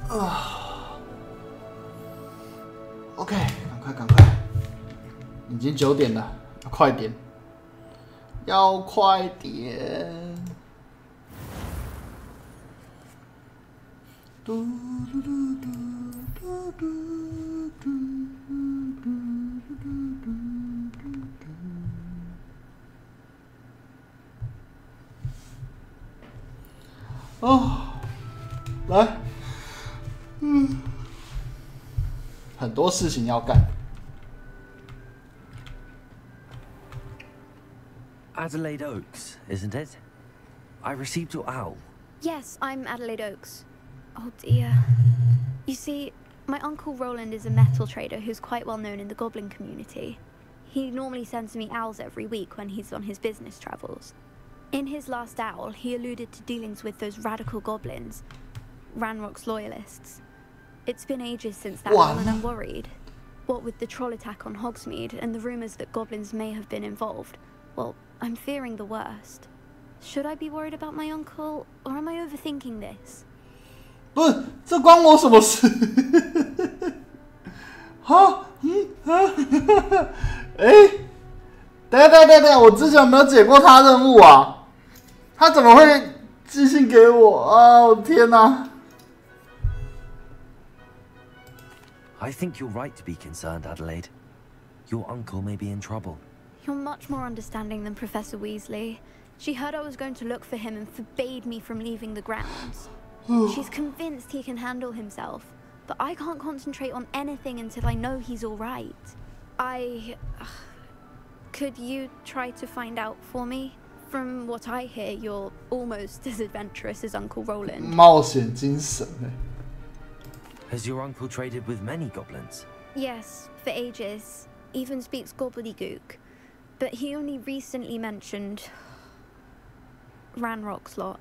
啊 ，OK， 赶快，已经9点了，要快点，要快点。嘟嘟嘟嘟嘟嘟嘟嘟嘟。哦，来，很多事情要干。Adelaide Oaks, isn't it? I received your owl. Yes, I'm Adelaide Oaks. Oh dear. You see, my uncle Roland is a metal trader who's quite well known in the goblin community. He normally sends me owls every week when he's on his business travels. In his last owl, he alluded to dealings with those radical goblins, Ranrock's loyalists. It's been ages since that owl, and I'm worried. What with the troll attack on Hogsmeade and the rumors that goblins may have been involved, well, I'm fearing the worst. Should I be worried about my uncle, or am I overthinking this? 不是，这关我什么事？哈，等，我之前有没有解过他任务啊？他怎么会寄信给我啊？我天哪！ I think you're right to be concerned, Adelaide. Your uncle may be in trouble. You're much more understanding than Professor Weasley. She heard I was going to look for him and forbade me from leaving the grounds. She's convinced he can handle himself, but I can't concentrate on anything until I know he's all right. Could you try to find out for me? From what I hear, you're almost as adventurous as Uncle Roland. 冒险精神欸。 Has your uncle traded with many goblins? Yes, for ages. Even speaks gobbledygook. But he only recently mentioned Ranrock's lot.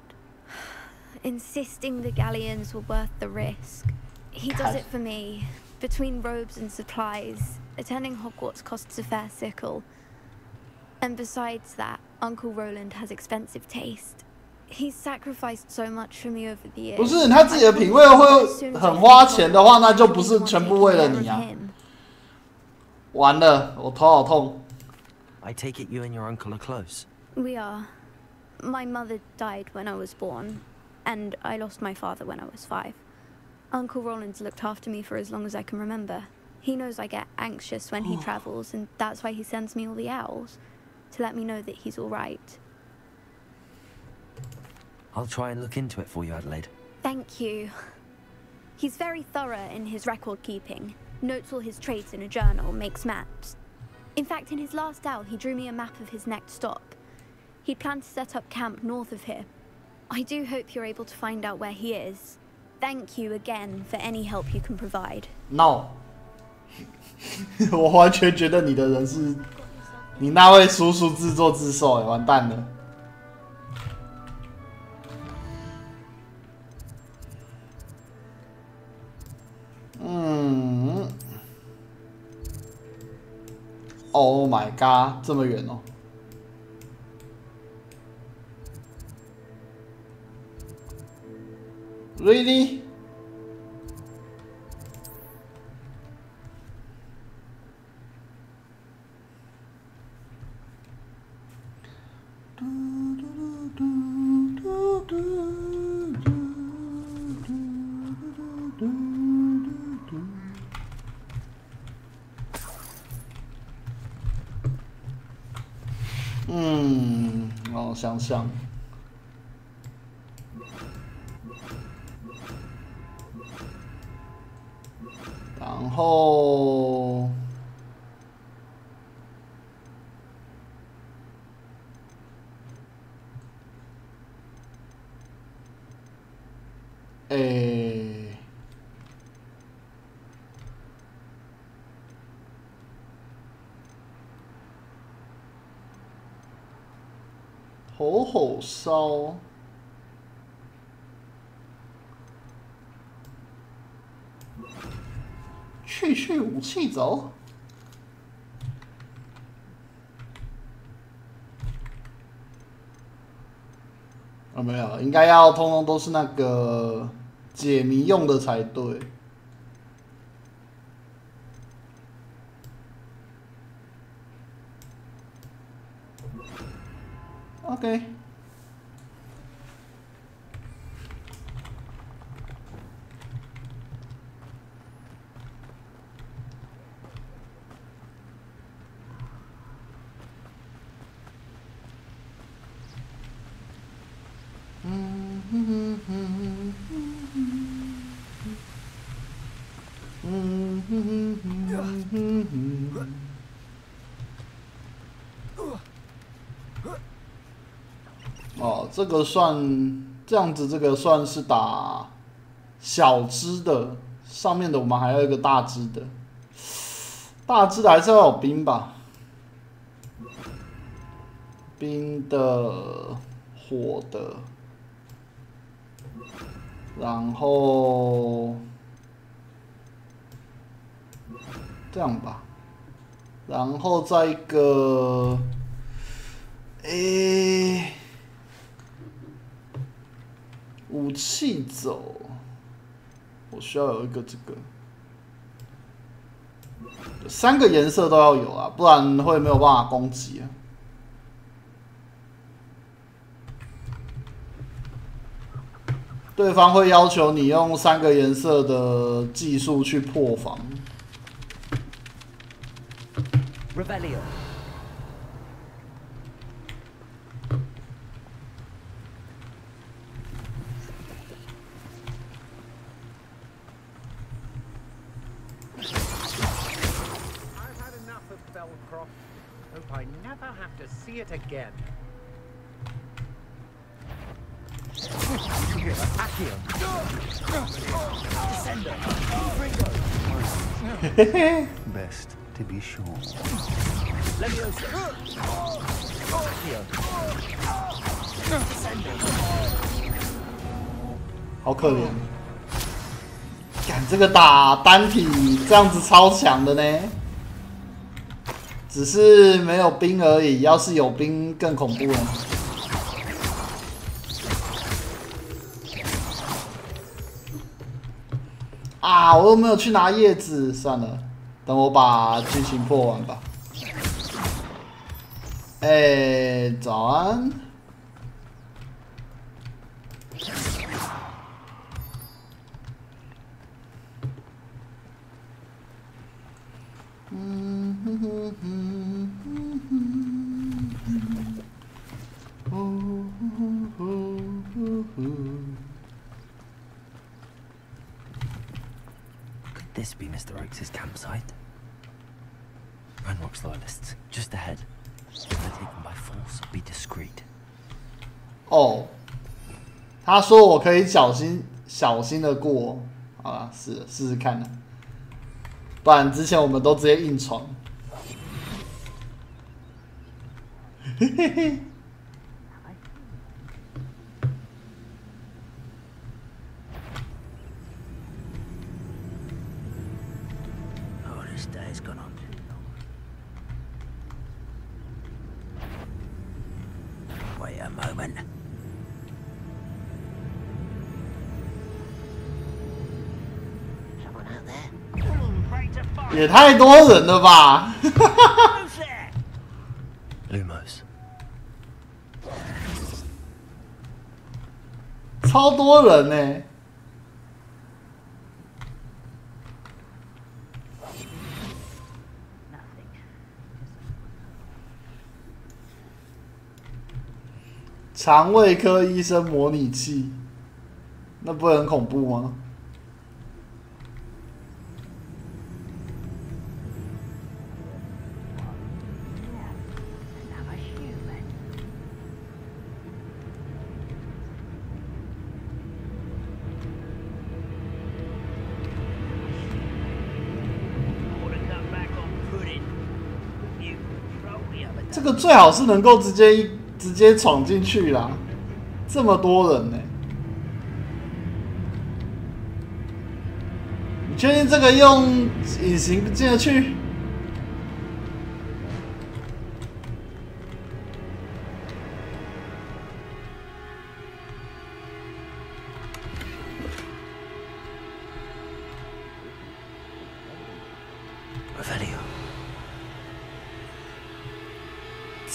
Insisting the galleons were worth the risk. He does it for me. Between robes and supplies, attending Hogwarts costs a fair sickle. And besides that, Uncle Roland has expensive taste. He's sacrificed so much for me over the years. 不是他自己的品味会很花钱的话，那就不是全部为了你啊！完了，我头好痛。I take it you and your uncle are close. We are. My mother died when I was born, and I lost my father when I was 5. Uncle Roland's looked after me for as long as I can remember. He knows I get anxious when he travels, and that's why he sends me all the owls, to let me know that he's all right. I'll try and look into it for you, Adelaide. Thank you. He's very thorough in his record keeping, notes all his trades in a journal, makes maps. In fact, in his last owl, he drew me a map of his next stop. He planned to set up camp north of here. I do hope you're able to find out where he is. Thank you again for any help you can provide. No. 我完全觉得你的人是你那位叔叔自作自受，完蛋了。Oh my god， 这么远哦。Really？ 让我想想。然后，吼吼烧，去武器走。没有，应该要通通都是那个解谜用的才对。OK。哦，这个算这样子，这个算是打小只的，上面的我们还要一个大只的，大只的还是要有冰吧，冰的、火的，然后这样吧，然后再一个，武器走，我需要有一个这个，3个颜色都要有啊，不然会没有办法攻击啊。对方会要求你用3个颜色的技术去破防。Revelio. Hope I never have to see it again. Best to be sure. 好可怜，干这个打单体这样子超强的呢。只是没有兵而已，要是有兵更恐怖了。啊！我又没有去拿叶子，算了，等我把剧情破完吧。早安。Could this be Mr. Oakes' campsite? Ranrock's loyalists, just ahead. If they're taken by force, be discreet. 哦，他说我可以小心的过，好啦，试试看啦，不然之前我们都直接硬闯。嘿嘿嘿。Wait a moment. 也太多人了吧Lumos. 超多人呢。肠胃科医生模拟器，那不会很恐怖吗？这个最好是能够直接闯进去啦，这么多人呢、你确定这个用隐形进得去？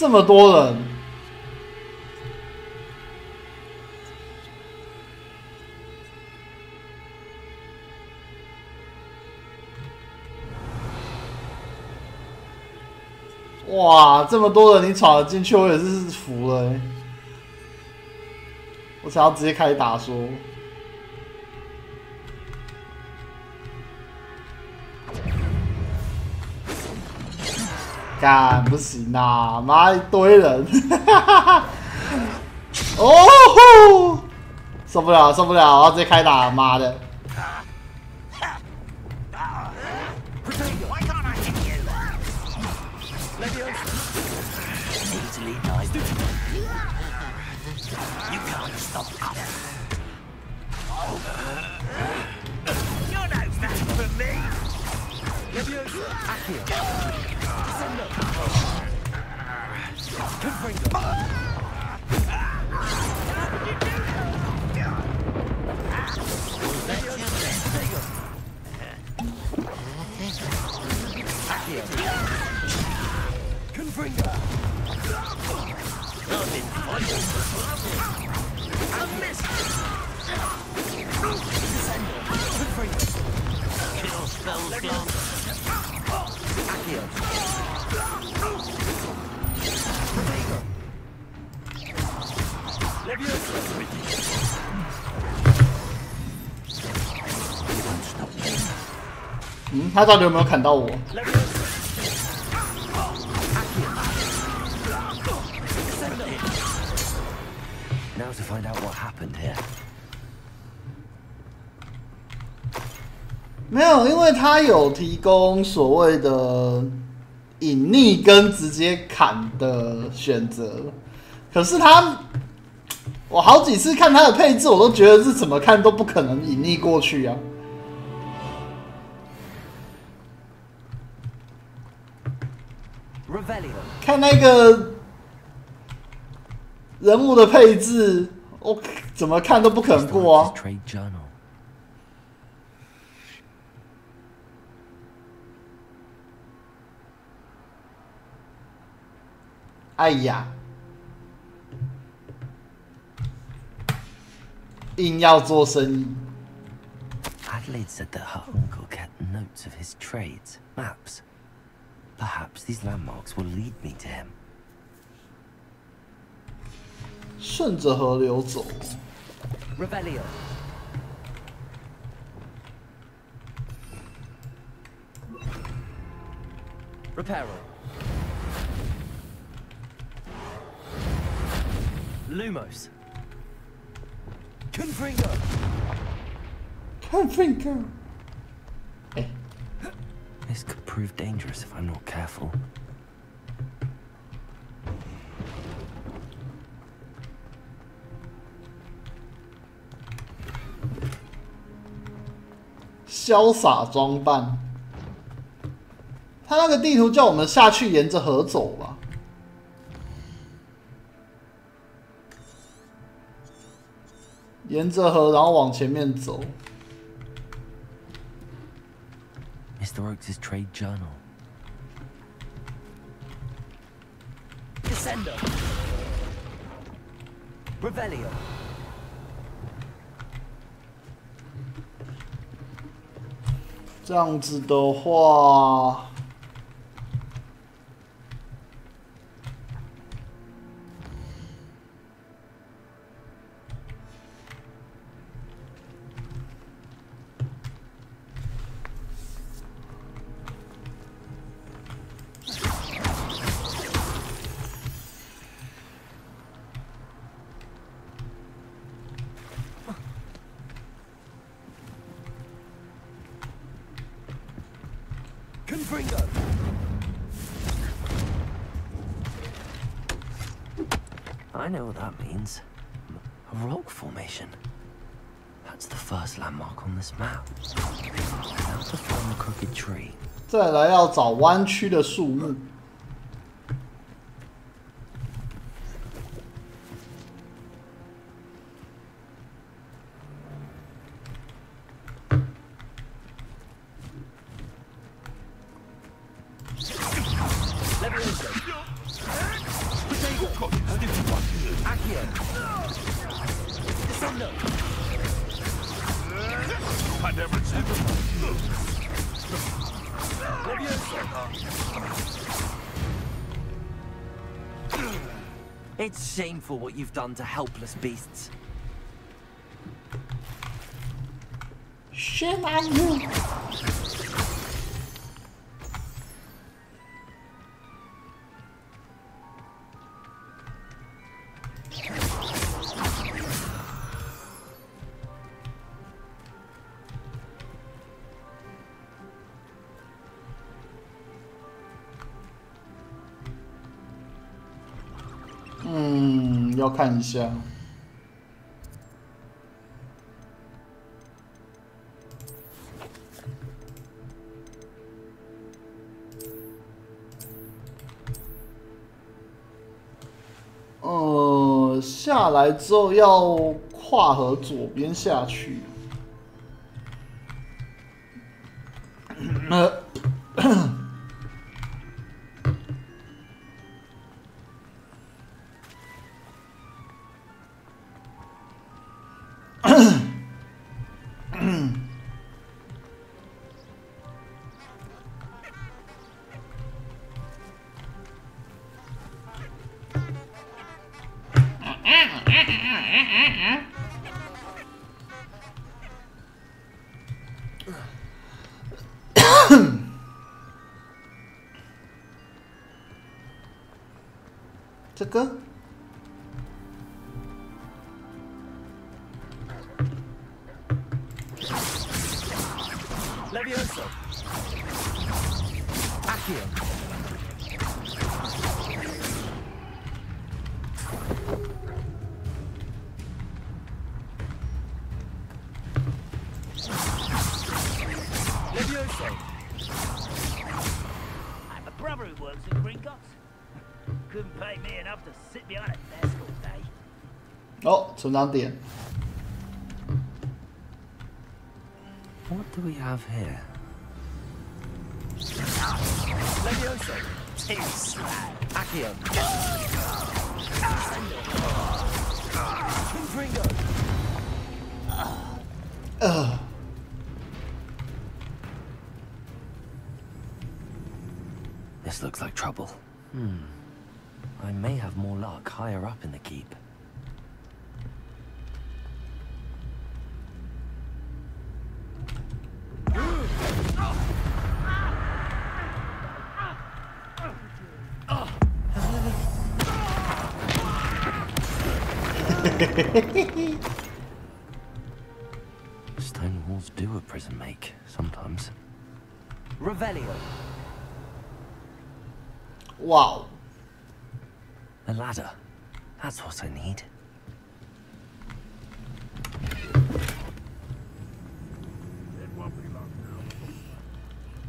这么多人，哇，这么多人你闯了进去，我也是服了欸。我想要直接开打说。干不行啊！妈一堆人，哦吼，受不了受不了！我要直接开打，妈的！他到底有没有砍到我？ Now to find out what happened here. 没有，因为他有提供所谓的隐匿跟直接砍的选择，可是我好几次看他的配置，我都觉得是怎么看都不可能隐匿过去啊。 看那个人物的配置，我怎么看都不可能过啊！哎呀，硬要做生意。 Adelaide said that her uncle kept notes of his trades, maps. Perhaps these landmarks will lead me to him. 顺着河流走。Revelio. Reparo. Lumos. Confringo. Confringo. This could prove dangerous if I'm not careful. 潇洒装扮，他那个地图叫我们下去沿着河走吧。沿着河，然后往前面走。 Mr. Oakes' trade journal. Descendo. Revelio. 这样子的话，Confringo. I know what that means. A rock formation. That's the first landmark on this map. Now to find the crooked tree. 再来要找弯曲的树木。It's shameful what you've done to helpless beasts. Shame on you. 要看一下。下来之后要跨河左边下去。这个。 Levioso. Accio. Levioso. I have a brother who works in Gringotts. Couldn't pay me enough to sit behind a desk all day. 哦，存档点。 What do we have here? Levioso. Accio. Confringo. This looks like trouble. I may have more luck higher up in the keep. Stone walls do a prison make, sometimes. Revelio. Wow. A ladder. That's what I need.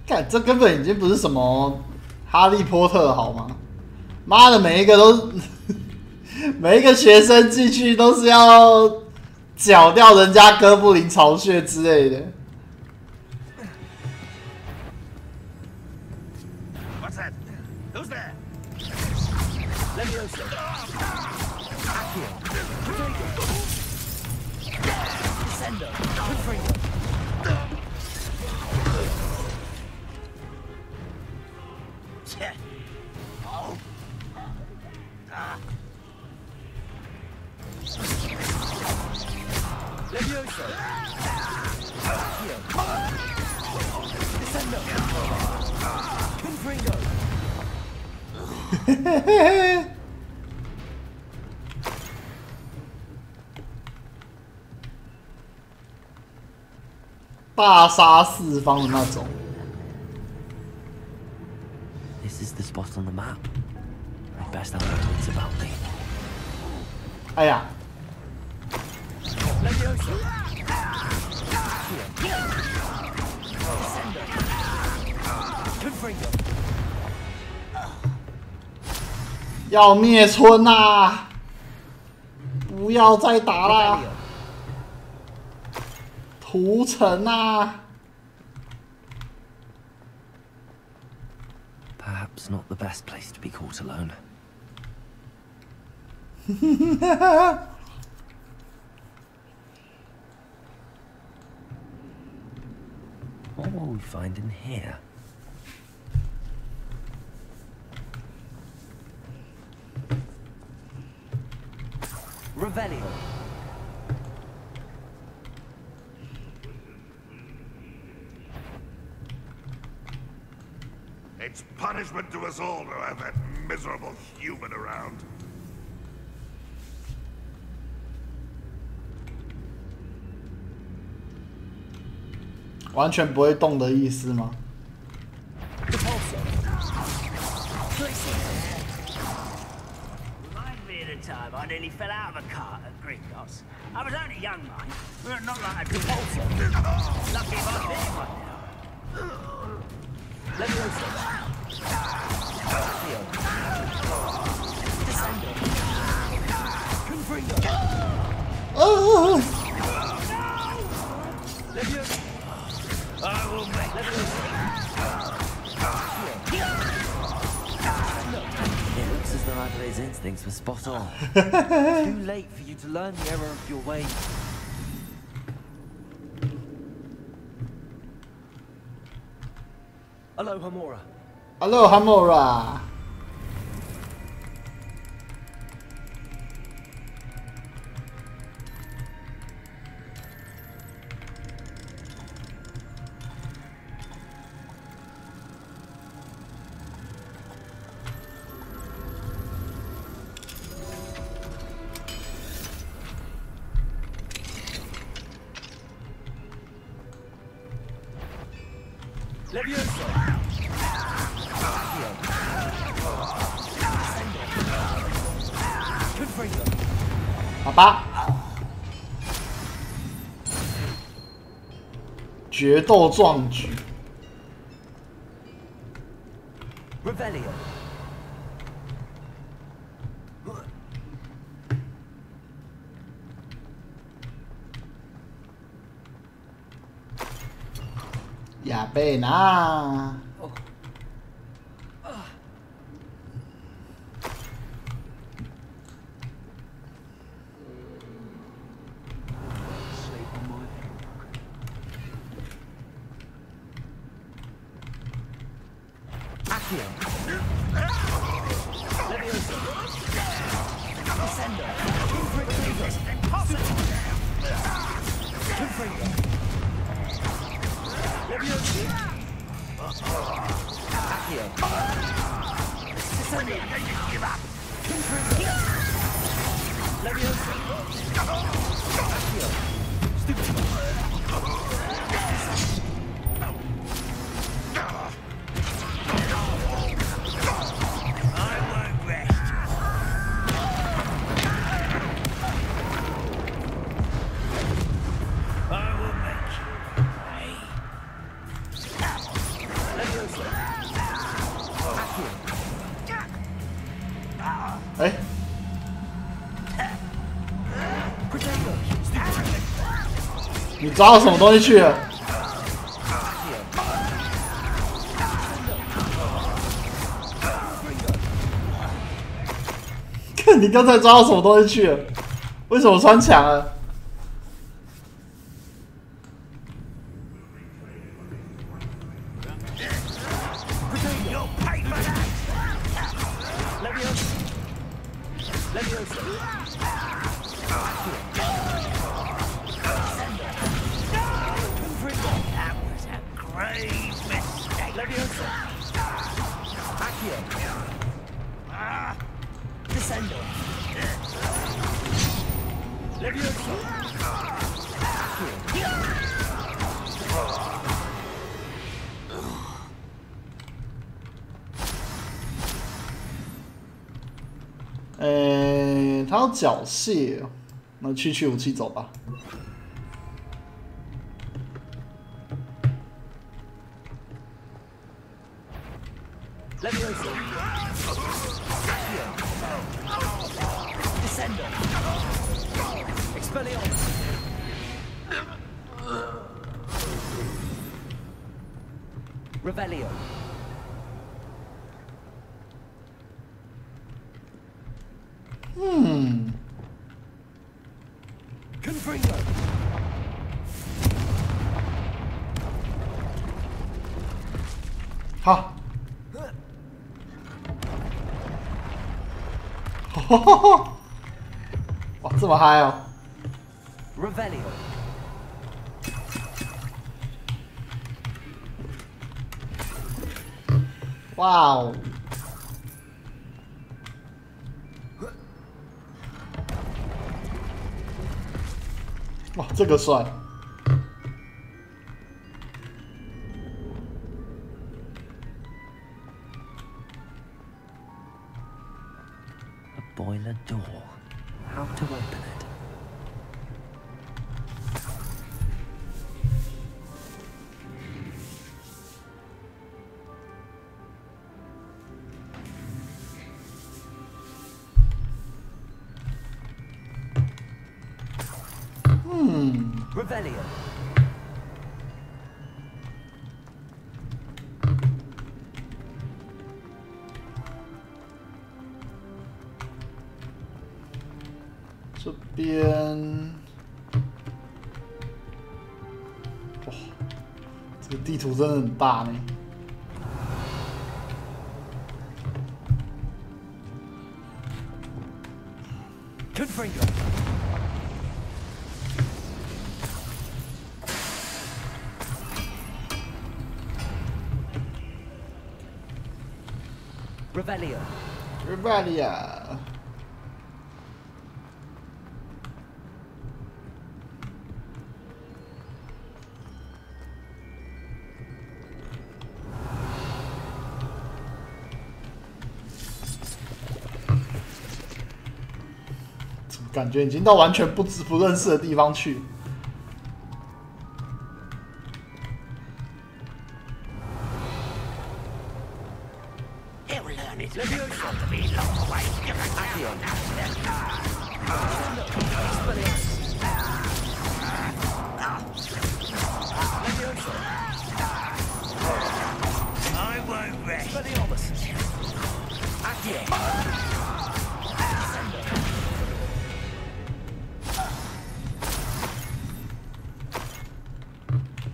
看，这根本已经不是什么哈利波特好吗？妈的，每一个都，每一个学生进去都是要绞掉人家哥布林巢穴之类的。What's that? Who's there? Levioso. Accio. Descendo. Confringo. Oh. Levioso. Accio. Descendo. Confringo. 大杀四方的那种。 This is the spot on the map. I best have wits about me. 哎呀！ Levioso. 要灭村啊！不要再打啦！屠城啊！ Perhaps not the best place to be caught alone. What will we find in here? Revelio. It's punishment to us all to have that miserable human around. 完全不会动的意思吗？ Reminds me of the time I nearly fell out of a cart at Gringotts. I was only young, mind. But not like a repulsor. Lucky if I bit one now. Let me also. Descendo. Confringo. Leviosa. I will make It looks as though Adelaide's instincts were spot on. Too late for you to learn the error of your ways. Aloha Mora. Aloha Mora. Leviosa. 好吧，决斗壮举。 Revelio. Ya pena. Accio. Leviosa. Descendo. Confringo. Confringo. Leviosa. Accio. Descendo. Confringo. Leviosa. Accio. Stupid.哎，你抓到什么东西去了？看你刚才抓到什么东西去了？为什么穿墙了？ 他要缴械，那去武器走吧。Revelio. Confringo. Ha. What? 这么嗨哦 Revelio. 哇哦！哇，这个帅！ Boiler door. How to open it? Revelio. 这边，哇，这个地图真的很大呢。Confringo. Revelio. Revelio. 感觉已经到完全不认识的地方去。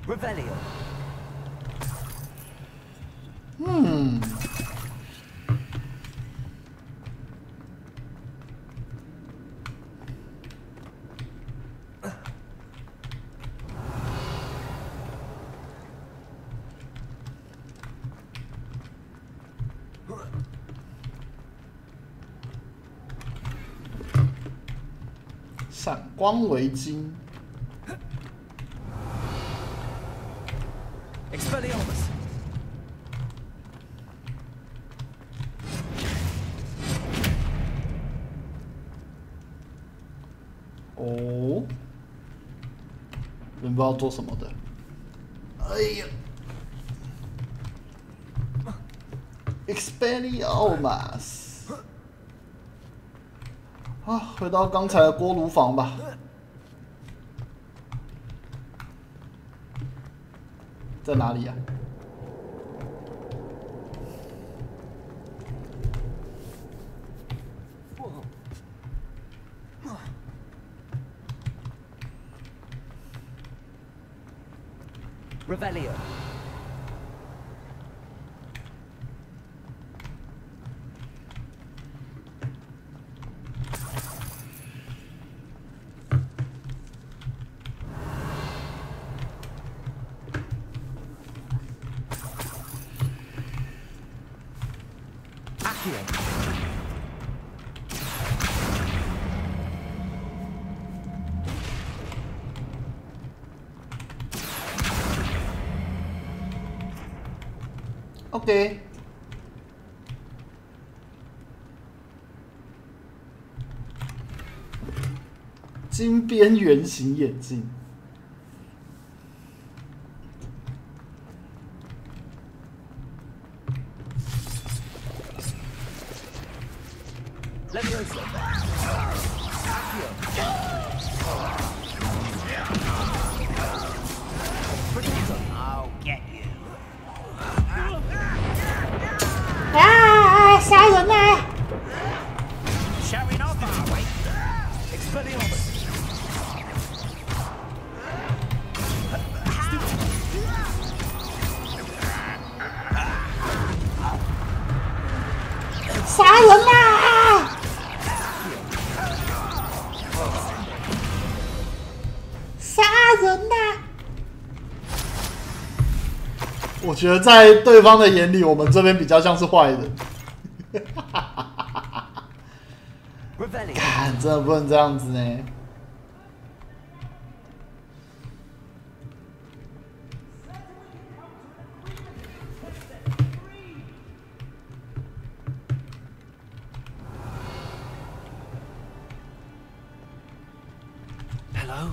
Revelio. 闪光围巾。 Expelliarmus. Oh. 人不知道做什么的。哎呀 ！Expelliarmus。啊，回到刚才的锅炉房吧。 在哪里呀、Revelio. OK。金边圆形眼镜。 啊！杀人啊！ Showing off, are we? Expelliarmus. 杀人啦！我觉得在对方的眼里，我们这边比较像是坏人。干，真的不能这样子呢。Hello,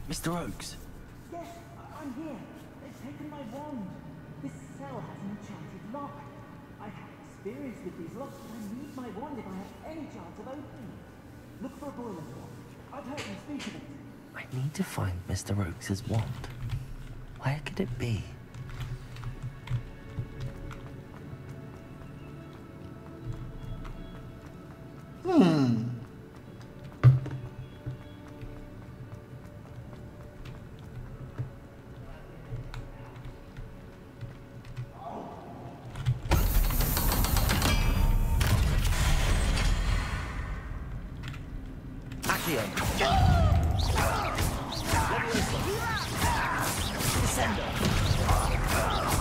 Mr. Oakes. Yes, I'm here. They've taken my wand. This cell has an enchanted lock. I have experience with these locks, but I need my wand if I have any chance of opening it. Look for a boiler door. I've heard them speak of it. I need to find Mr. Oakes' wand. Where could it be?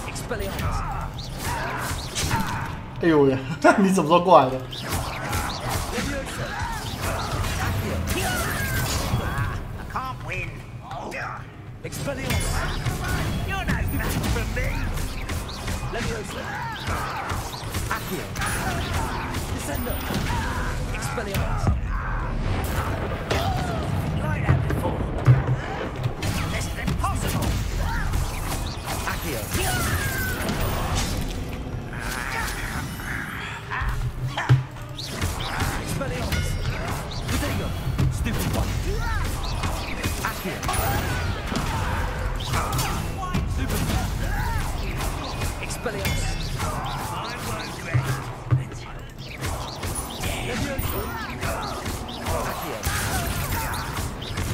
Expelliarmus. 哎呦呀，你怎么说过来的？ I can't win. Expelliarmus. You're no match for me. Leviosa. Accio. Descendo. Expelliarmus. Like that before. This is impossible. Accio. Expelliarmus. Rodrigo. Stupid one. Accio. Stupid. Expelliarmus. I won't regret. Leviosa. Accio.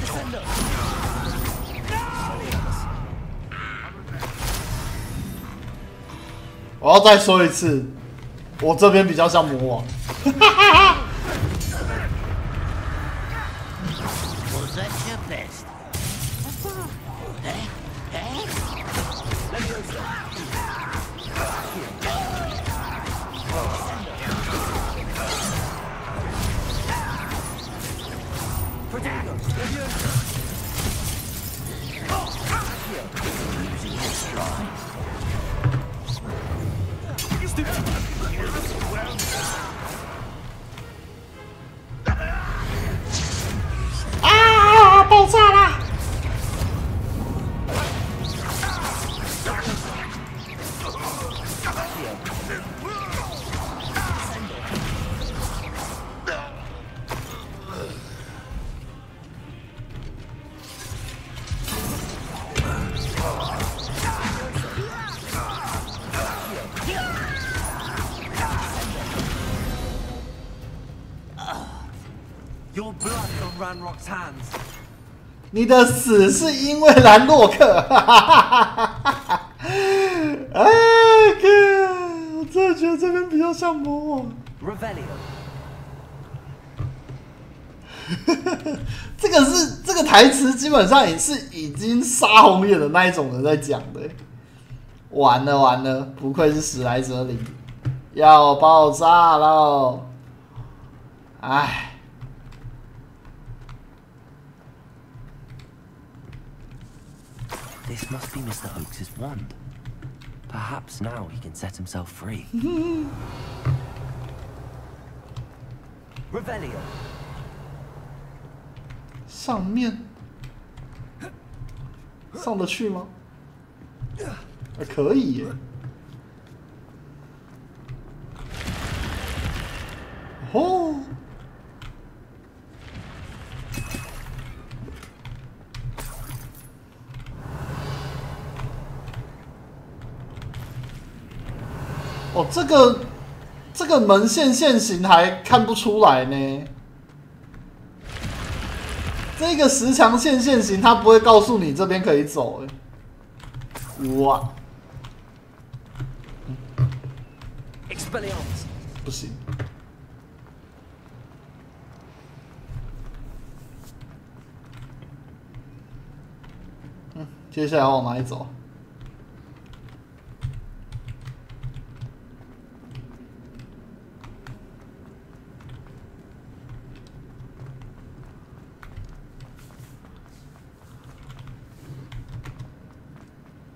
Descendo. Expelliarmus. 我要再说一次，我这边比较像魔王。Was that your best? Leviosa. Protego. Leviosa. Losing his stride. Stupid. 啊！爆炸啦！Your blood on Ranrock's hands. 你的死是因为兰洛克，哎哥，我真的觉得这边比较像魔王。 Revelio. 这个台词基本上也是已经杀红眼的那一种人在讲的。完了完了，不愧是史莱哲林，要爆炸喽！哎。 This must be Mr. Oakes' wand. Perhaps now he can set himself free. Revelio. 上面上得去吗？可以耶。哦。 哦，这个门线线型还看不出来呢。这个十强线线型，它不会告诉你这边可以走哎。哇！不行。接下来往哪里走？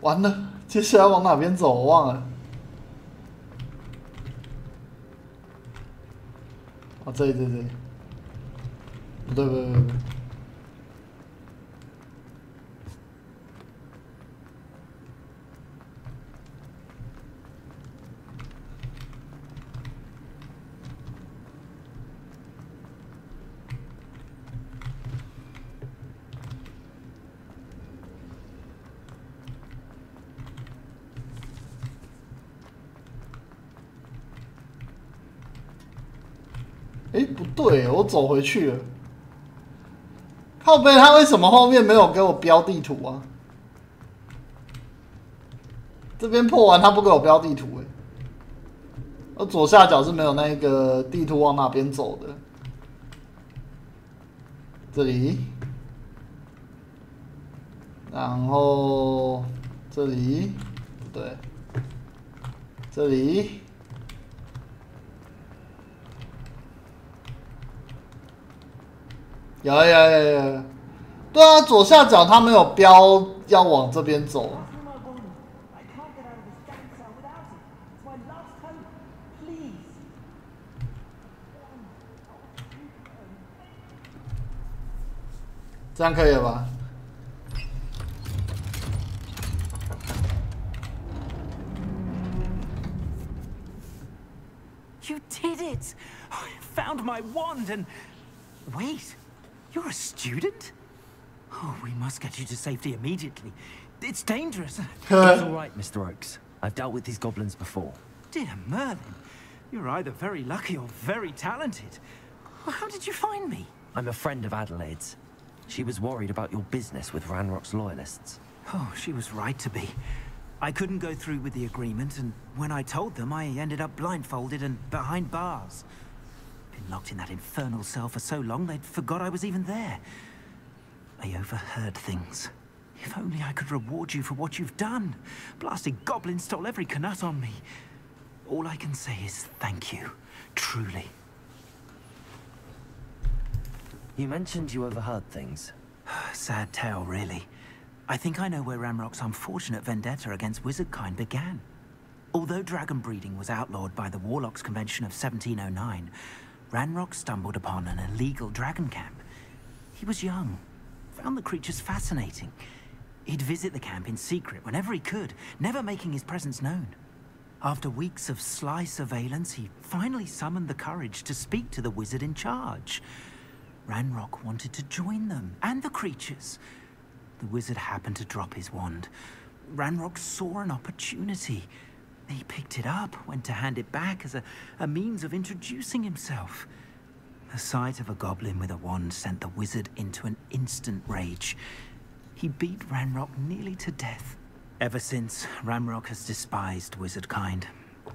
完了，接下来往哪边走？我忘了。哦，这里。不对。不对，我走回去了。靠背，他为什么后面没有给我标地图啊？这边破完他不给我标地图而左下角是没有那个地图往哪边走的。这里，然后这里不对，这里。有，对啊，左下角它没有标要往这边走。这样可以了吧？You did it! I found my wand and... Wait, you're a student? Oh, we must get you to safety immediately. It's dangerous. It's all right, Mr. Oaks. I've dealt with these goblins before. Dear Merlin, you're either very lucky or very talented. How did you find me? I'm a friend of Adelaide's. She was worried about your business with Ranrock's loyalists. Oh, she was right to be. I couldn't go through with the agreement, and when I told them, I ended up blindfolded and behind bars. Been locked in that infernal cell for so long, they'd forgot I was even there. I overheard things. If only I could reward you for what you've done. Blasted goblins stole every canut on me. All I can say is thank you, truly. You mentioned you overheard things. Sad tale, really. I think I know where Ranrock's unfortunate vendetta against wizardkind began. Although dragon breeding was outlawed by the Warlocks Convention of 1709, Ranrock stumbled upon an illegal dragon camp. He was young, found the creatures fascinating. He'd visit the camp in secret whenever he could, never making his presence known. After weeks of sly surveillance, he finally summoned the courage to speak to the wizard in charge. Ranrock wanted to join them, and the creatures. The wizard happened to drop his wand. Ranrock saw an opportunity. He picked it up, went to hand it back as a means of introducing himself. The sight of a goblin with a wand sent the wizard into an instant rage. He beat Ranrock nearly to death. Ever since, Ranrock has despised wizardkind,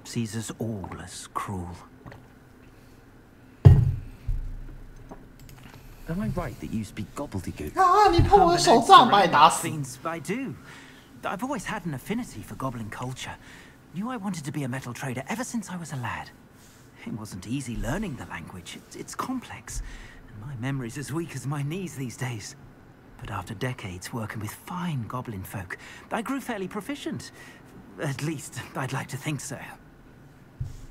sees us all as cruel. Am I right that you speak gobbledygook? Ah, 你碰我的手杖，把你打死。 I do. I've always had an affinity for goblin culture. Knew I wanted to be a metal trader ever since I was a lad. It wasn't easy learning the language. It's complex, and my memory's as weak as my knees these days. But after decades working with fine goblin folk, I grew fairly proficient. At least, I'd like to think so.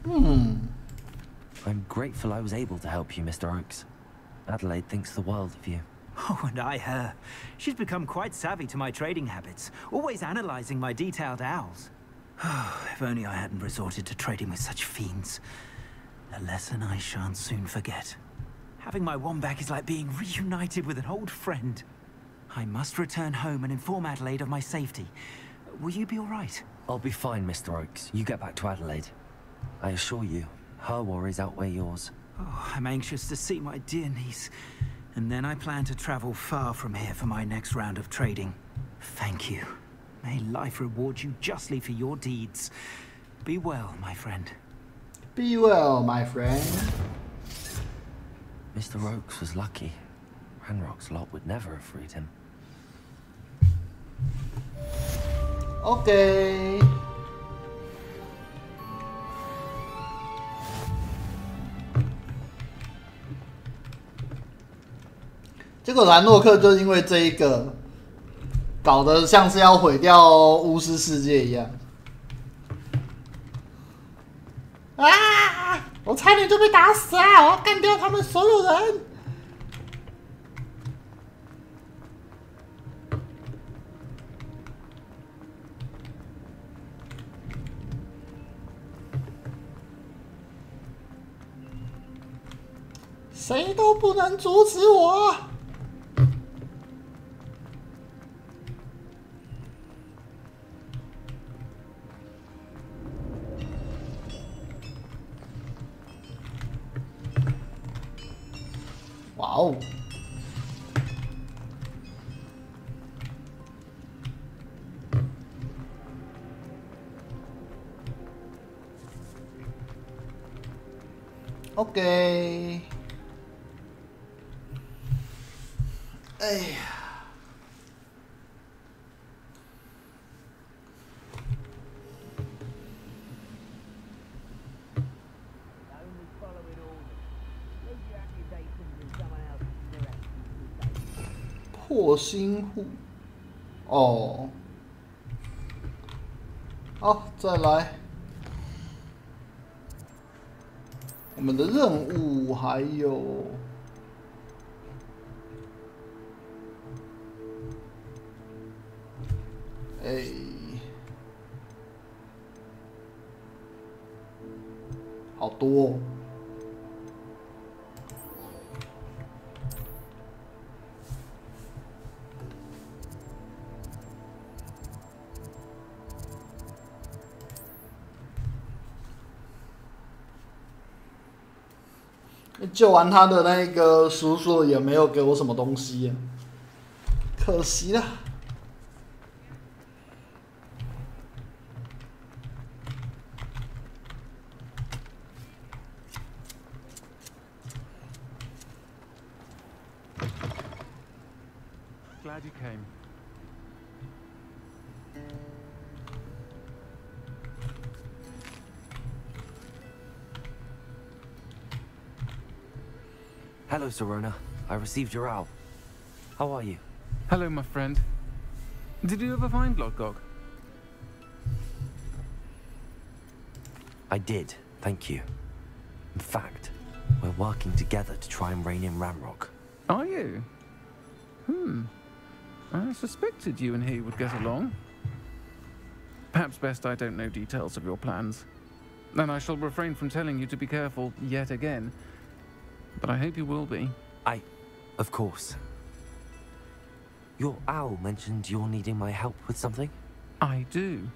I'm grateful I was able to help you, Mr. Oaks. Adelaide thinks the world of you. Oh, and I her. She's become quite savvy to my trading habits, always analyzing my detailed owls. If only I hadn't resorted to trading with such fiends. A lesson I shan't soon forget. Having my wand back is like being reunited with an old friend. I must return home and inform Adelaide of my safety. Will you be all right? I'll be fine, Mr. Oaks. You get back to Adelaide. I assure you, her worries outweigh yours. Oh, I'm anxious to see my dear niece. And then I plan to travel far from here for my next round of trading. Thank you. May life reward you justly for your deeds. Be well, my friend. Be well, my friend. Mr. Oaks was lucky. Ranrock's lot would never have freed him. Okay. 结果兰洛克就因为这一个搞得像是要毁掉巫师世界一样。啊！我差点就被打死啊！我要干掉他们所有人。谁都不能阻止我！哇哦！OK。哎呀！破心户，哦，好，再来。我们的任务还有。哎，好多哦。救完他的那个叔叔也没有给我什么东西耶，可惜了。Glad you came. Hello, Serona. I received your owl. How are you? Hello, my friend. Did you ever find Lodgok? I did, thank you. In fact, we're working together to try and rein in Ramrock. Are you? I suspected you and he would get along. Perhaps best I don't know details of your plans. And I shall refrain from telling you to be careful yet again. But I hope you will be. Of course. Your owl mentioned you're needing my help with something? I do.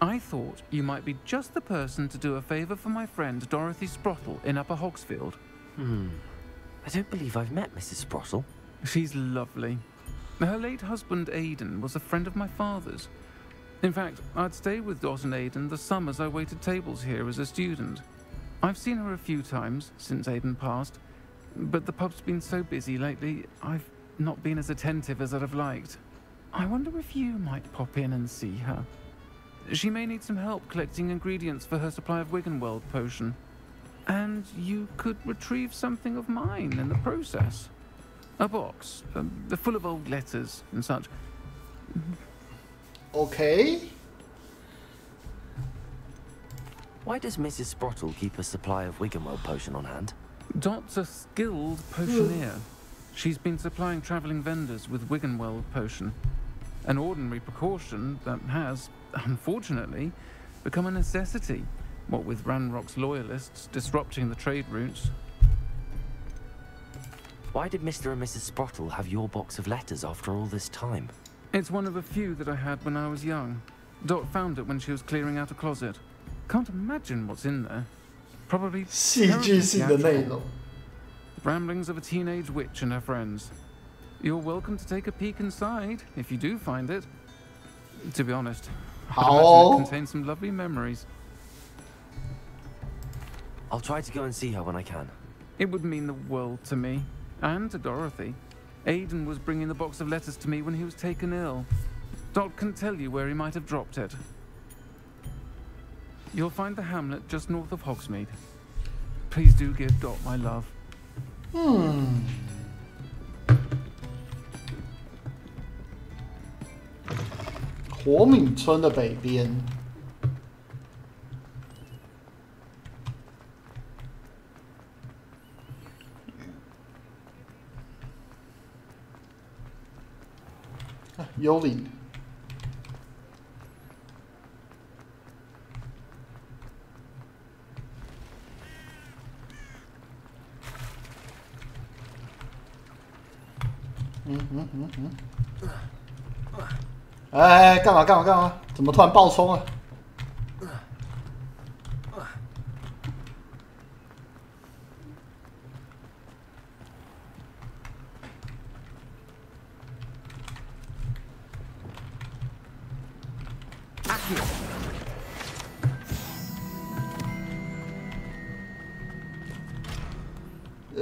I thought you might be just the person to do a favor for my friend Dorothy Sprottle in Upper Hogsfield. I don't believe I've met Mrs. Sprottle. She's lovely. Her late husband Aidan was a friend of my father's. In fact, I'd stay with Dot and Aidan the summers I waited tables here as a student. I've seen her a few times since Aidan passed, but the pub's been so busy lately, I've not been as attentive as I'd have liked. I wonder if you might pop in and see her. She may need some help collecting ingredients for her supply of Wiggenweld potion. And you could retrieve something of mine in the process. A box, full of old letters and such. Okay. Why does Mrs. Sprottle keep a supply of Wiggenweld potion on hand? Dot's a skilled potioneer. She's been supplying travelling vendors with Wiggenweld potion. An ordinary precaution that has, unfortunately, become a necessity, what with Ranrock's loyalists disrupting the trade routes. Why did Mr. and Mrs. Sprottle have your box of letters after all this time? It's one of a few that I had when I was young. Dot found it when she was clearing out a closet. Can't imagine what's in there. Probably 戏剧性的内容。 Ramblings of a teenage witch and her friends. You're welcome to take a peek inside if you do find it. To be honest, I imagine it contains some lovely memories. I'll try to go and see her when I can. It would mean the world to me, and to Dorothy. Aidan was bringing the box of letters to me when he was taken ill. Dot can tell you where he might have dropped it. You'll find the hamlet just north of Hogsmeade. Please do give Dot my love. 火敏村的北边。幽灵。哎，干嘛？怎么突然爆冲啊？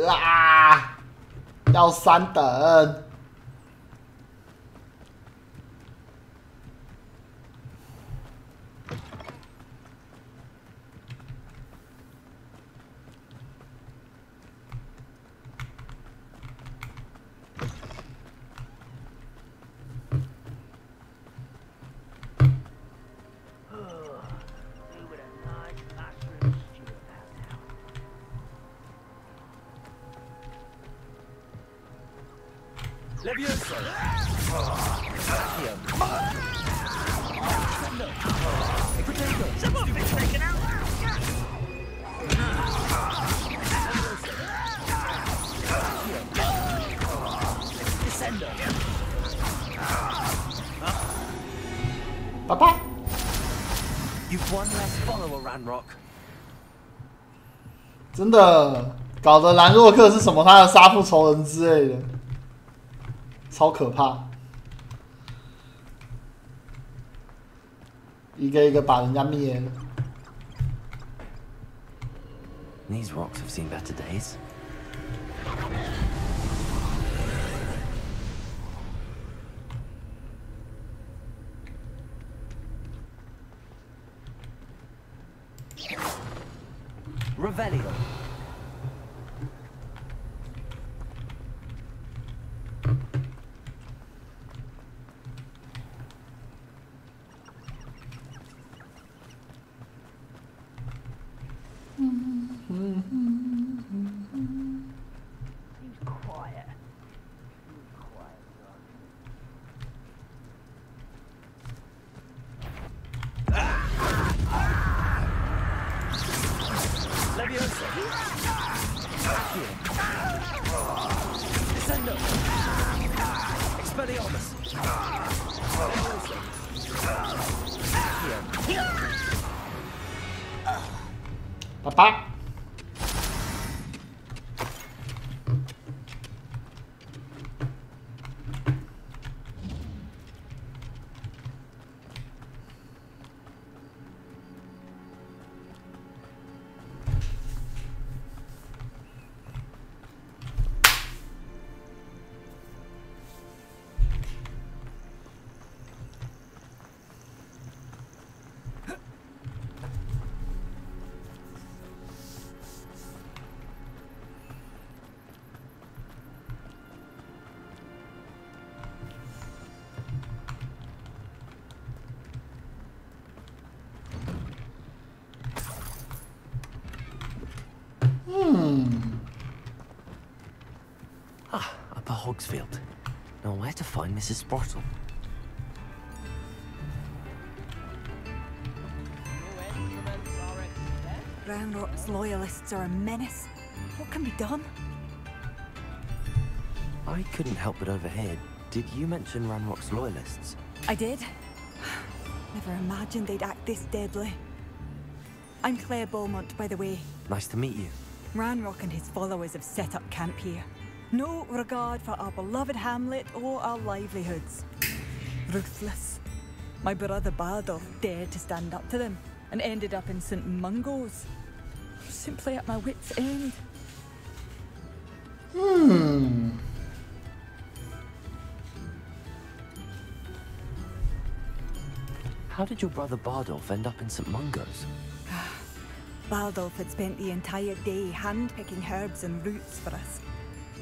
啊！要3等。Levioso. Someone been taken out. Descendo. 爸爸， You've one less follower, Ranrock. 真的搞得兰若克是什么他的杀父仇人之类的，超可怕，一个一个把人家灭了。 These rocks have seen better days. Revelio. Quiet. Levioso. Descendo. Expelliarmus. Levioso. 爸爸，Upper Hogsfield. Now where to find Mrs. Sportle? Ranrock's loyalists are a menace. What can be done? I couldn't help but overhear. Did you mention Ranrock's loyalists? I did. Never imagined they'd act this deadly. I'm Claire Beaumont, by the way. Nice to meet you. Ranrock and his followers have set up camp here. No regard for our beloved hamlet or our livelihoods. Ruthless. My brother Bardolph dared to stand up to them and ended up in St. Mungo's. Simply at my wit's end. How did your brother Bardolph end up in St. Mungo's? Bardolph had spent the entire day hand-picking herbs and roots for us.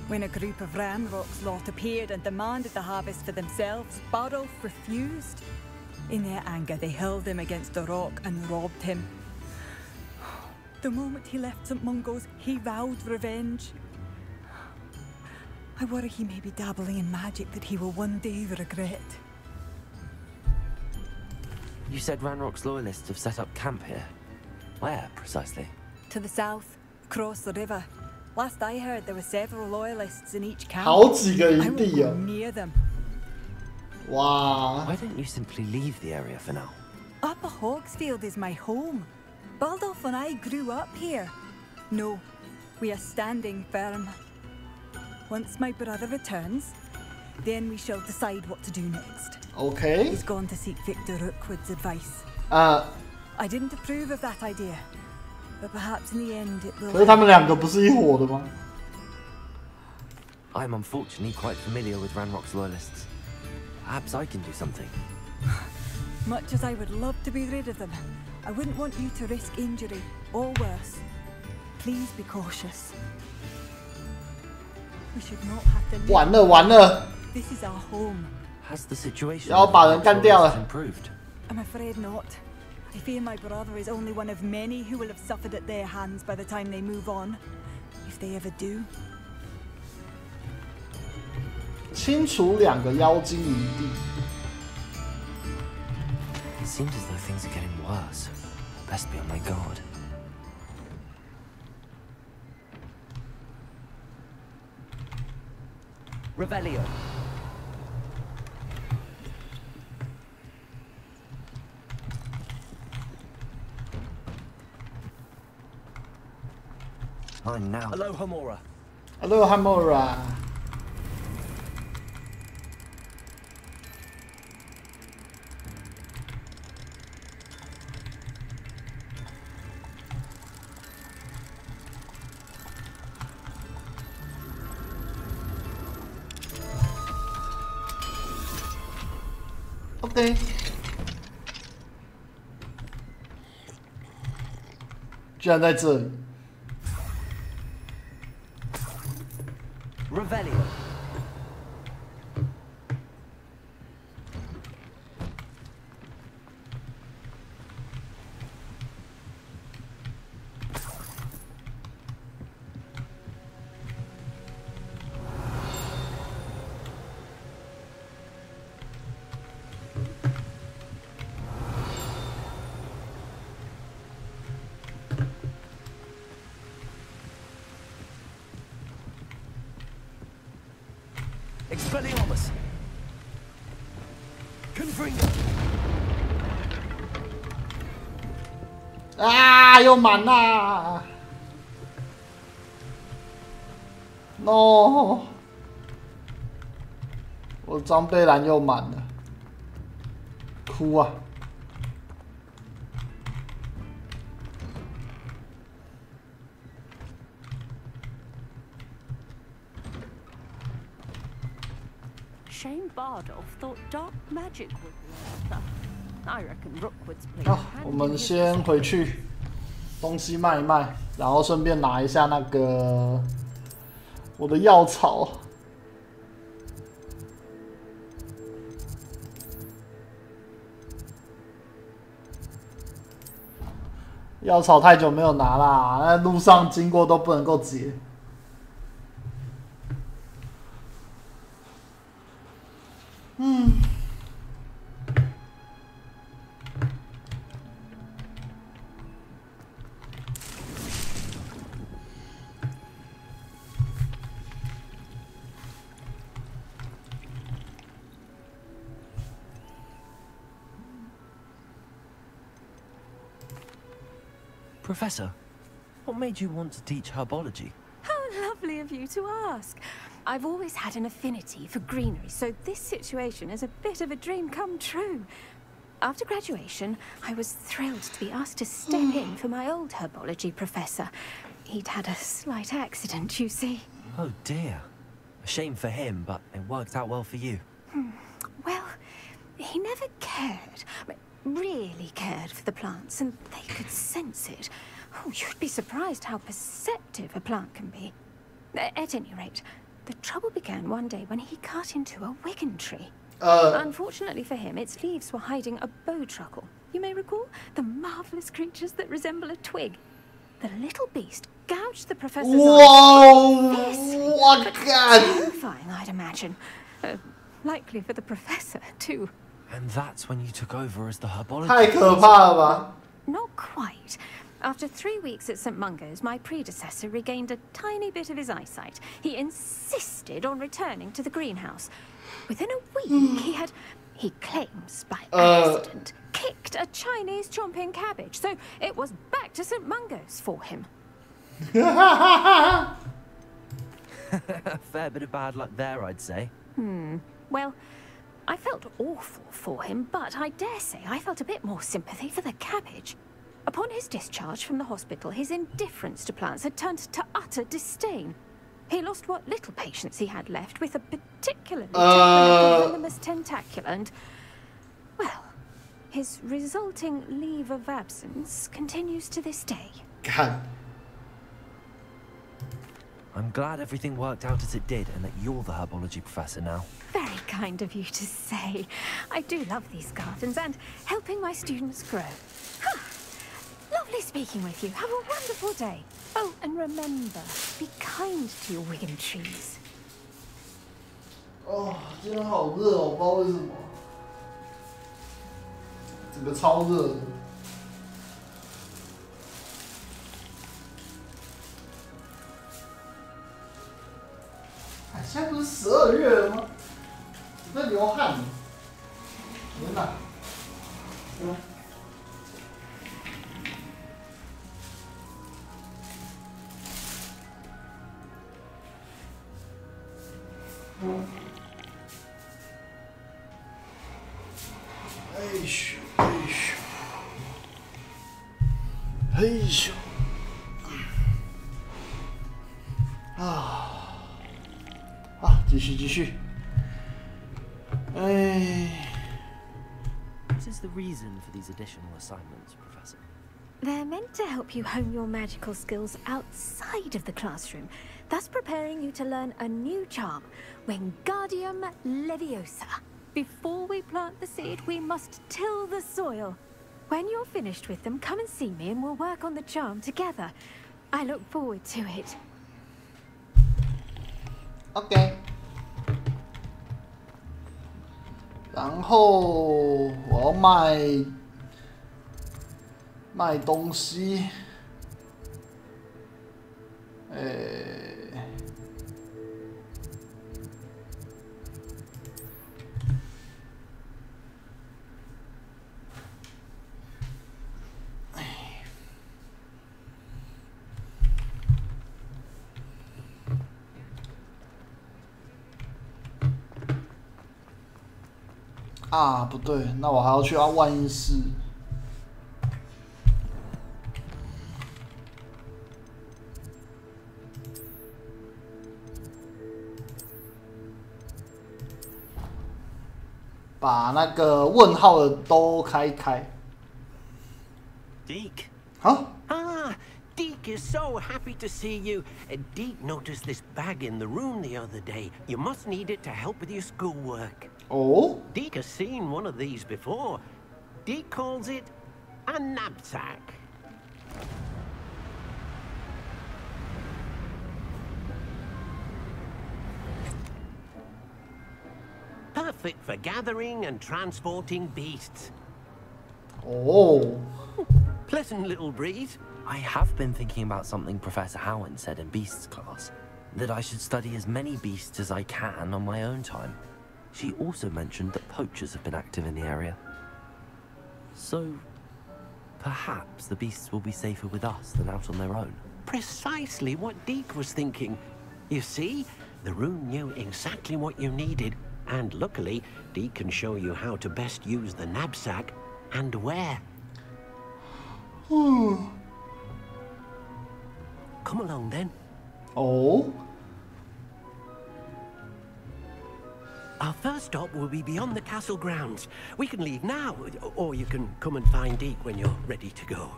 When a group of Ranrock's lot appeared and demanded the harvest for themselves, Bardolph refused. In their anger, they hurled him against a rock and robbed him. The moment he left St. Mungo's, he vowed revenge. I worry he may be dabbling in magic that he will one day regret. You said Ranrock's loyalists have set up camp here. Where, precisely? To the south, across the river. Last I heard, there were several loyalists in each camp. 好几个营 I won't 地 go 哦！ near them. 哇， Why don't you simply leave the area for now? Upper Hogsfield is my home. Baldolf and I grew up here. No, we are standing firm. Once my brother returns, then we shall decide what to do next. OK， He's gone to seek Victor Rookwood's advice. 啊， I didn't approve of that idea, but perhaps in the end it 可是 will. 他们两个不是一伙的吗？ I'm unfortunately quite familiar with Ranrock's loyalists. Perhaps I can do something. Much as I would love to be rid of them, I wouldn't want you to risk injury or worse. Please be cautious. We should not have to. 完了完了， This is our home. Has the situation 要把人 with 干 Ranrock's 掉 loyalists 了。 improved? I'm afraid not. I fear my brother is only one of many who will have suffered at their hands by the time they move on, if they ever do. 清除2个妖精营地。 It seems as though things are getting worse. Best be on my guard. Revelio. I'm now. Hello, Homora. Hello, Hamura。 OK， 居然在这里。 Revelio. Expelliarmus. Confringo. 啊，又满啦 ！No， 我装备栏又满了，哭啊！ Shame Bardolph thought dark magic would be answer. I reckon Rookwood's played 好， a 我 hand 们 in his 先回去，东西卖一卖，然后顺便拿一下那个我的药草。药草太久没有拿啦，那路上经过都不能够结。 Professor, what made you want to teach herbology? How lovely of you to ask. I've always had an affinity for greenery, so this situation is a bit of a dream come true. After graduation, I was thrilled to be asked to step in for my old herbology professor. He'd had a slight accident, you see. Oh dear. A shame for him, but it worked out well for you. Well, he never cared, really cared for the plants, and they could sense it. Oh, you'd be surprised how perceptive a plant can be. At any rate, the trouble began one day when he cut into a Wigan tree. Unfortunately for him, its leaves were hiding a bowtruckle. You may recall the marvelous creatures that resemble a twig. The little beast gouged the professor's eyes. What God? Terrifying, I'd imagine. Likely for the professor, too. And that's when you took over as the herbologist. 太可怕了吧 Not quite. After 3 weeks at St. Mungo's, my predecessor regained a tiny bit of his eyesight. He insisted on returning to the greenhouse. Within a week, he claims by accident, kicked a Chinese chomping cabbage. So it was back to St. Mungo's for him. Fair bit of bad luck there, I'd say. Well, I felt awful for him, but I dare say I felt a bit more sympathy for the cabbage. Upon his discharge from the hospital, his indifference to plants had turned to utter disdain. He lost what little patience he had left with a particularly venomous tentacula, and, well, his resulting leave of absence continues to this day. God. I'm glad everything worked out as it did and that you're the herbology professor now. Very kind of you to say. I do love these gardens and helping my students grow. Lovely speaking with you. Have a wonderful day. Oh, and remember, be kind to your Wigan trees. 哦，今天好热哦，不知道为什么，整个超热的。哎，现在不是12月了吗？我在流汗呢。天哪！哎咻，哎咻，哎咻，继续。哎。What is the reason for these additional assignments, Professor? They're meant to help you hone your magical skills outside of the classroom, thus preparing you to learn a new charm, Wingardium Leviosa. Before we plant the seed, we must till the soil. When you're finished with them, come and see me and we'll work on the charm together. I look forward to it. OK。然后我要卖东西，啊，不对，那我还要去万应室。把那个问号的都开。Deke. Huh? Ah, Deke is so happy to see you. Deke noticed this bag in the room the other day. You must need it to help with your schoolwork. Oh? Deke has seen one of these before. Deke calls it a knapsack. Perfect for gathering and transporting beasts. Oh. Pleasant little breeze. I have been thinking about something Professor Howen said in Beasts class, that I should study as many beasts as I can on my own time. She also mentioned that poachers have been active in the area. So, perhaps the beasts will be safer with us than out on their own. Precisely what Deke was thinking. You see, the room knew exactly what you needed, and luckily, Deke can show you how to best use the knapsack and where. Come along then. Oh? Our first stop will be beyond the castle grounds. We can leave now, or you can come and find Deke when you're ready to go.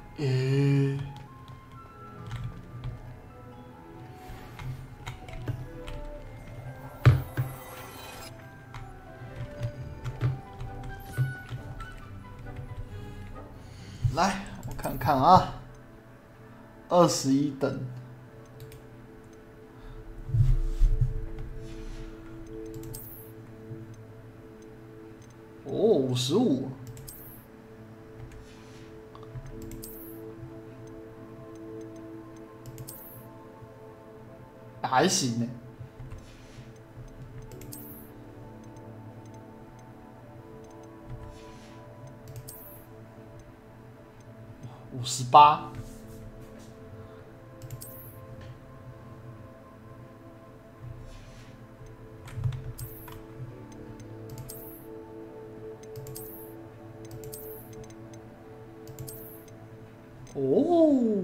来，我看看啊，21等。哦，55。还行呢。58。哦，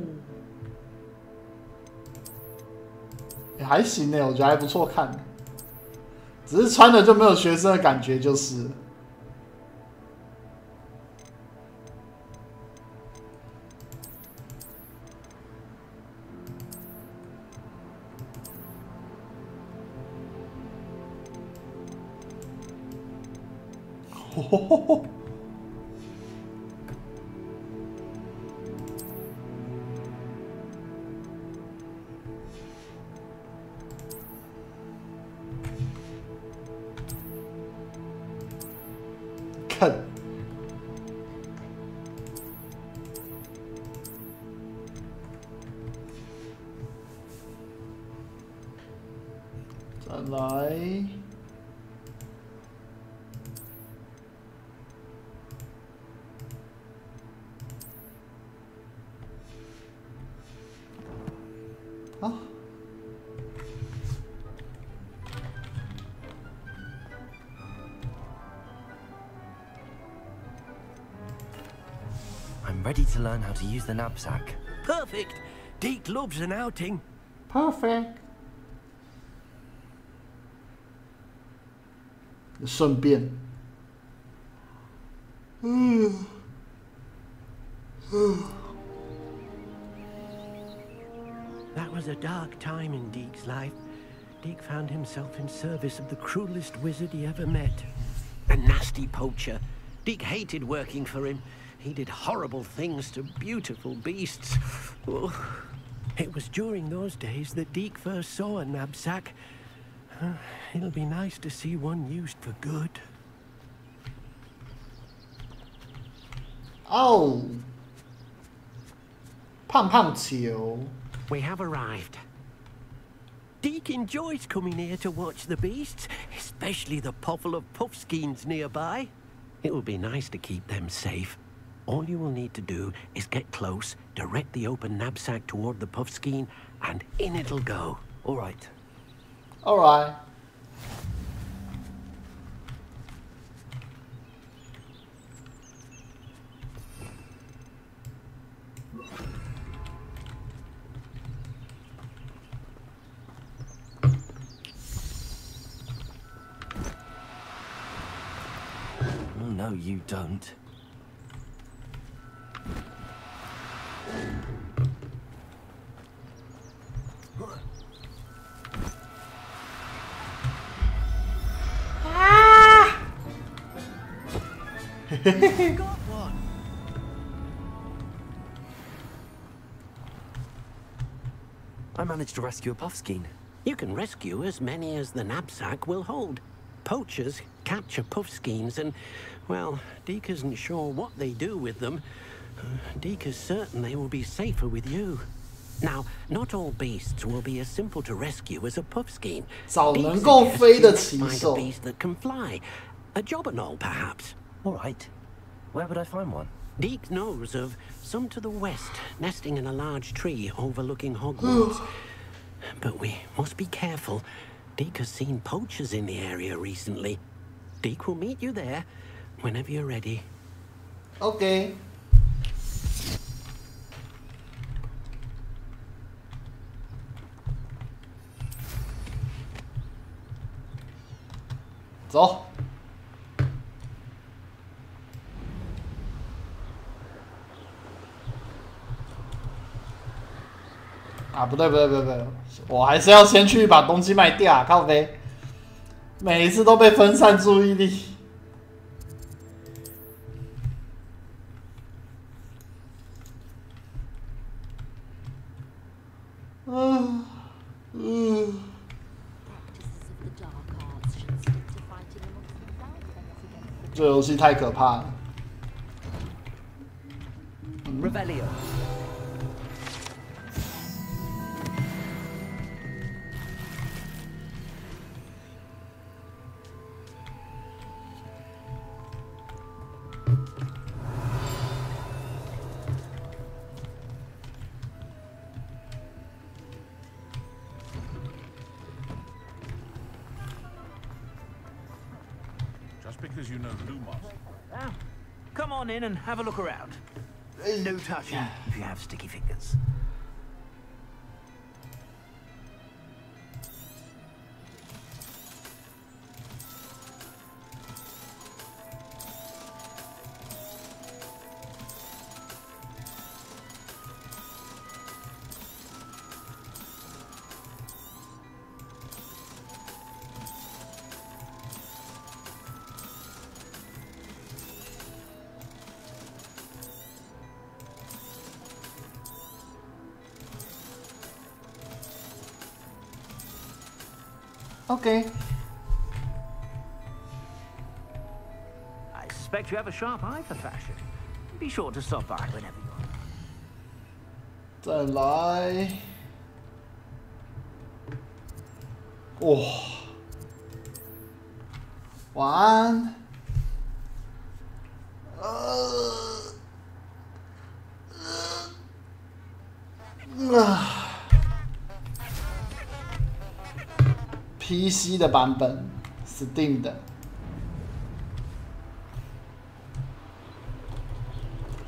也还行呢，我觉得还不错看，只是穿的就没有学生的感觉，就是。哦，看，再来。啊！ I'm ready to learn how to use the knapsack. Perfect. Deke loves an outing. Perfect. 顺便，That was a dark time in Deke's life. Deke found himself in service of the cruelest wizard he ever met. A nasty poacher. Deke hated working for him. He did horrible things to beautiful beasts. Oh. It was during those days that Deke first saw a knapsack. It'll be nice to see one used for good. Oh. 胖胖球. We have arrived. Deke enjoys coming here to watch the beasts, especially the potful of puffskeins nearby. It will be nice to keep them safe. All you will need to do is get close, direct the open knapsack toward the puffskein, and in it'll go. All right. All right. Oh, no, you don't. Got one. I managed to rescue a puffskein. You can rescue as many as the knapsack will hold. Poachers capture puffskeins and, well, Deke isn't sure what they do with them. Deke is certain they will be safer with you. Now, not all beasts will be as simple to rescue as a puffskein. 找能够飞的奇兽。 Find a beast that can fly. A jobberknoll, perhaps. All right. Where would I find one? Deke knows of some to the west, nesting in a large tree overlooking Hogwarts. But we must be careful. Deke has seen poachers in the area recently. Deke will meet you there whenever you're ready. Okay. 走。啊，不对，我还是要先去把东西卖掉，靠北。每一次都被分散注意力。这游戏太可怕了。Revelio. Because you know Lumos. Ah, come on in and have a look around. No touching if you have sticky fingers. Okay. I suspect you have a sharp eye for fashion. Be sure to stop by whenever you are. 再来，哇，晚安。PC 的版本 ，Steam 的，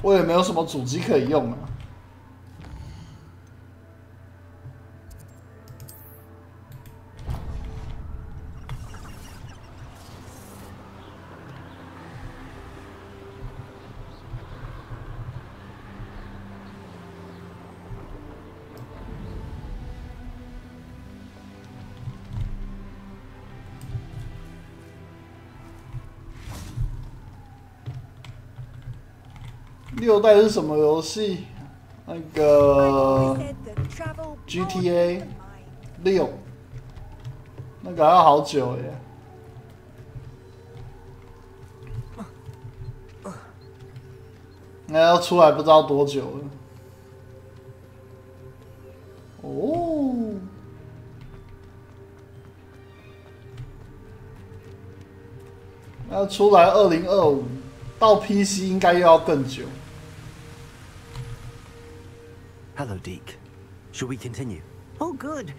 我也没有什么主机可以用啊。6代是什么游戏？那个 GTA 6，那个还要好久耶。那要出来不知道多久了。哦，那要出来2025，到 PC 应该又要更久。Hello, Deke. Shall we continue? Oh, good.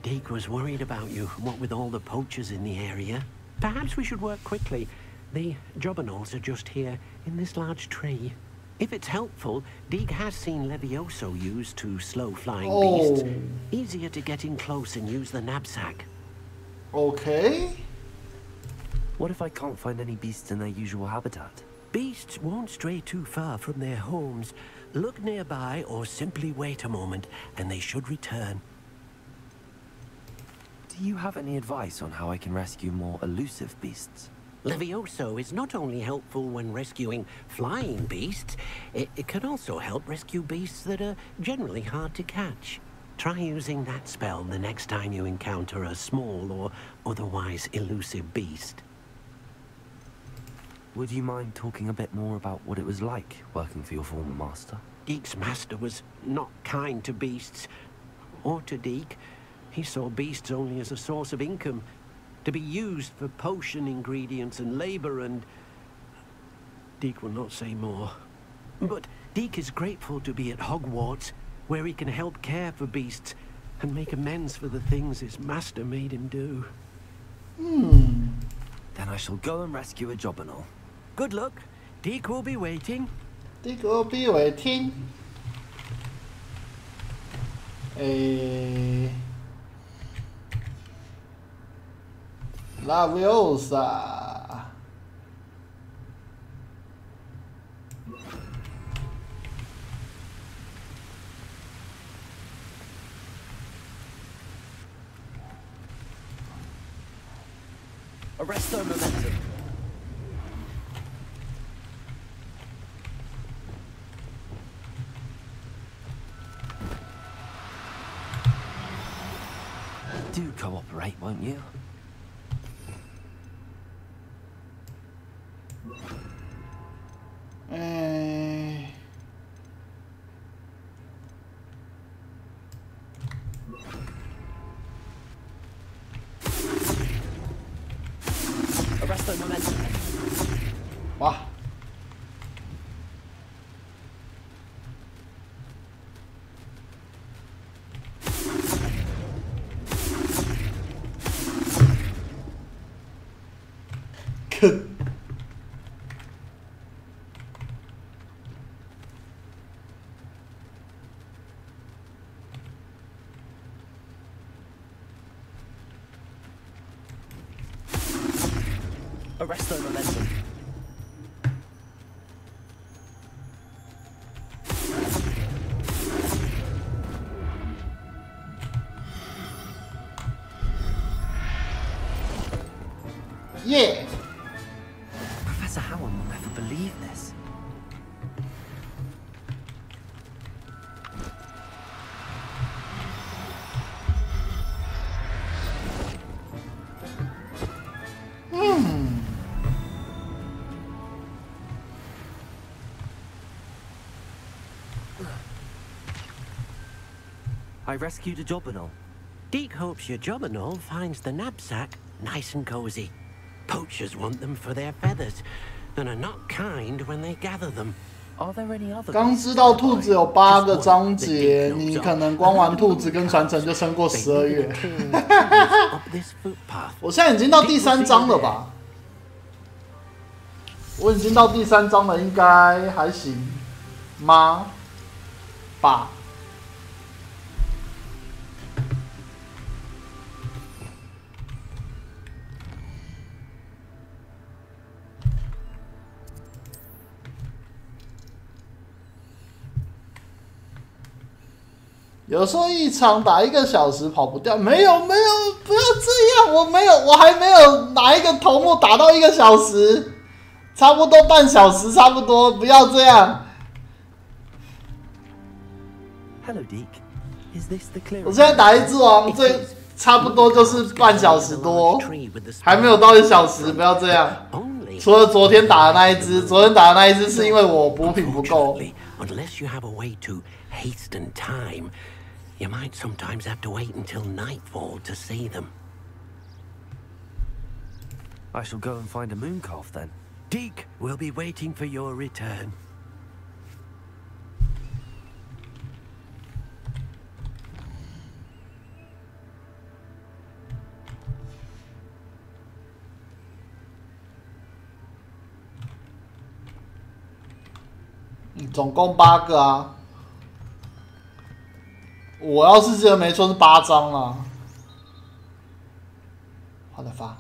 Deke was worried about you, what with all the poachers in the area. Perhaps we should work quickly. The jobberknolls are just here, in this large tree. If it's helpful, Deke has seen Levioso used to slow flying beasts. Easier to get in close and use the knapsack. Okay. What if I can't find any beasts in their usual habitat? Beasts won't stray too far from their homes. Look nearby or simply wait a moment, and they should return. Do you have any advice on how I can rescue more elusive beasts? Levioso is not only helpful when rescuing flying beasts, it can also help rescue beasts that are generally hard to catch. Try using that spell the next time you encounter a small or otherwise elusive beast. Would you mind talking a bit more about what it was like working for your former master? Deke's master was not kind to beasts, or to Deke. He saw beasts only as a source of income, to be used for potion ingredients and labor, and Deke will not say more. But Deke is grateful to be at Hogwarts, where he can help care for beasts and make amends for the things his master made him do. Then I shall go and rescue a jobberknoll. Good luck. Deke will be waiting. Deke will be waiting. Leviosa. Arresto momentum. Do cooperate, won't you? Arresto momentum. 哇！坑。 Arresto momentum. Yeah. Professor Howard will never believe this. I rescued a Jobberknoll. Deke hopes your Jobberknoll finds the knapsack nice and cozy. Poachers want them for their feathers, and are not kind when they gather them. Are there any other? 刚知道兔子有8个章节，你可能光玩兔子跟传承就撑过12月。我现在已经到第3章了吧？我已经到第3章了，应该还行吗？吧。 有时候一场打1个小时跑不掉，没有，不要这样，我还没有哪一个头目打到1个小时，差不多半小时，差不多，不要这样。Hello, Deke. Is this the clearing? 我现在打1只王，最差不多就是半小时多，还没有到1小时，不要这样。除了昨天打的那一只，昨天打的那一只是因为我补品不够。 Unless you have a way to hasten time, you might sometimes have to wait until nightfall to see them. I shall go and find a mooncalf then. Deke will be waiting for your return. ”总共8个啊！我要是记得没错是8张啦。好的发。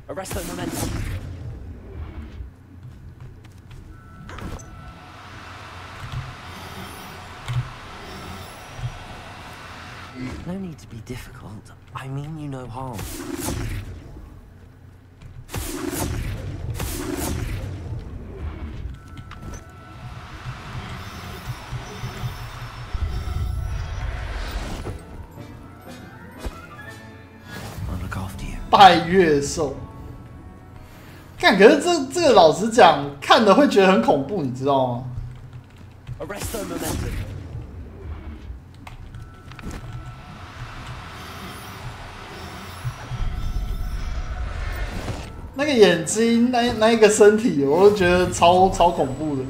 Arresto momentum. No need to be difficult. I mean you no harm. I'll look after you. 拜月兽，看，可是这个老实讲，看的会觉得很恐怖，你知道吗？ Arresto momentum. 那个眼睛，那一个身体，我就觉得超恐怖的。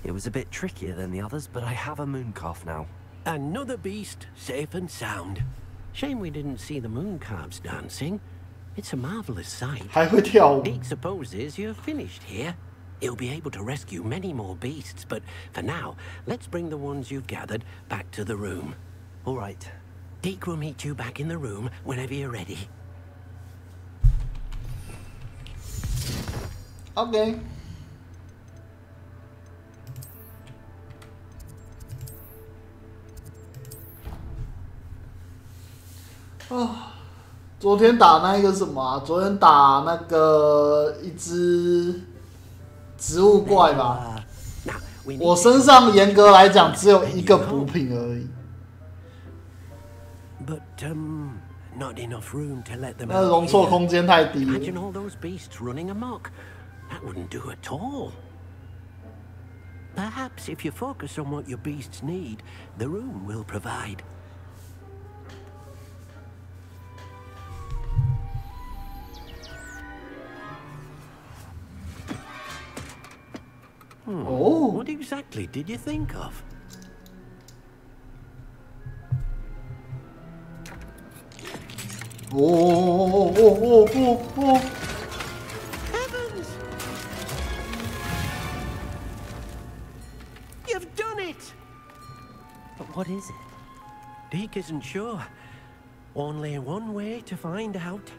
It was a bit trickier than the others, but I have a mooncalf now. Another beast, safe and sound. Shame we didn't see the mooncalves dancing. It's a marvelous sight. 还会跳舞。 Deke supposes you're finished here. He'll be able to rescue many more beasts, but for now, let's bring the ones you've gathered back to the room. All right. Deke will meet you back in the room whenever you're ready. OK。啊，昨天打那个什么啊？昨天打那个一只植物怪吧。Now, 我身上严格来讲只有一个补品而已。But not enough room to let them 那容错空间太低了。 Imagine all those beasts running amok. That wouldn't do at all. Perhaps if you focus on what your beasts need, the room will provide. Oh. What exactly did you think of? Oh. Heavens! You've done it! But what is it? Deke isn't sure. Only one way to find out.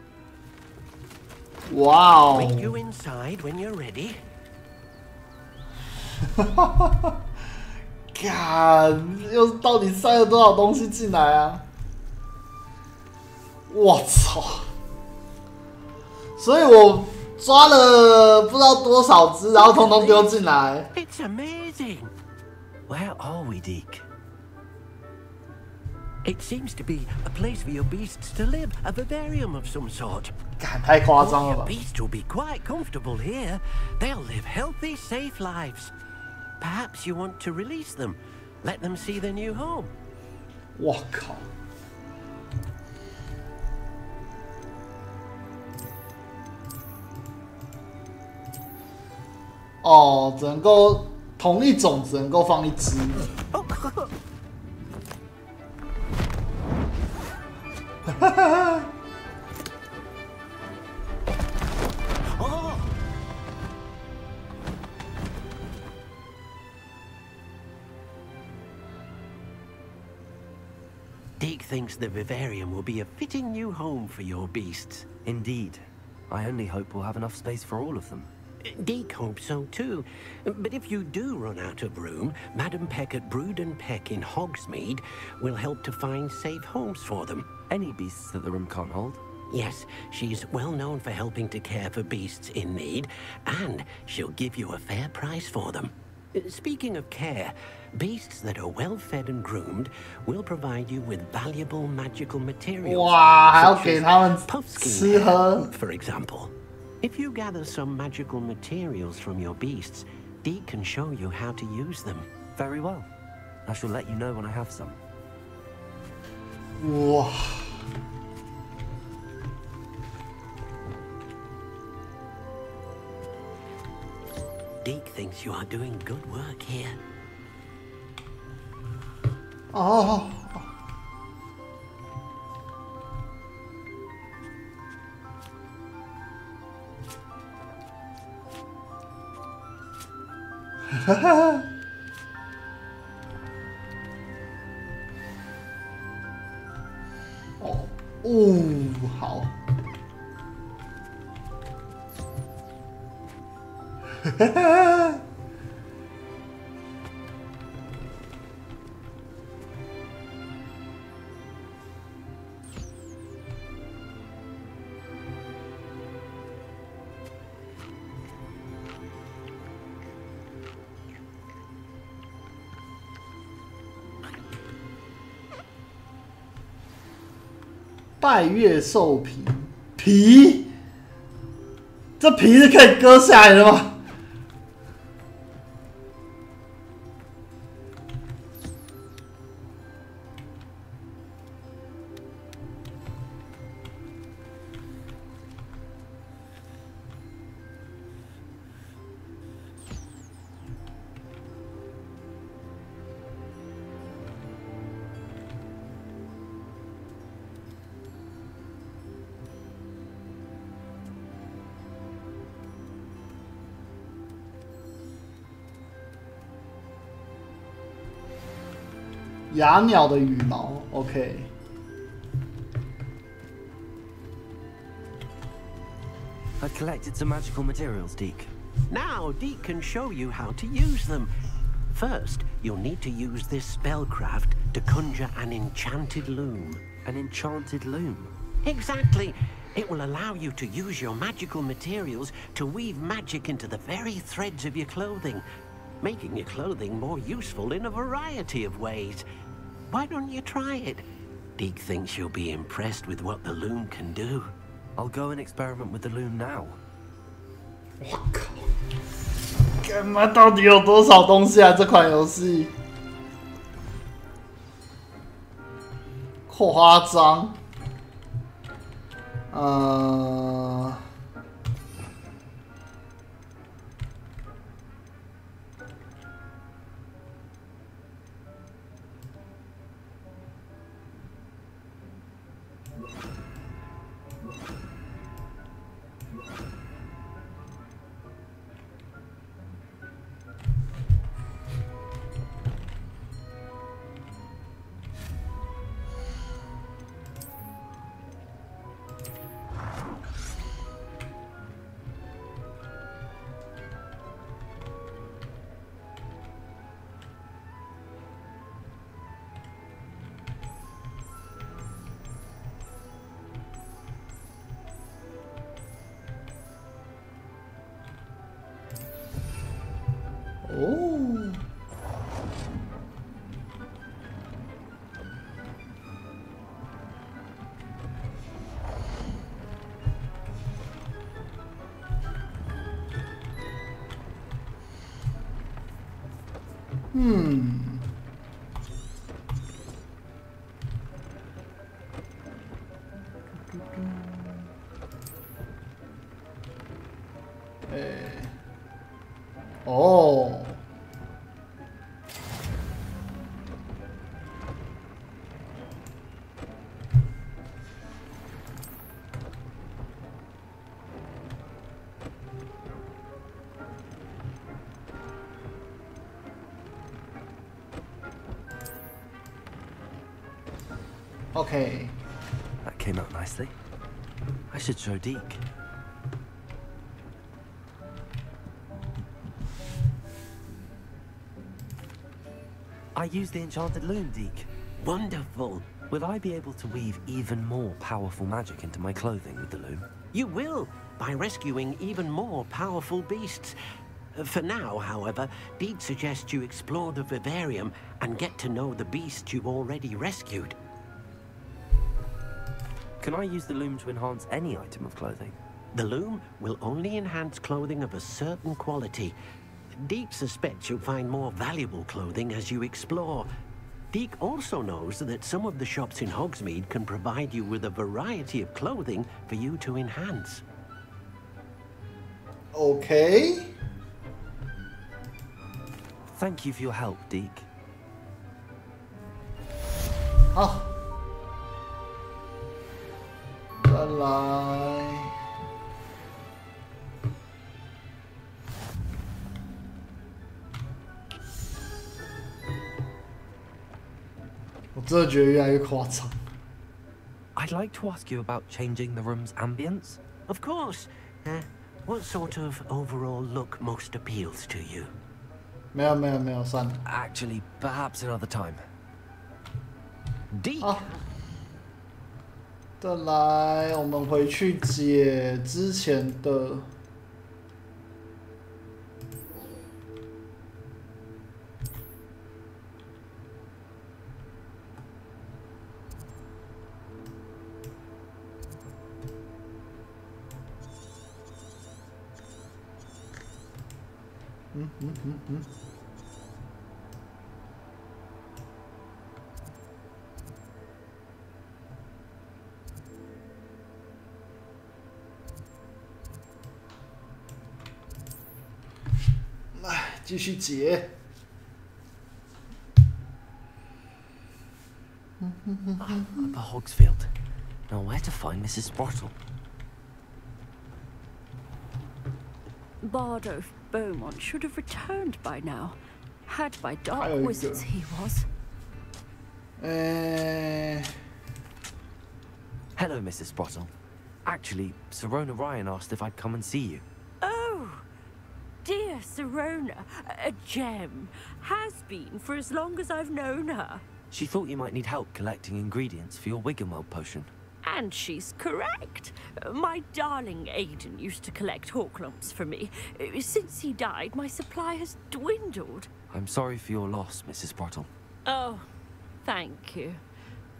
Wow. Meet you inside when you're ready. 看，又到底塞了多少东西进来啊？我操！所以我抓了不知道多少只，然后统统丢进来。It's amazing. Where are we, Deke? It seems to be a place for your beasts to live, a vivarium of some sort. 干，太夸张了 Your 吧！ beasts will be quite comfortable here. They'll live healthy, safe lives. Perhaps you want to release them, let them see their new home. 我靠！哦，只能够同一种只能够放一只。哈哈。Deke thinks the vivarium will be a fitting new home for your beasts. Indeed. I only hope we'll have enough space for all of them. Deke hopes so too. But if you do run out of room, Madam Peck at Brood and Peck in Hogsmeade will help to find safe homes for them. Any beasts that the room can't hold? Yes, she's well known for helping to care for beasts in need, and she'll give you a fair price for them. Speaking of care, beasts that are well fed and groomed will provide you with valuable magical materials. 哇，还要 such 给 as 他们 puffskein 吃喝。 hair, for example. If you gather some magical materials from your beasts, Deke can show you how to use them. Very well. I shall let you know when I have some. 哇！ Deke thinks you are doing good work here. 哦。哈哈。哦，好。哈哈。拜月兽皮，皮，这皮是可以割下来的吗？雅鸟的羽毛 ，OK。I've collected some magical materials, Deke. Now Deke can show you how to use them. First, you'll need to use this spellcraft to conjure an enchanted loom. An enchanted loom? Exactly. It will allow you to use your magical materials to weave magic into the very threads of your clothing. making your clothing more useful in a variety of ways. Why don't you try it? Deke thinks you'll be impressed with what the loom can do. I'll go and experiment with the loom now. 我靠！干嘛？到底有多少东西啊？这款游戏夸张。哦，哦。Okay. That came out nicely. I should show Deke. I used the enchanted loom, Deke. Wonderful. Will I be able to weave even more powerful magic into my clothing with the loom? You will, by rescuing even more powerful beasts. For now, however, Deke suggests you explore the vivarium and get to know the beasts you've already rescued. Can I use the loom to enhance any item of clothing? The loom will only enhance clothing of a certain quality. Deke suspects you'll find more valuable clothing as you explore. Deke also knows that some of the shops in Hogsmeade can provide you with a variety of clothing for you to enhance. Okay. Thank you for your help, Deke. 好，再来。我真的觉得越来越夸张。I'd like to ask you about changing the room's ambience. Of course. What sort of overall look most appeals to you? 没有，算了。Actually, perhaps another time. Deke. 好，再来，我们回去解之前的。来，继续解。Upper Hogsfield. Now where to find Mrs. Sprottle? Bardolph Beaumont should have returned by now. Had by dark wizards he was. Hello, Mrs. Sprottle. Actually, Sirona Ryan asked if I'd come and see you. Oh, dear Sirona, a gem. Has been for as long as I've known her. She thought you might need help collecting ingredients for your Wiggenweld potion. And she's correct. My darling Aiden used to collect hawk lumps for me. Since he died, my supply has dwindled. I'm sorry for your loss, Mrs. Brottle. Oh, thank you.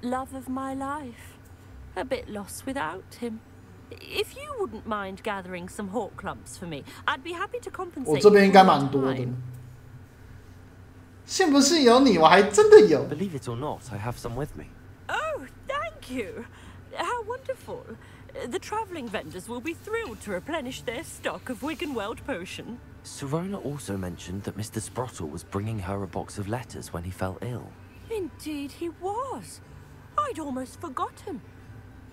Love of my life. A bit lost without him. If you wouldn't mind gathering some hawk lumps for me, I'd be happy to compensate. 我这边应该蛮多的。信不信由你，我还真的有。Believe it or not, I have some with me. Oh, thank you. How wonderful. The travelling vendors will be thrilled to replenish their stock of Wiggenweld potion. Sirona also mentioned that Mr. Sprottle was bringing her a box of letters when he fell ill. Indeed he was. I'd almost forgotten.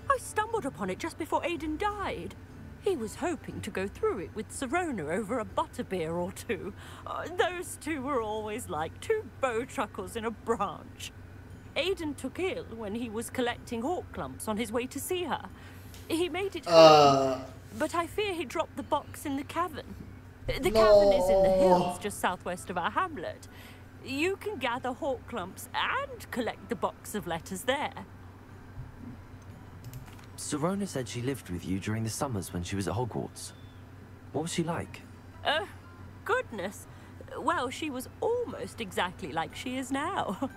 I stumbled upon it just before Aiden died. He was hoping to go through it with Sirona over a butterbeer or two. Those two were always like two bowtruckles in a branch. Aiden took ill when he was collecting hawk lumps on his way to see her. He made it home, but I fear he dropped the box in the cavern. The cavern is in the hills just southwest of our hamlet. You can gather hawk lumps and collect the box of letters there. Sirona said she lived with you during the summers when she was at Hogwarts. What was she like? Goodness. Well, she was almost exactly like she is now.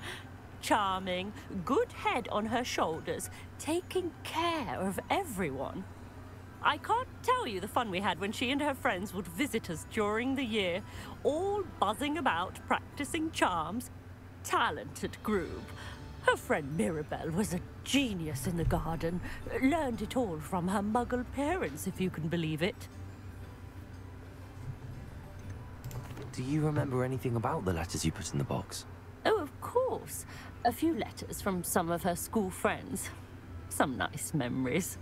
Charming, good head on her shoulders, taking care of everyone. I can't tell you the fun we had when she and her friends would visit us during the year, all buzzing about, practicing charms. Talented group. Her friend Mirabelle was a genius in the garden. Learned it all from her muggle parents, if you can believe it. Do you remember anything about the letters you put in the box? Oh, of course. A few letters from some of her school friends. Some nice memories.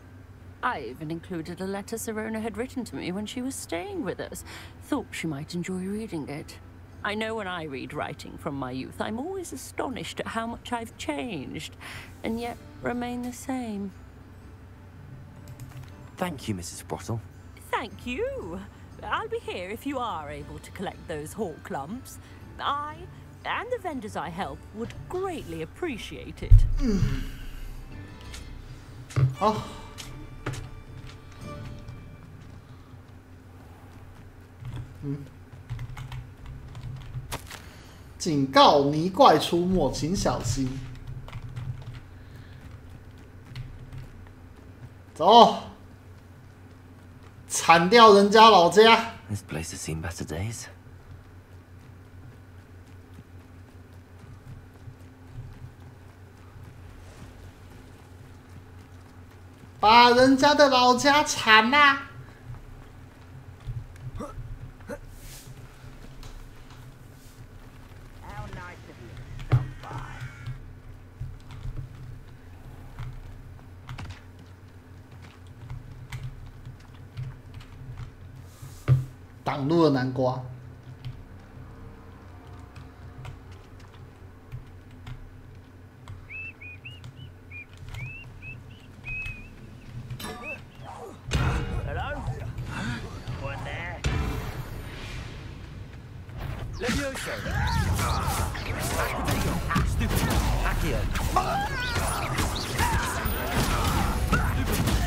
I even included a letter Sirona had written to me when she was staying with us. Thought she might enjoy reading it. I know when I read writing from my youth, I'm always astonished at how much I've changed, and yet remain the same. Thank you, Mrs. Brottle. Thank you. I'll be here if you are able to collect those hawk lumps. I, and the vendors I help, would greatly appreciate it. Oh. 警告：泥怪出没，请小心。走，铲掉人家老家。This place has seen better days. 把人家的老家铲啦！ 挡路的南瓜。Hello? One there. Levioso. Stupid. Accio.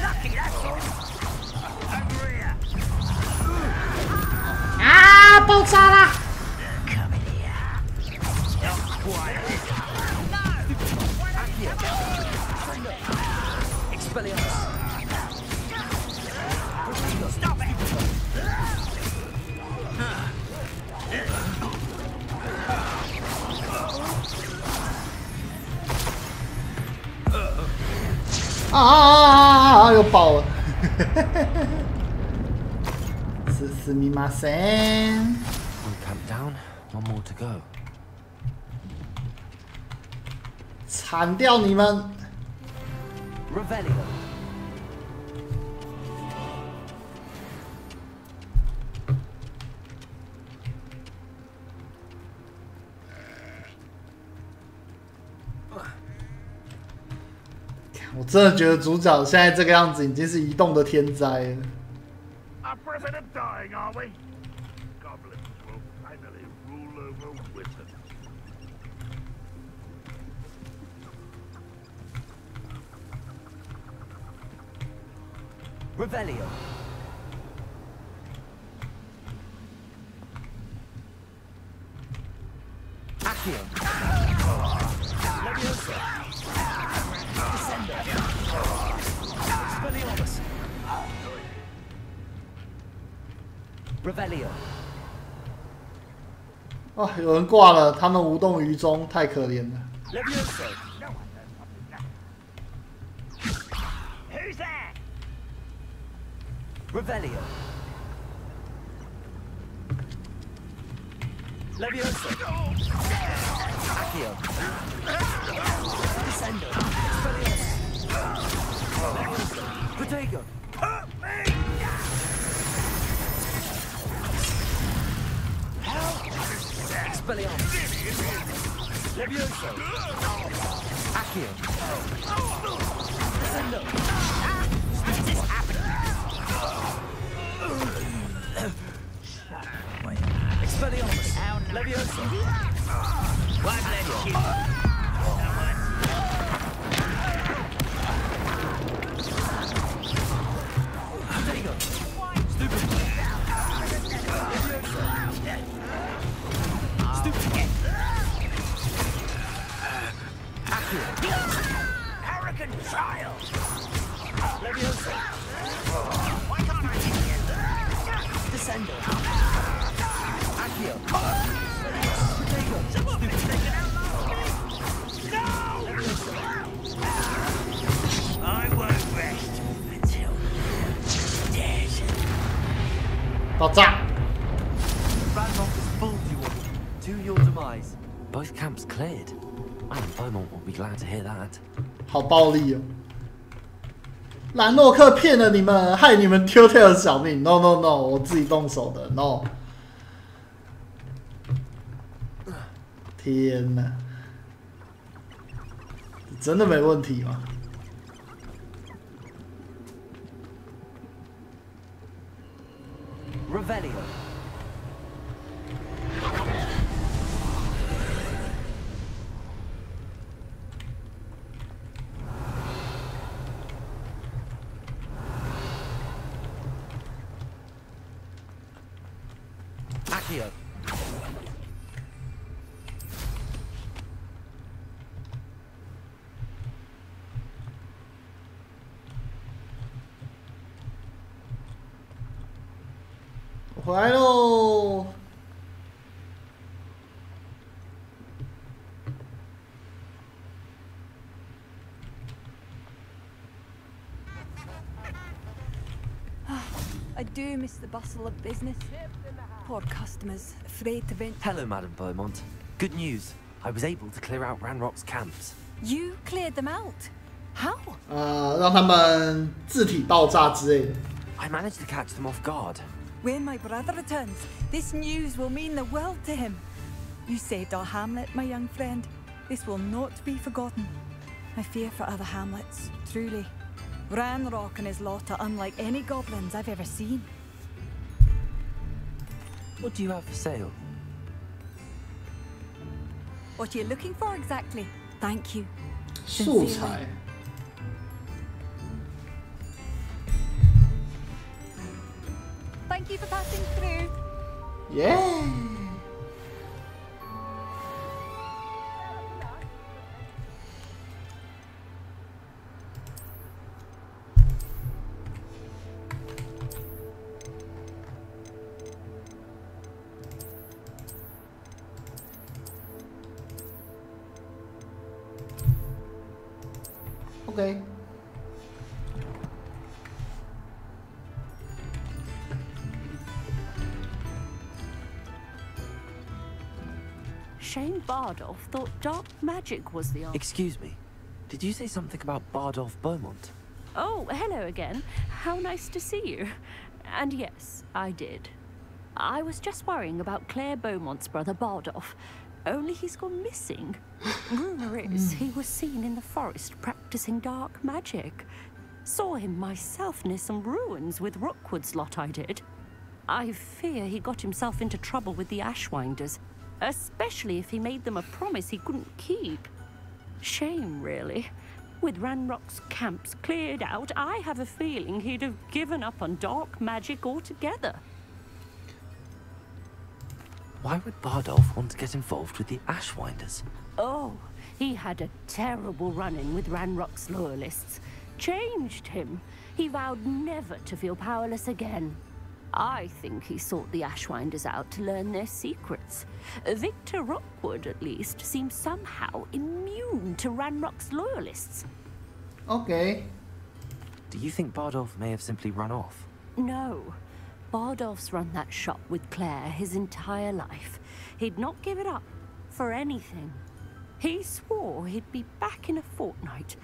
Lucky, that's all. Angria. 啊！爆炸啦！ Come in here. Not quiet. No. Accio. Expelliarmus. Stop it.又爆了！すみません。 One camp down, one more to go. 铲掉你们！ Revelio. 我真的觉得主角现在这个样子已经是移动的天灾了。 Up for a bit of dying, are we? Goblins will finally rule over wizards. Revelio. Accio. Leviosa. Descendo. Speliomus. Revelio. 啊，有人挂了，他们无动于衷，太可怜了。Leviosa. Who's there? Revelio. Leviosa. Accio. Descendo. Speliomus. Leviosa. Protego. Expelliarmus. Levioso. Accio. Descendo. What's this happening? Expelliarmus. Levioso. Why let you? Protego. Stupid. Levioso. Arrogant child! Leviosa. Why can't I hit you? Descendo. Accio. Someone's been taken out last week! No! I won't rest until you're dead. 爆炸！ Ranrock has fooled you all. To your demise. Both camps cleared. Madam Beaumont will be glad to hear that. 好暴力哦！兰诺克骗了你们，害你们丢掉了小命。No No No， 我自己动手的。No。天哪！真的没问题吗？ Revelio. Accio.我回来喽！ I do miss the bustle of business. Poor customers, afraid to venture. Hello, Madam Beaumont. Good news. I was able to clear out Ranrock's camps. You cleared them out? How? 让他们自体爆炸之类的。 I managed to catch them off guard. When my brother returns, this news will mean the world to him. You saved our hamlet, my young friend. This will not be forgotten. I fear for other hamlets, truly. Ranrock and his lot are unlike any goblins I've ever seen. What do you have for sale? What are you looking for exactly? Thank you. 素材。 Thank you for passing through. Yeah. Okay. Shane Bardolph thought dark magic was the answer. Excuse me. Did you say something about Bardolph Beaumont? Oh, hello again. How nice to see you. And yes, I did. I was just worrying about Claire Beaumont's brother Bardolph. Only he's gone missing. Rumor is he was seen in the forest practicing dark magic. Saw him myself near some ruins with Rookwood's lot I did. I fear he got himself into trouble with the Ashwinders, especially if he made them a promise he couldn't keep. Shame, really. With Ranrock's camps cleared out, I have a feeling he'd have given up on dark magic altogether. Why would Bardolph want to get involved with the Ashwinders? Oh, he had a terrible run-in with Ranrock's loyalists. Changed him. He vowed never to feel powerless again. I think he sought the Ashwinders out to learn their secrets. Victor Rockwood, at least, seems somehow immune to Ranrock's loyalists. Okay. Do you think Bardolph may have simply run off? No. Bardolph's run that shop with Claire his entire life. He'd not give it up for anything. He swore he'd be back in a fortnight.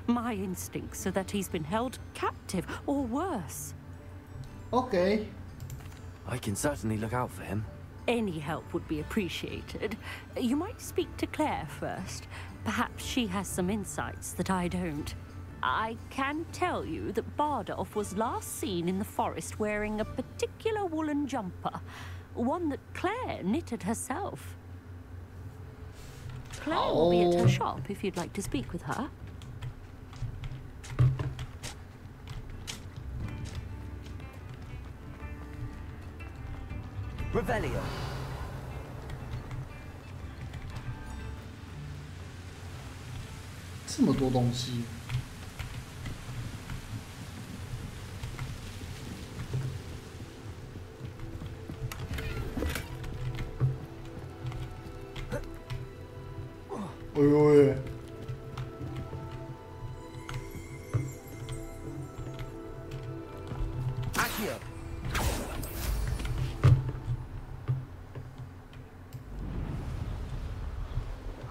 My instincts are that he's been held captive, or worse. Okay. I can certainly look out for him. Any help would be appreciated. You might speak to Claire first. Perhaps she has some insights that I don't. I can tell you that Bardolph was last seen in the forest wearing a particular woolen jumper, one that Claire knitted herself. Claire will be at her shop if you'd like to speak with her. Revelio. 这么多东西。哎呦喂！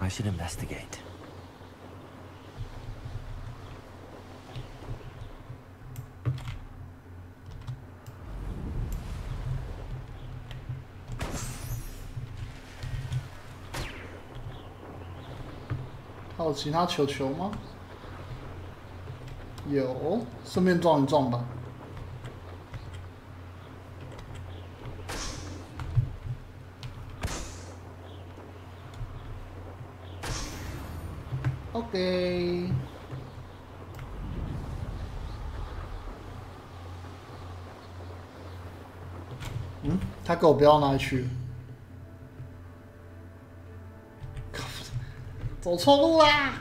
I should investigate.还有其他球球吗？有，顺便撞一撞吧。OK。他给我标到哪里去？走错路啦！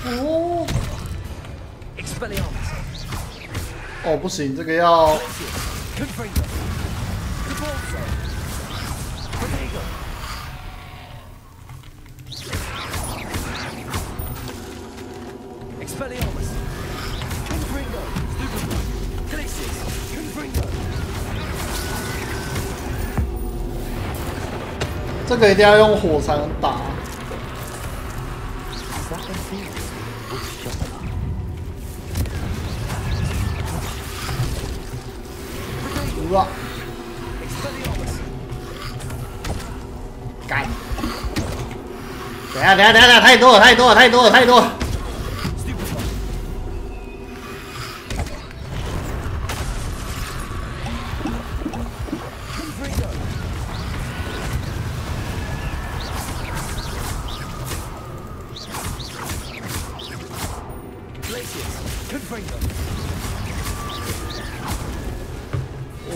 哦，哦，不行，这个要。这个一定要用火才能打。 哇！干！等下，太多了！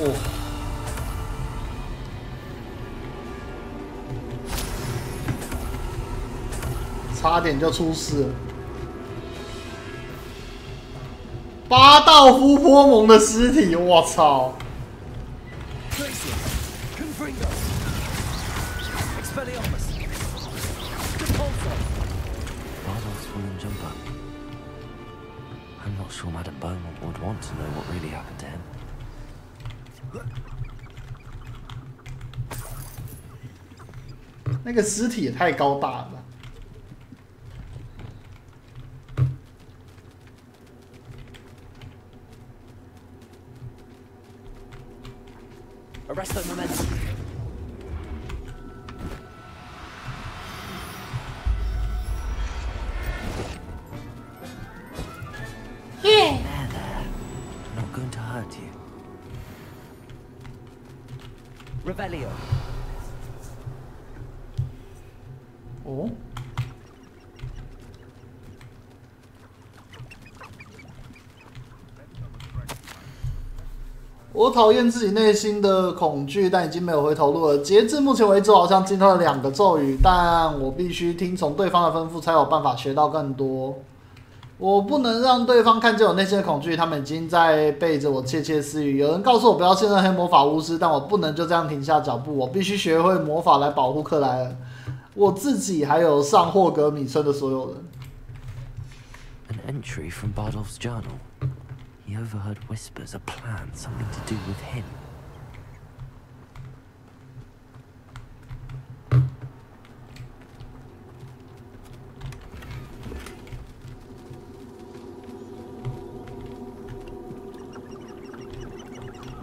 哦，差点就出事了。巴道夫波蒙的尸体，我操！I'm not sure Madame Beaumont would want to know what really happened to him. 那个尸体也太高大了吧！ Arresto momentum. There, there. Not going to hurt you. Revelio. 哦。我讨厌自己内心的恐惧，但已经没有回头路了。截至目前为止，我好像精通了2个咒语，但我必须听从对方的吩咐，才有办法学到更多。我不能让对方看见我内心的恐惧，他们已经在背着我窃窃私语。有人告诉我不要信任黑魔法巫师，但我不能就这样停下脚步，我必须学会魔法来保护克莱尔，我自己还有上霍格米村的所有人。An entry from Bardolph's journal. He overheard whispers, a plan, something to do with him.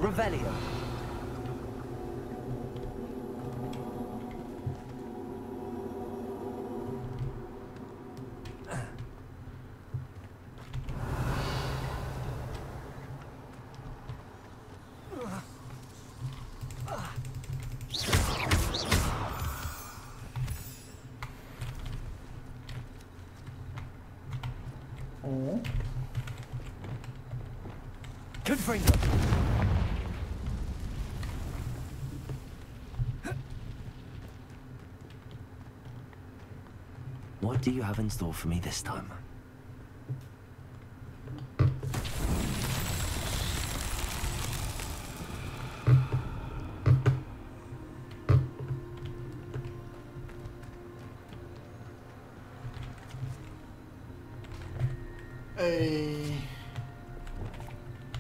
Revelio. Oh. Confringo. What do you have in store for me this time?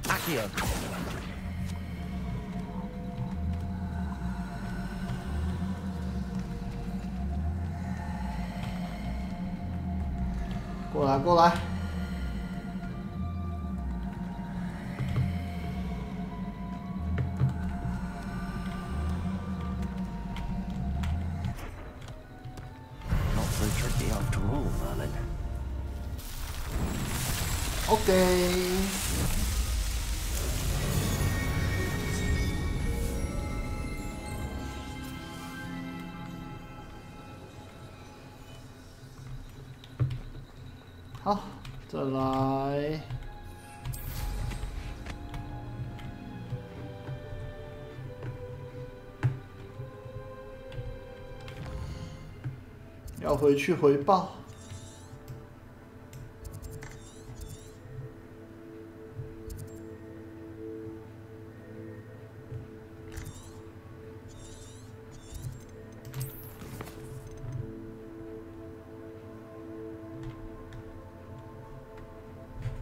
Accio. 过来，过来。Not so tricky after all, Merlin. OK。好，再来。要回去回报。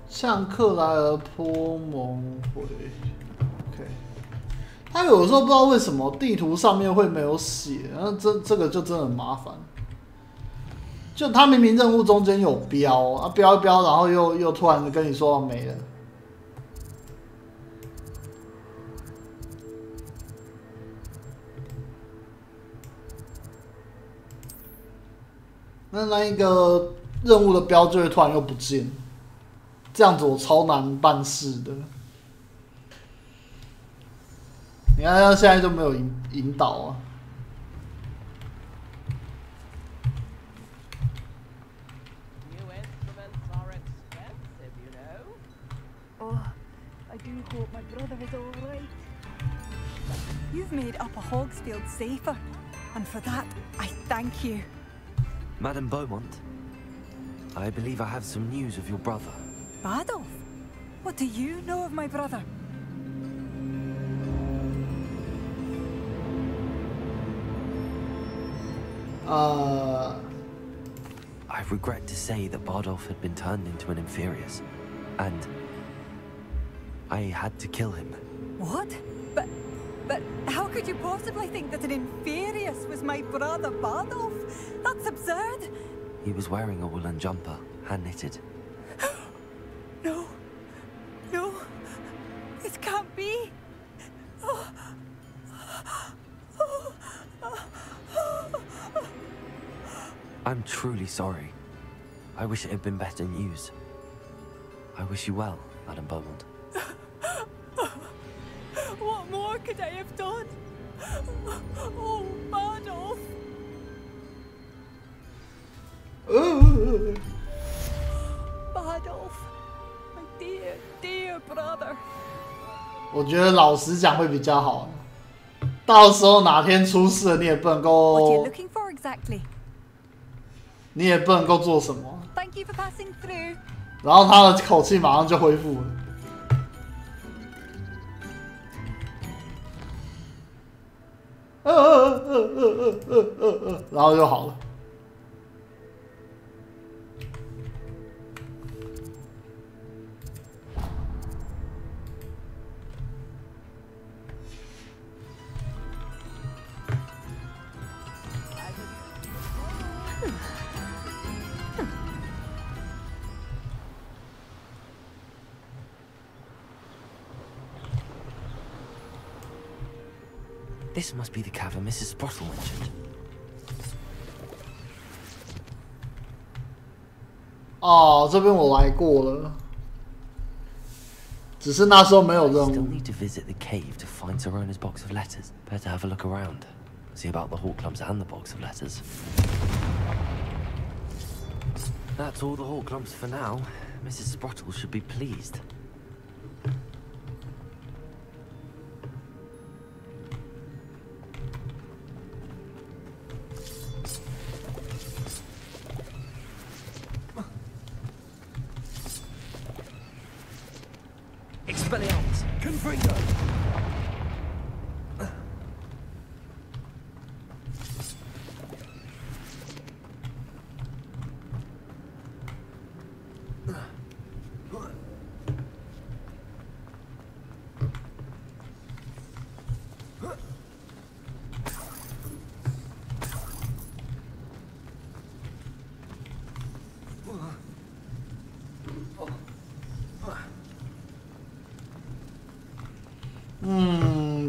向克莱尔坡蒙回 ，OK。他有的时候不知道为什么地图上面会没有写，然后这个就真的很麻烦。就他明明任务中间有标啊，标一标，然后又突然跟你说没了。那一个任务的标就会突然又不见。这样子我超难办事的。你看，他现在就没有引导啊。Oh, I do hope my brother is all right. You've made Upper Hogsfield safer, and for that, I thank you. Madame Beaumont, I believe I have some news of your brother. Bardolph? What do you know of my brother? I regret to say that Bardolph had been turned into an Inferius, and I had to kill him. What? But how could you possibly think that an Inferius was my brother Bardolph? That's absurd. He was wearing a woolen jumper, hand-knitted. No, this can't be. Oh, I'm truly sorry. I wish it had been better news. I wish you well, Madam Beaumont. What more could I have done? Oh, Badolf! Badolf, my dear, dear brother. 我觉得老实讲会比较好，到时候哪天出事了，你也不能够。What are you looking for exactly? 你也不能够做什么。Thank you for passing through. 然后他的口气马上就恢复了。然后就好了。This must be the cavern Mrs. Sprottle mentioned. 哦，这边我来过了，只是那时候没有任务。 Still need to visit the cave to find Sorona's box of letters. Better have a look around. See about the hawk clumps and the box of letters. That's all the hawk clumps for now. Mrs. Sprottle should be pleased. Expelliarmus! Confringo!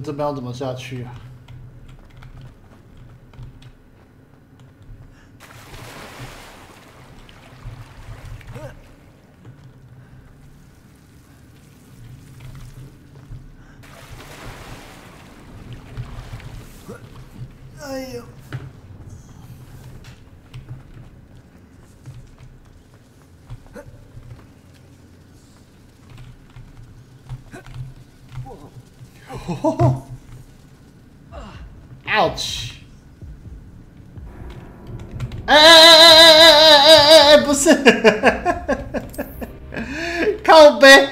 这边要怎么下去啊？哎呦！Ouch！ 哎，不是，靠背。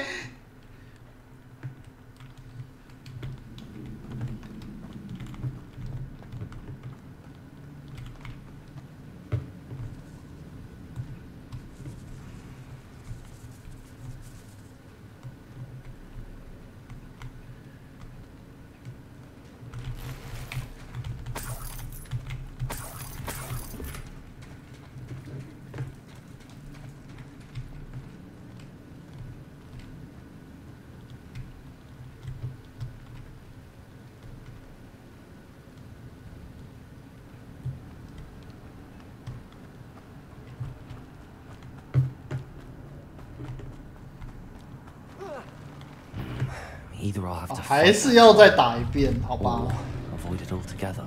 Either I'll have to 还是要再打一遍，好吧 avoid it altogether.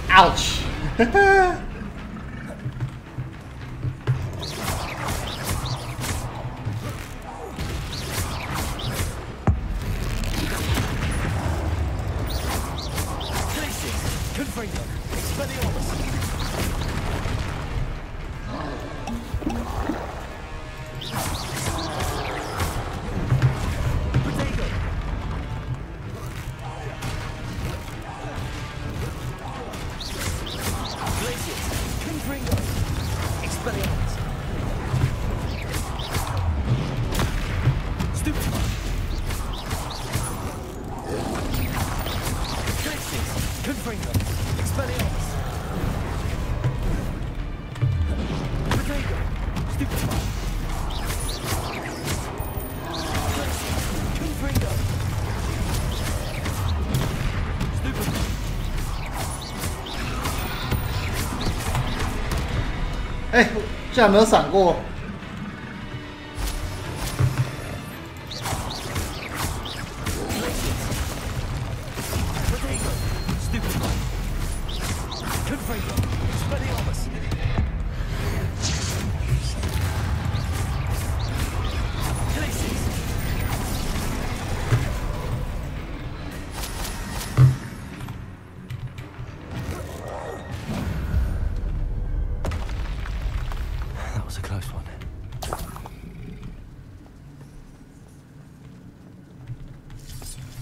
Ouch！ Expelliarmus! 哎，居然没有闪过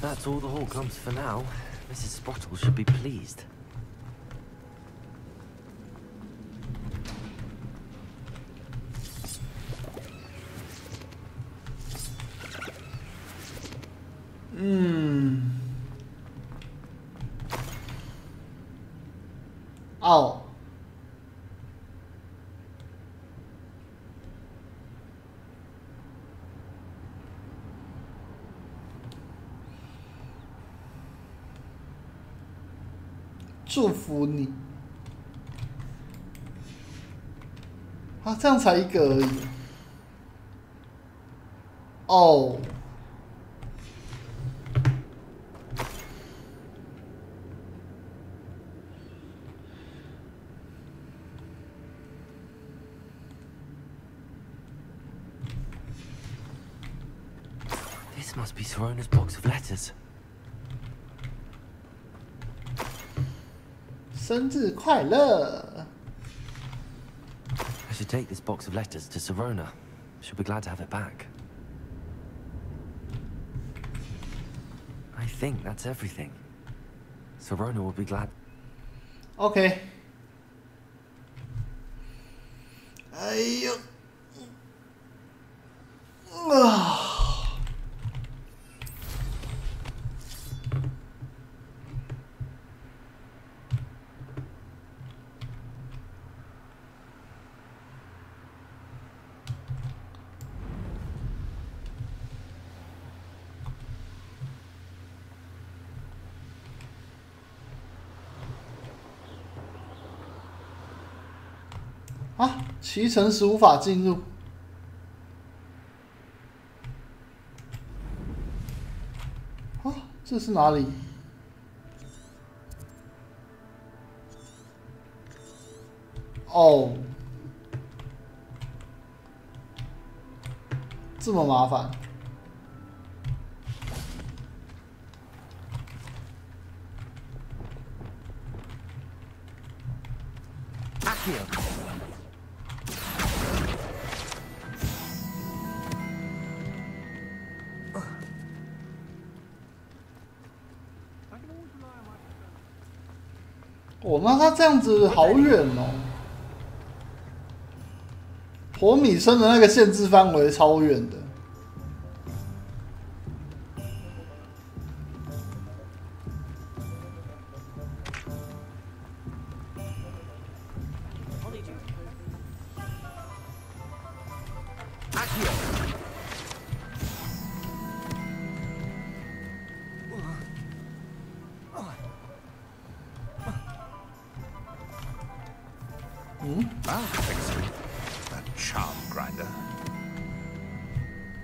！That's all the hall comes for now. Mrs. Sprottle should be pleased. Oh. 祝福你。啊，这样才一个而已。哦。This must be Serona's box of letters. 生日快乐 I should take this box of letters to Serona. She'll be glad to have it back. I think that's everything. Serona will be glad. OK. 哎呦，啊！啊，骑乘时无法进入。啊，这是哪里？哦，这么麻烦。哦，那他这样子好远哦！火米村的那个限制范围超远的。I'll fix it. That charm grinder.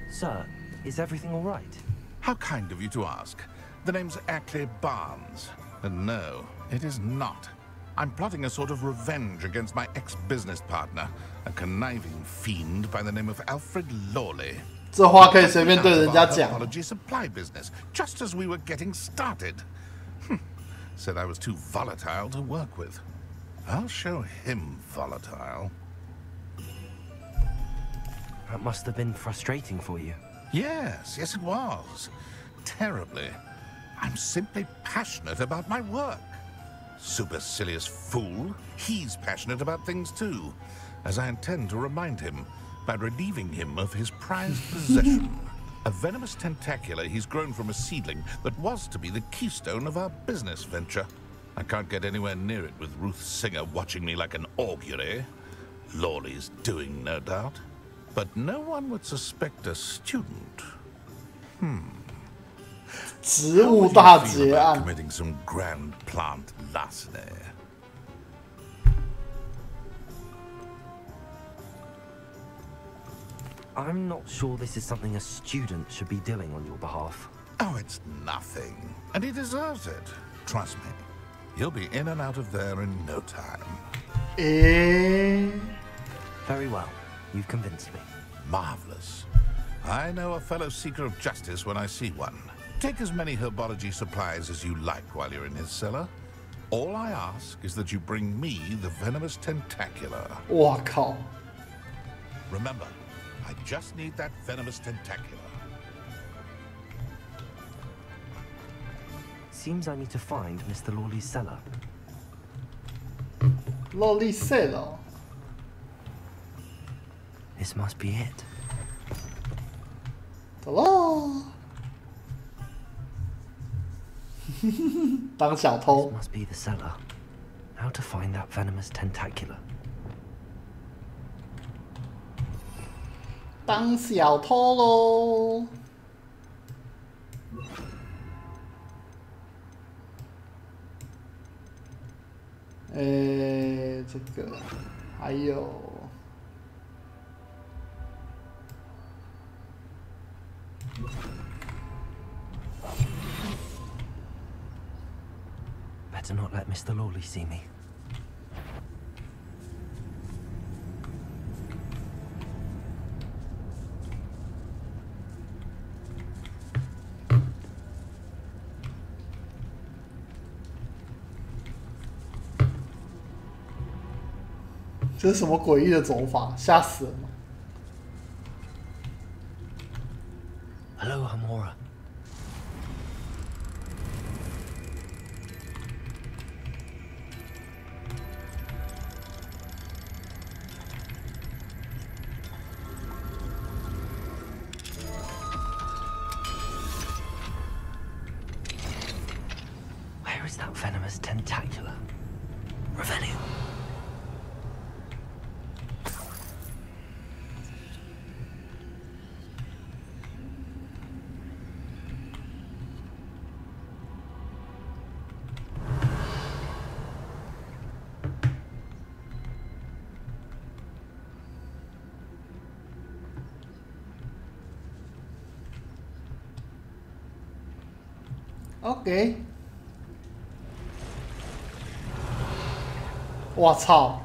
Sir, is everything all right? How kind of you to ask. The name's Ackley Barnes. And no, it is not. I'm plotting a sort of revenge against my ex-business partner, a conniving fiend by the name of Alfred Lawley. 这话可以随便对人家讲。 Apology supply business, just as we were getting started. Said I was too volatile to work with. I'll show him volatile. That must have been frustrating for you. Yes, it was. Terribly. I'm simply passionate about my work. Supercilious fool. He's passionate about things too, as I intend to remind him by relieving him of his prized possession. A venomous tentacula he's grown from a seedling that was to be the keystone of our business venture. I can't get anywhere near it with Ruth Singer watching me like an augury. Lawley's doing, no doubt. But no one would suspect a student. 植物大劫案 committing some grand plant larceny. I'm not sure this is something a student should be doing on your behalf. Oh, it's nothing. And he deserves it. Trust me. You'll be in and out of there in no time. Very well. You've convinced me. Marvelous. I know a fellow seeker of justice when I see one. Take as many herbology supplies as you like while you're in his cellar. All I ask is that you bring me the venomous tentacular. Wow,靠. Remember, I just need that venomous tentacular. Seems I need to find Mr. Lawley's cellar. Lawley's cellar. This must be it. Hello. 当小偷。 This must be the cellar. How to find that venomous tentacular? 当小偷喽。这个还有。 Better not let Mr. Lawley see me. "这是什么诡异的走法？吓死人了！ Hello, Hamora. Where is that venomous tentacular? Revenue. OK， 我操！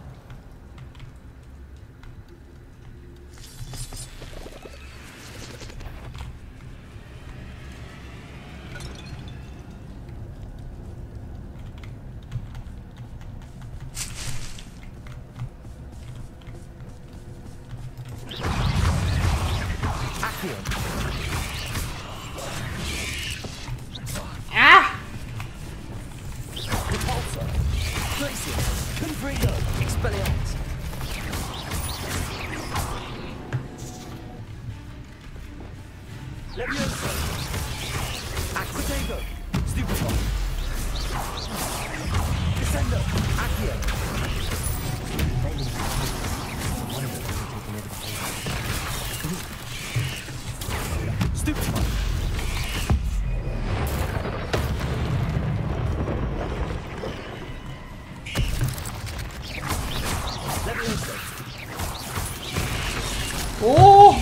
哦！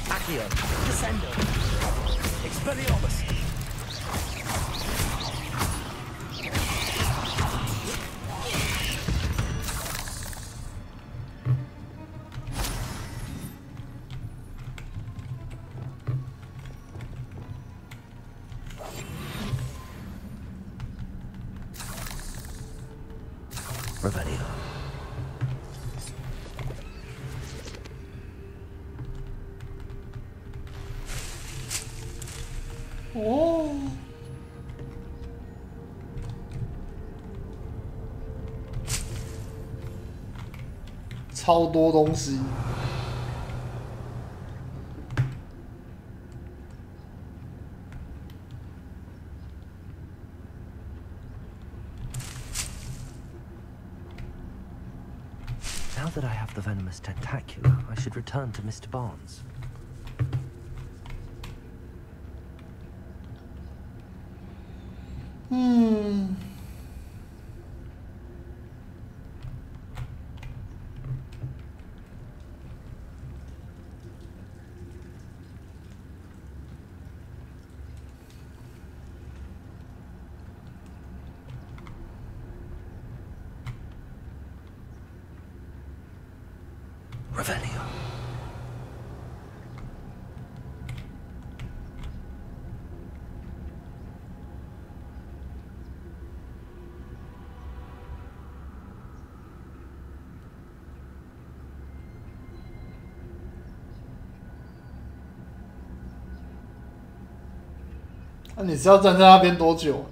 Accio, Descendo, Expelliarmus. Revelio. Oh. 超多东西。 Now that I have the venomous tentacular, I should return to Mr. Barnes. Revelio. 那你是要站在那边多久？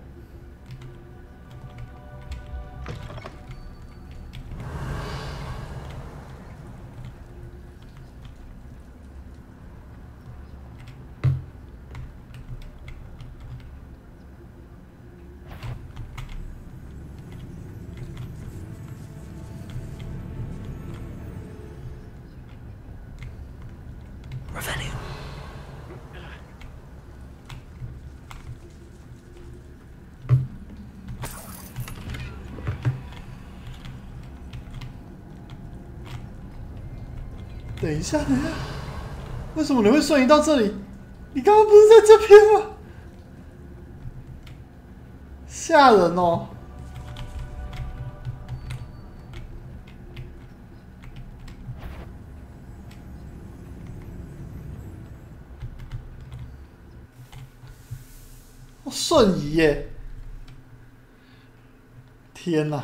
等一下，等一下，为什么你会瞬移到这里？你刚刚不是在这边吗？吓人哦！哦，瞬移耶！天哪！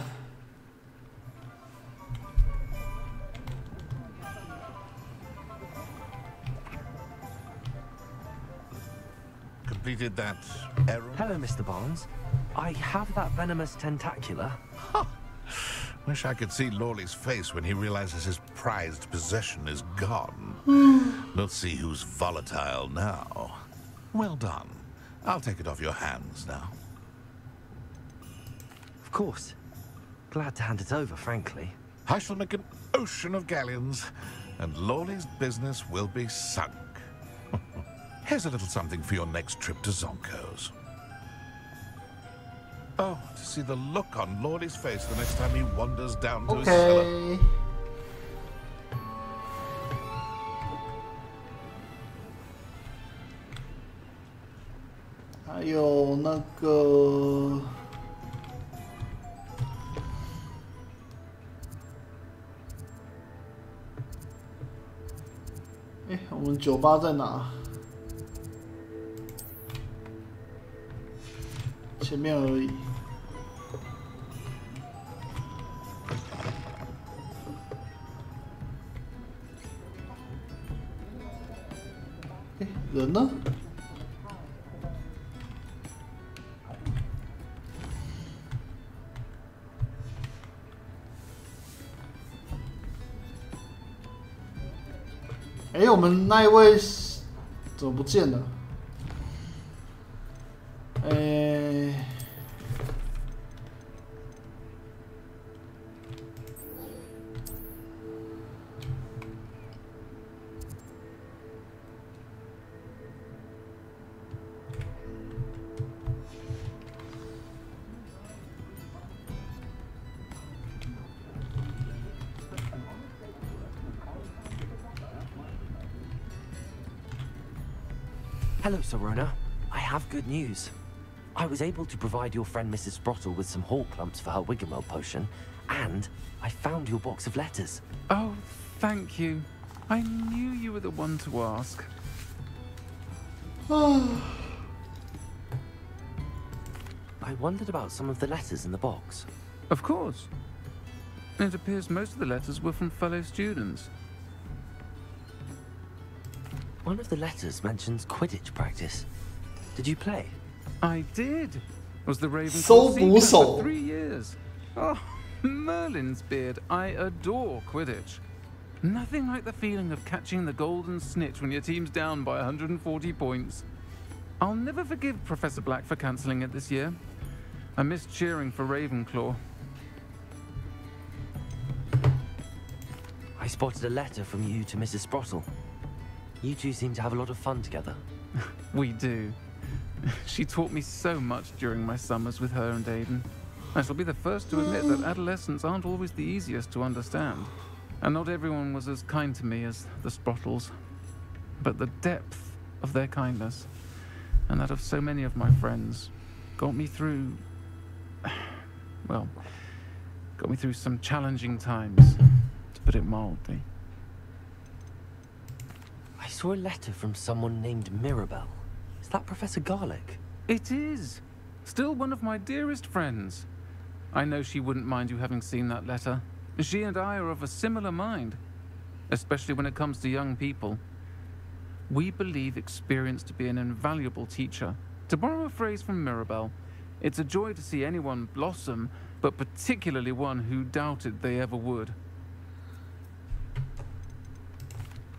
Completed that error? Hello, Mr. Barnes. I have that venomous tentacula. Huh. Wish I could see Lawley's face when he realizes his prized possession is gone. We'll see who's volatile now. Well done. I'll take it off your hands now. Of course. Glad to hand it over, frankly. I shall make an ocean of galleons, and Lawley's business will be sunk. Here's a little something for your next trip to Zonko's. Oh, to see the look on Lawley's face the next time he wanders down to his cellar. 还有那个，我们酒吧在哪？ 前面而已。人呢？我们那一位怎么不见了？ Hello, Sorona. I have good news. I was able to provide your friend Mrs. Sprottle with some hall clumps for her Wiggenweld potion, and I found your box of letters. Oh, thank you. I knew you were the one to ask. I wondered about some of the letters in the box. Of course. It appears most of the letters were from fellow students. One of the letters mentions Quidditch practice. Did you play? I did. Was the Ravenclaw So secret so. for 3 years. Oh, Merlin's beard. I adore Quidditch. Nothing like the feeling of catching the golden snitch when your team's down by 140 points. I'll never forgive Professor Black for cancelling it this year. I missed cheering for Ravenclaw. I spotted a letter from you to Mrs. Sprottle. You two seem to have a lot of fun together. We do. She taught me so much during my summers with her and Aiden. I shall be the first to admit that adolescents aren't always the easiest to understand. And not everyone was as kind to me as the Sprottles. But the depth of their kindness, and that of so many of my friends, got me through... well, got me through some challenging times, to put it mildly. saw a letter from someone named Mirabelle. Is that Professor Garlic? It is. Still one of my dearest friends. I know she wouldn't mind you having seen that letter. She and I are of a similar mind, especially when it comes to young people. We believe experience to be an invaluable teacher. To borrow a phrase from Mirabelle, it's a joy to see anyone blossom, but particularly one who doubted they ever would.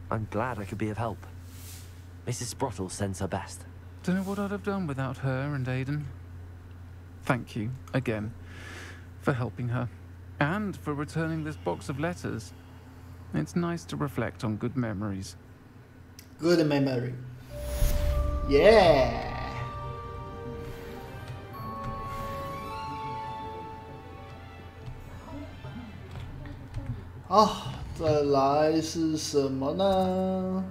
I'm glad I could be of help. Mrs. Sprottle sends her best. Don't know what I'd have done without her and Aiden. Thank you, again, for helping her, and for returning this box of letters. It's nice to reflect on good memories. Good memory. Yeah. 好，再来是什么呢？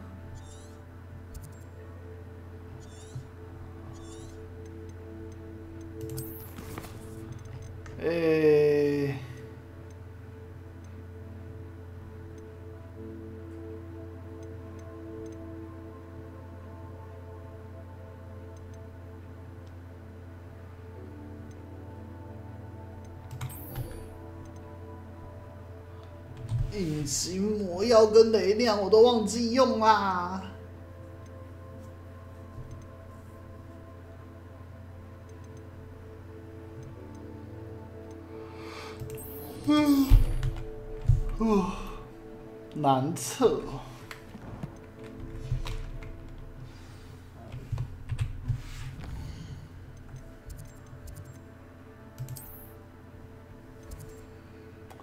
隐形魔药跟雷量我都忘记用啦。难测。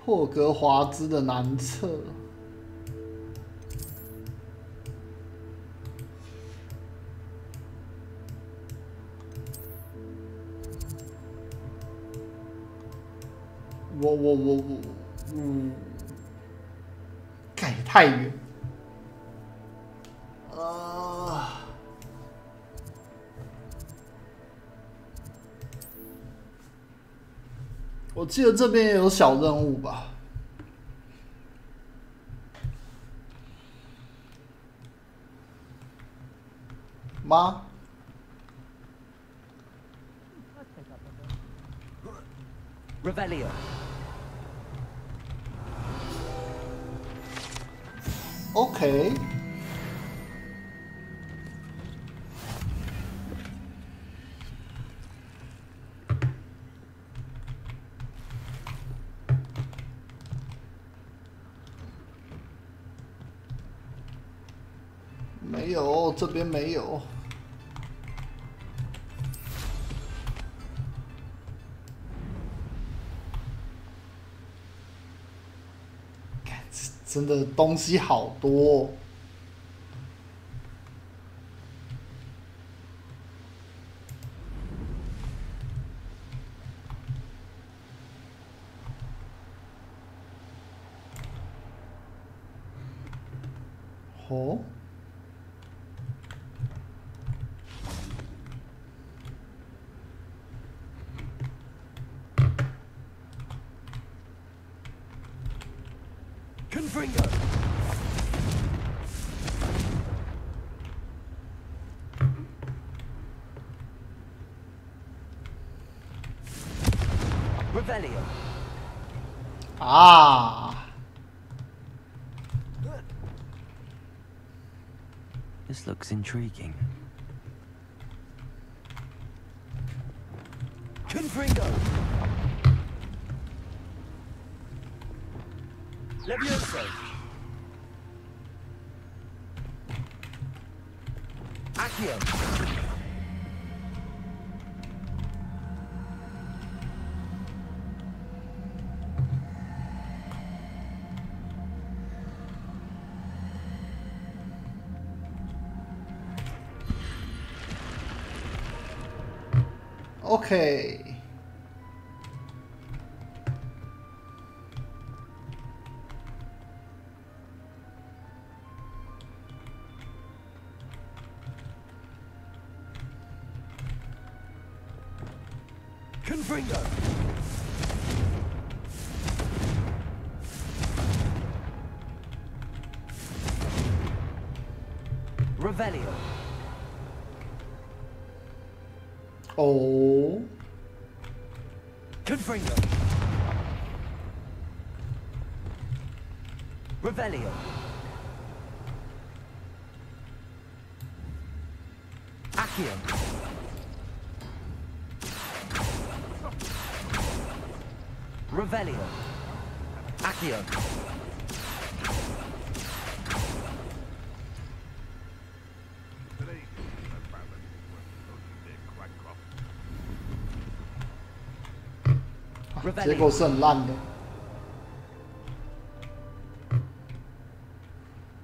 霍格华兹的难测。盖也太远。我记得这边也有小任务吧？吗？ Revelio. OK。没有，这边没有。 真的东西好多哦。 Confringo. Revelio. Ah. This looks intriguing. Confringo. Levioso. Accio. Okay. Confringo. Revelio. 哦。Confringo. Revelio. Accio. Revelio. Accio. Revelio. 结果是很烂的。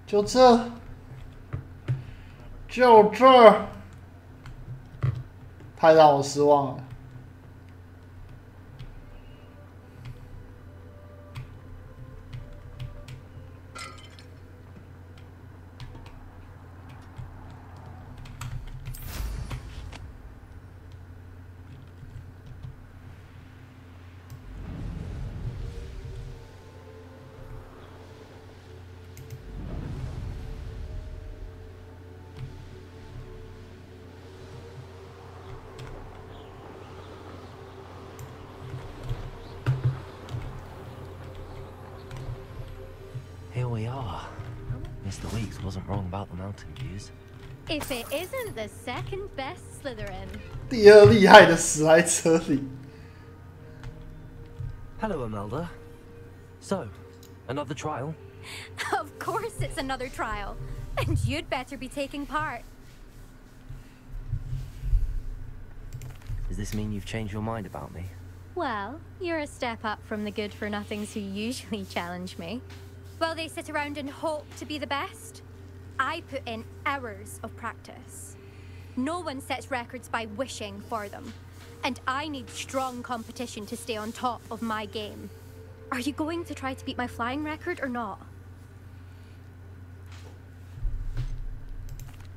就这，太让我失望了。Here we are. Mr. Weeks wasn't wrong about the mountain views. If it isn't the second best Slytherin. 第二厉害的死在车里。Hello, Imelda. So, another trial? Of course it's another trial. And you'd better be taking part. Does this mean you've changed your mind about me? Well, you're a step up from the good-for-nothings who usually challenge me. While they sit around and hope to be the best, I put in hours of practice. No one sets records by wishing for them. And I need strong competition to stay on top of my game. Are you going to try to beat my flying record or not?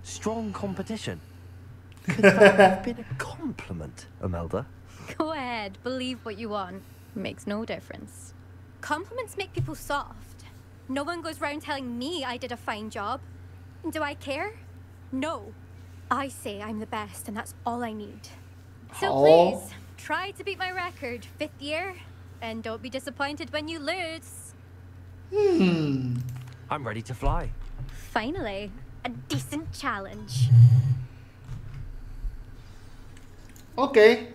Strong competition? Could that have been a compliment, Imelda? Go ahead, believe what you want. Makes no difference. Compliments make people soft. No one goes round telling me I did a fine job. Do I care? No. I say I'm the best and that's all I need. So please, try to beat my record, 5th year, and don't be disappointed when you lose. I'm ready to fly. Finally, a decent challenge. Okay.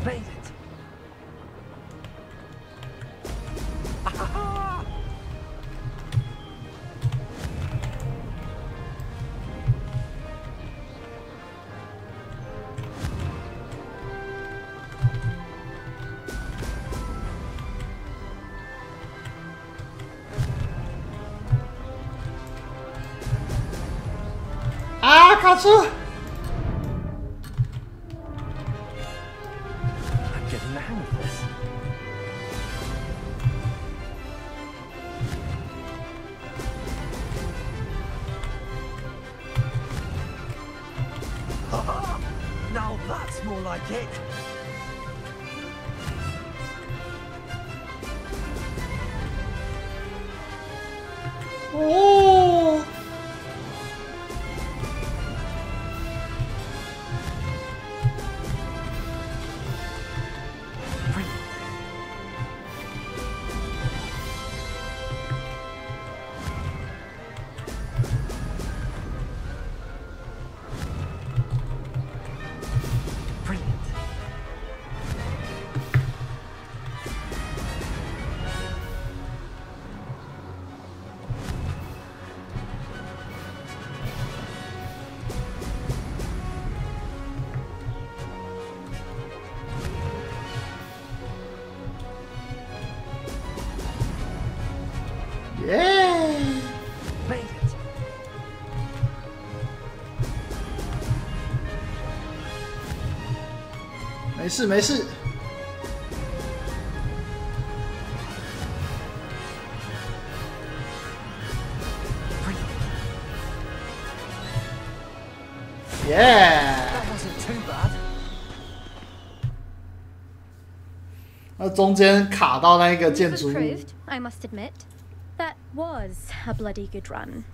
Made it. Ah, 卡住！ I'm getting the hang of this. Now that's more like it. Oh. Yeah. Made it. "没事没事。Yeah. That wasn't too bad. 那中间卡到那个建 This 筑 was 物。 proved, I must admit. That was a bloody good run.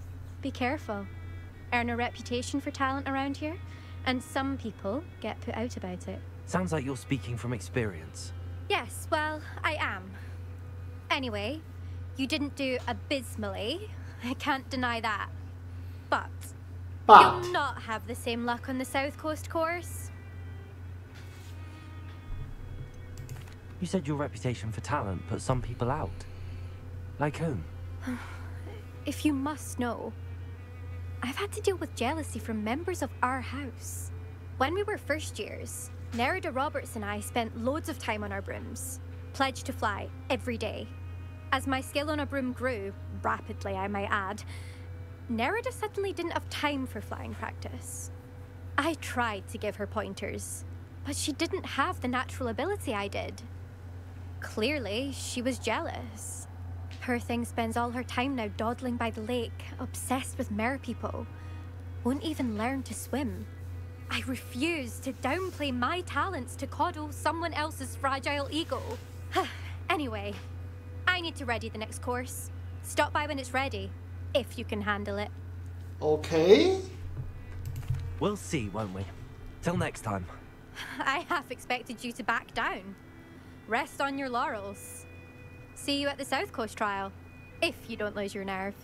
Be careful. Earn a reputation for talent around here, and some people get put out about it. Sounds like you're speaking from experience. Yes, well, I am. Anyway, you didn't do abysmally. I can't deny that. But you'll not have the same luck on the South Coast course. You said your reputation for talent put some people out. Like whom? If you must know, I've had to deal with jealousy from members of our house. When we were first years, Nerida Roberts and I spent loads of time on our brooms, pledged to fly every day. As my skill on a broom grew, rapidly I might add, Nerida suddenly didn't have time for flying practice. I tried to give her pointers, but she didn't have the natural ability I did. Clearly, she was jealous. Poor thing spends all her time now dawdling by the lake, obsessed with merpeople. Won't even learn to swim. I refuse to downplay my talents to coddle someone else's fragile ego. Anyway, I need to ready the next course. Stop by when it's ready, if you can handle it. Okay. We'll see, won't we? Till next time. I half expected you to back down. Rest on your laurels. See you at the South Coast trial, if you don't lose your nerve.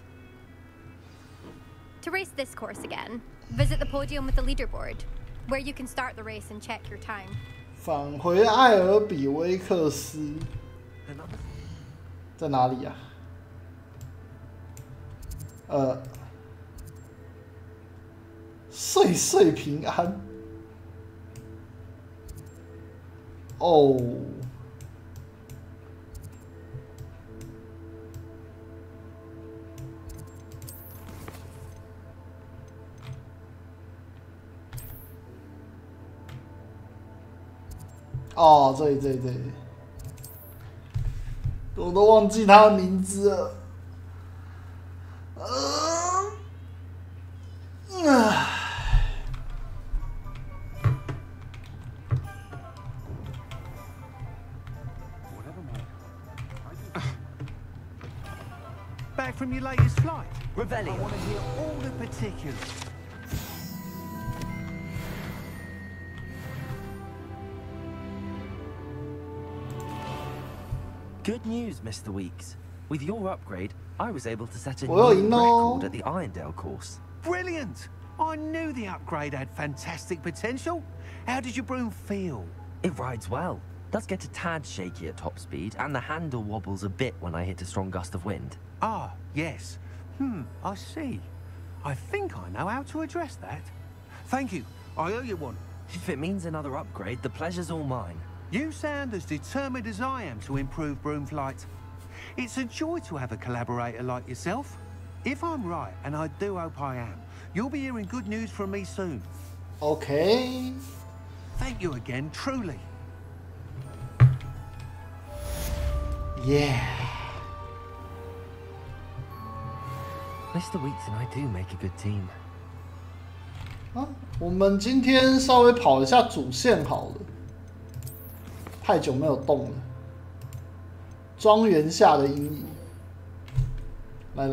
To race this course again, visit the podium with the leaderboard, where you can start the race and check your time. 返回艾尔比威克斯，在哪里呀？岁岁平安。哦。哦，这里，我都忘记他的名字了。Back from your latest flight? Revelio. I want to hear all the particulars. Good news, Mr. Weeks. With your upgrade, I was able to set a Well, new you know- record at the Irondale course. Brilliant! I knew the upgrade had fantastic potential. How did your broom feel? It rides well. Does get a tad shaky at top speed, and the handle wobbles a bit when I hit a strong gust of wind. Ah, yes. I see. I think I know how to address that. Thank you. I owe you one. If it means another upgrade, the pleasure's all mine. You sound as determined as I am to improve broom flight. It's a joy to have a collaborator like yourself. If I'm right, and I do hope I am, you'll be hearing good news from me soon. Okay. Thank you again, truly. Yeah. Mr. Weeks and I do make a good team. 啊，我们今天稍微跑一下主线好了，太久没有动了。庄园下的阴影，来，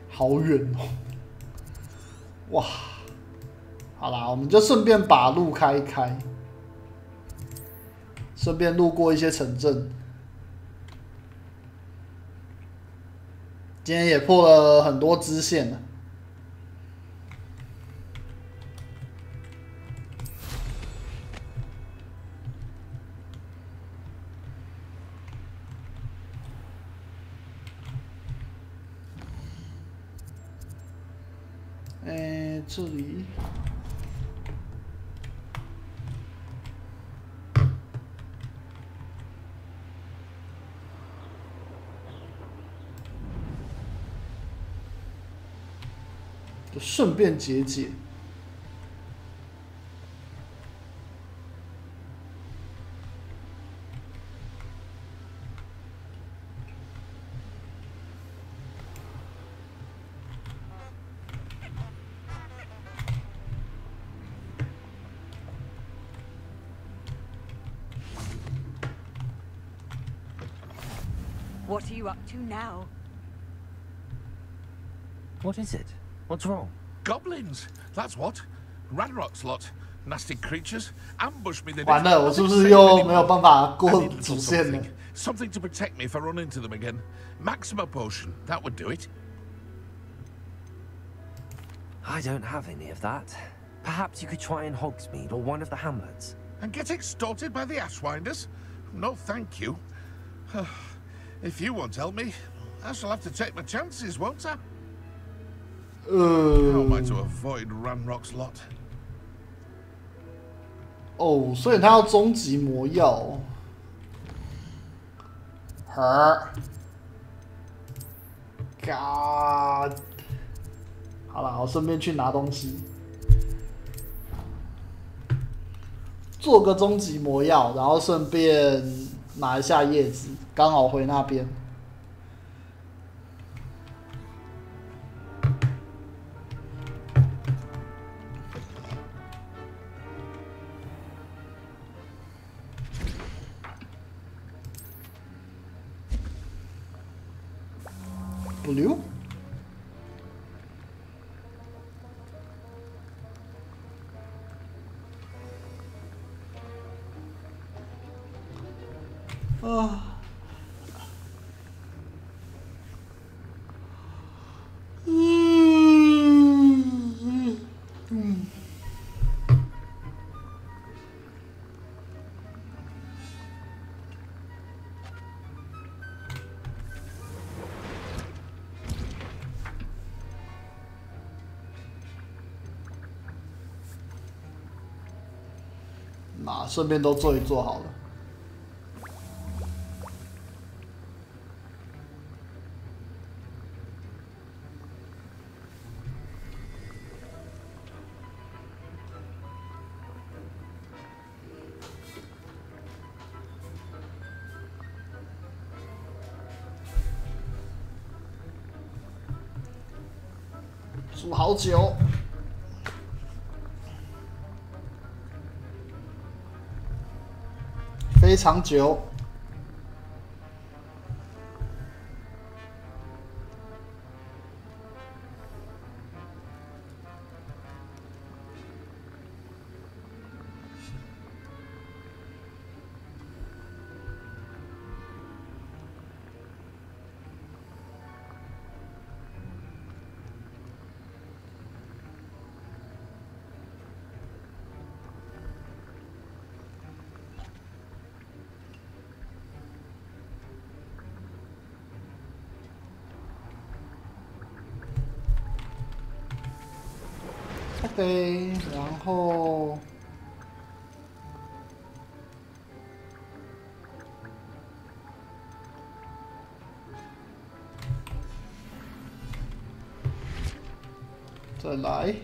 好远哦！哇，好啦，我们就顺便把路开一开，顺便路过一些城镇。今天也破了很多支线了。这里。就顺便解解。What are you up to now? What is it? What's wrong? Goblins, that's what. Ranrock's lot. Nasty creatures. Ambush me. 完了，我是不是又没有办法过主线了？ Something to protect me if I run into them again. Maxima potion, that would do it. I don't have any of that. Perhaps you could try in Hogsmeade or one of the hamlets. And get extorted by the Ashwinders? No, thank you. If you won't help me, I shall have to take my chances, won't I? How am I to avoid Ranrock's lot? 哦，所以他要终极魔药。God， 好了，我顺便去拿东西，做个终极魔药，然后顺便拿一下叶子，刚好回那边。Blue？ 啊！那顺便都做一做好了。煮好久。 非常久。OK， 然后再来。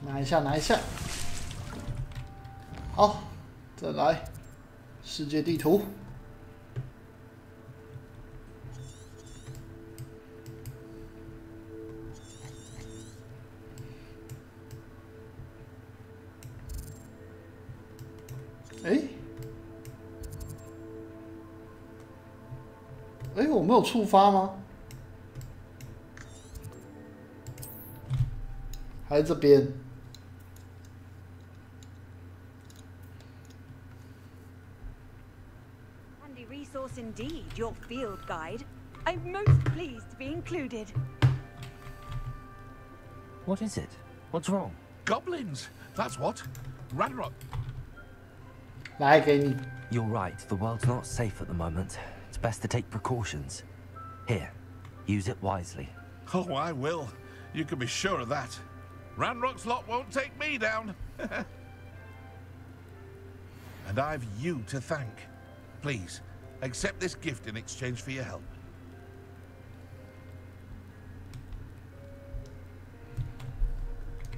拿一下，拿一下。好，再来世界地图。我没有触发吗？还是这边？ Resource indeed, your field guide. I'm most pleased to be included. What is it? What's wrong? Goblins, that's what. Ranrock. 来给你。 You're right. The world's not safe at the moment. It's best to take precautions. Here, use it wisely. Oh, I will. You can be sure of that. Ranrock's lot won't take me down. And I've you to thank. Please. Accept this gift in exchange for your help.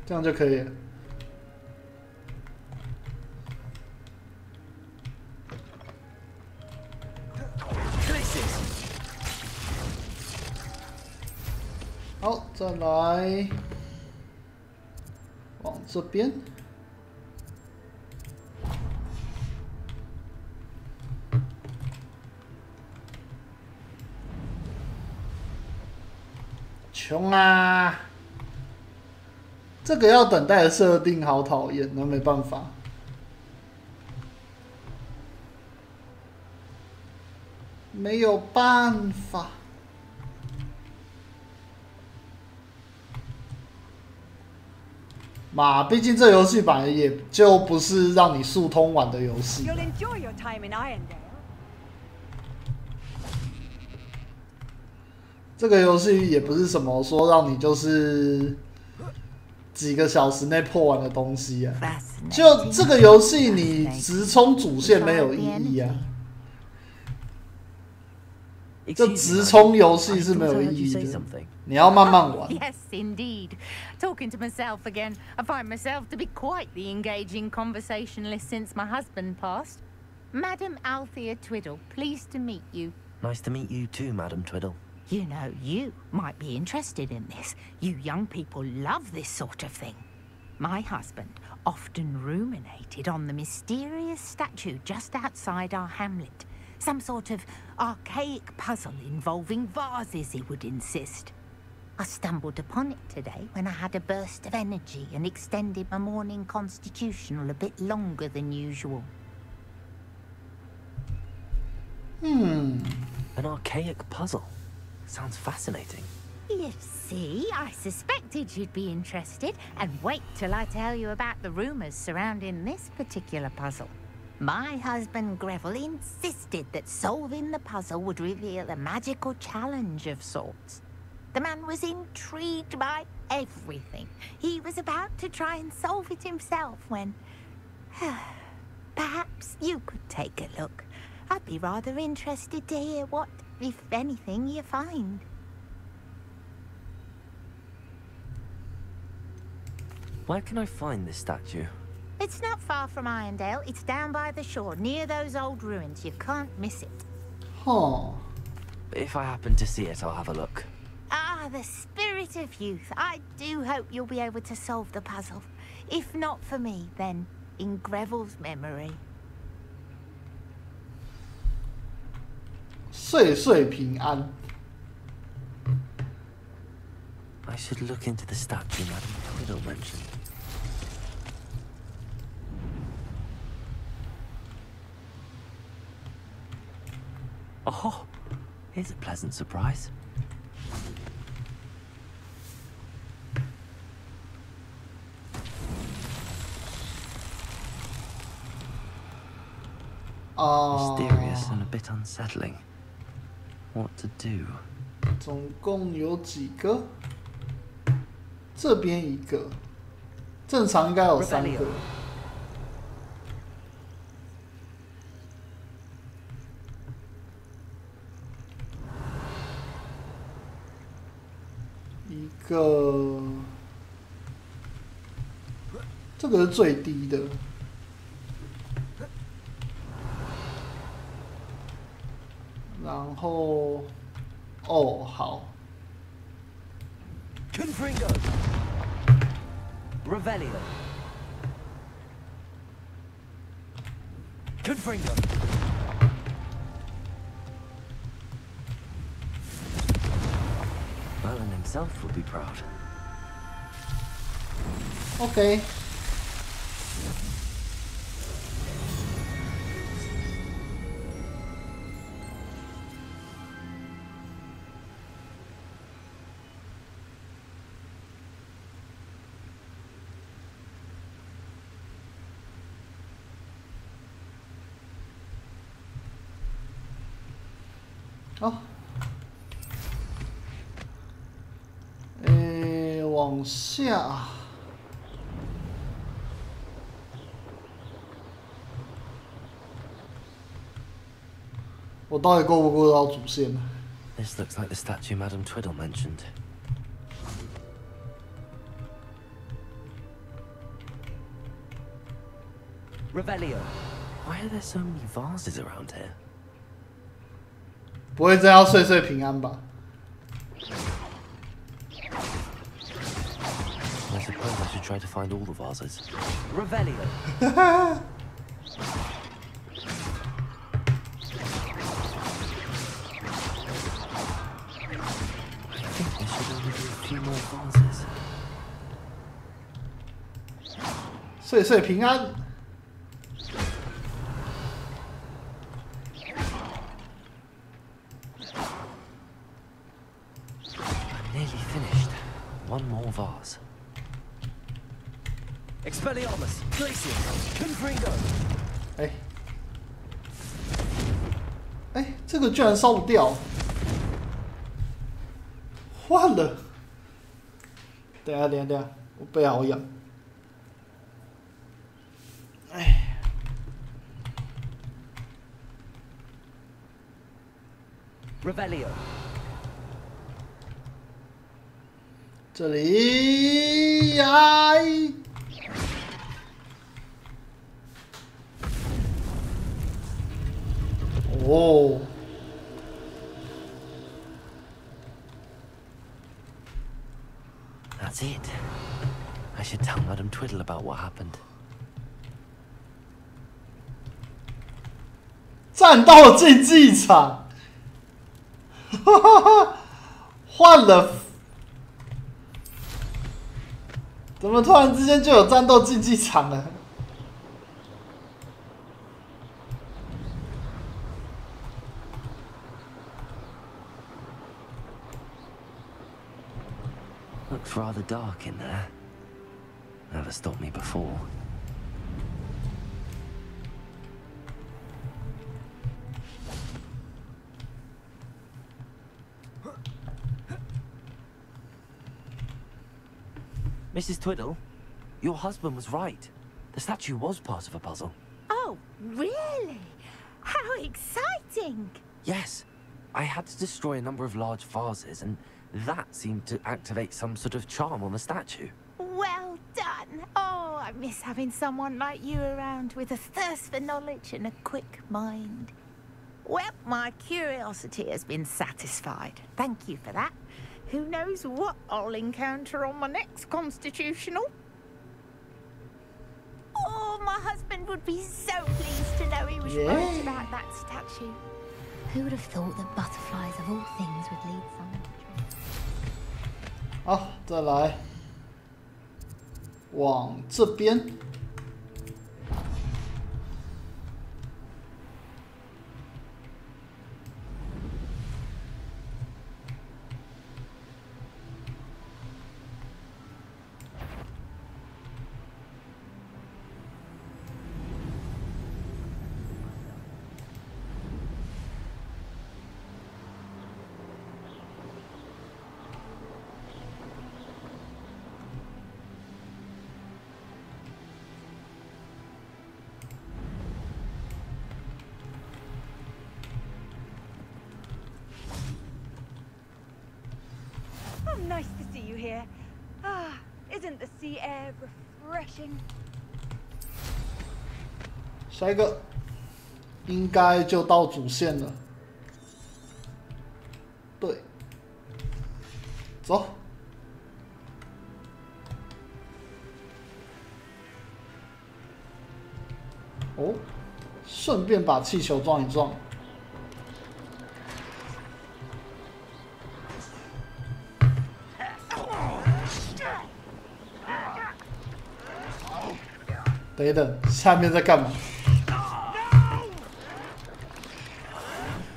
这样就可以了。再来往这边。穷啊！这个要等待的设定好讨厌，那没办法。没有办法。嘛，毕竟这游戏本来也就不是让你速通玩的游戏。这个游戏也不是什么说让你就是几个小时内破完的东西啊。就这个游戏，你直冲主线没有意义啊。这直冲游戏是没有意义的，你要慢慢玩。Yes, indeed. Talking to myself again, I find myself to be quite the engaging conversationalist since my husband passed. Madam Althea Twiddle, pleased to meet you. Nice to meet you too, Madam Twiddle. You know, you might be interested in this. You young people love this sort of thing. My husband often ruminated on the mysterious statue just outside our hamlet. Some sort of archaic puzzle involving vases, he would insist. I stumbled upon it today when I had a burst of energy and extended my morning constitutional a bit longer than usual. An archaic puzzle. Sounds fascinating. You see, I suspected you'd be interested, and wait till I tell you about the rumors surrounding this particular puzzle. My husband Greville insisted that solving the puzzle would reveal a magical challenge of sorts. The man was intrigued by everything. He was about to try and solve it himself when... Perhaps you could take a look. I'd be rather interested to hear what, if anything, you find. Where can I find this statue? It's not far from Irondale. It's down by the shore, near those old ruins. You can't miss it. Huh. If I happen to see it, I'll have a look. Ah, the spirit of youth. I do hope you'll be able to solve the puzzle. If not for me, then in Greville's memory. 岁岁平安。 I should look into the statue Madam Twiddle mentioned. Oh, here's a pleasant surprise. Mysterious and a bit unsettling. What to do? 总共有几个？这边一个，正常应该有3个。一个，这个是最低的。然后，哦，好。 Confringo. Revelio. Confringo. Merlin himself would be proud. Okay.哦，往下，我到底过不过到主线呢 This looks like the statue Madam Twiddle mentioned. Revelio. Why are there so many vases around here? 不会真要岁岁平安吧？ suppose I should try to find all the vases. Revelio. I think there should only be a few more vases. 岁岁平安。 Nearly finished. One more vase. Expelliarmus. Glacier. Confringo. 哎，这个居然烧不掉，换了。等一下，我背好痒。哎。 Revelio. 这里呀！哦， That's it. I should tell Madame Twiddle about what happened. 战斗竞技场，哈哈哈，换了。 怎么突然之间就有战斗竞技场了？ Looks rather dark in there. Never stopped me before. Mrs. Twiddle, your husband was right. The statue was part of a puzzle. Oh, really? How exciting! Yes. I had to destroy a number of large vases, and that seemed to activate some sort of charm on the statue. Well done! Oh, I miss having someone like you around with a thirst for knowledge and a quick mind. Well, my curiosity has been satisfied. Thank you for that. Who knows what I'll encounter on my next constitutional? Oh, my husband would be so pleased to know he was right about that statue. Who would have thought that butterflies of all things would lead someone to dream? 好，再来，往这边。 Nice to see you here. Ah, isn't the sea air refreshing? 下一个应该就到主线了。对，走。哦，顺便把气球撞一撞。 等一等，下面在干嘛？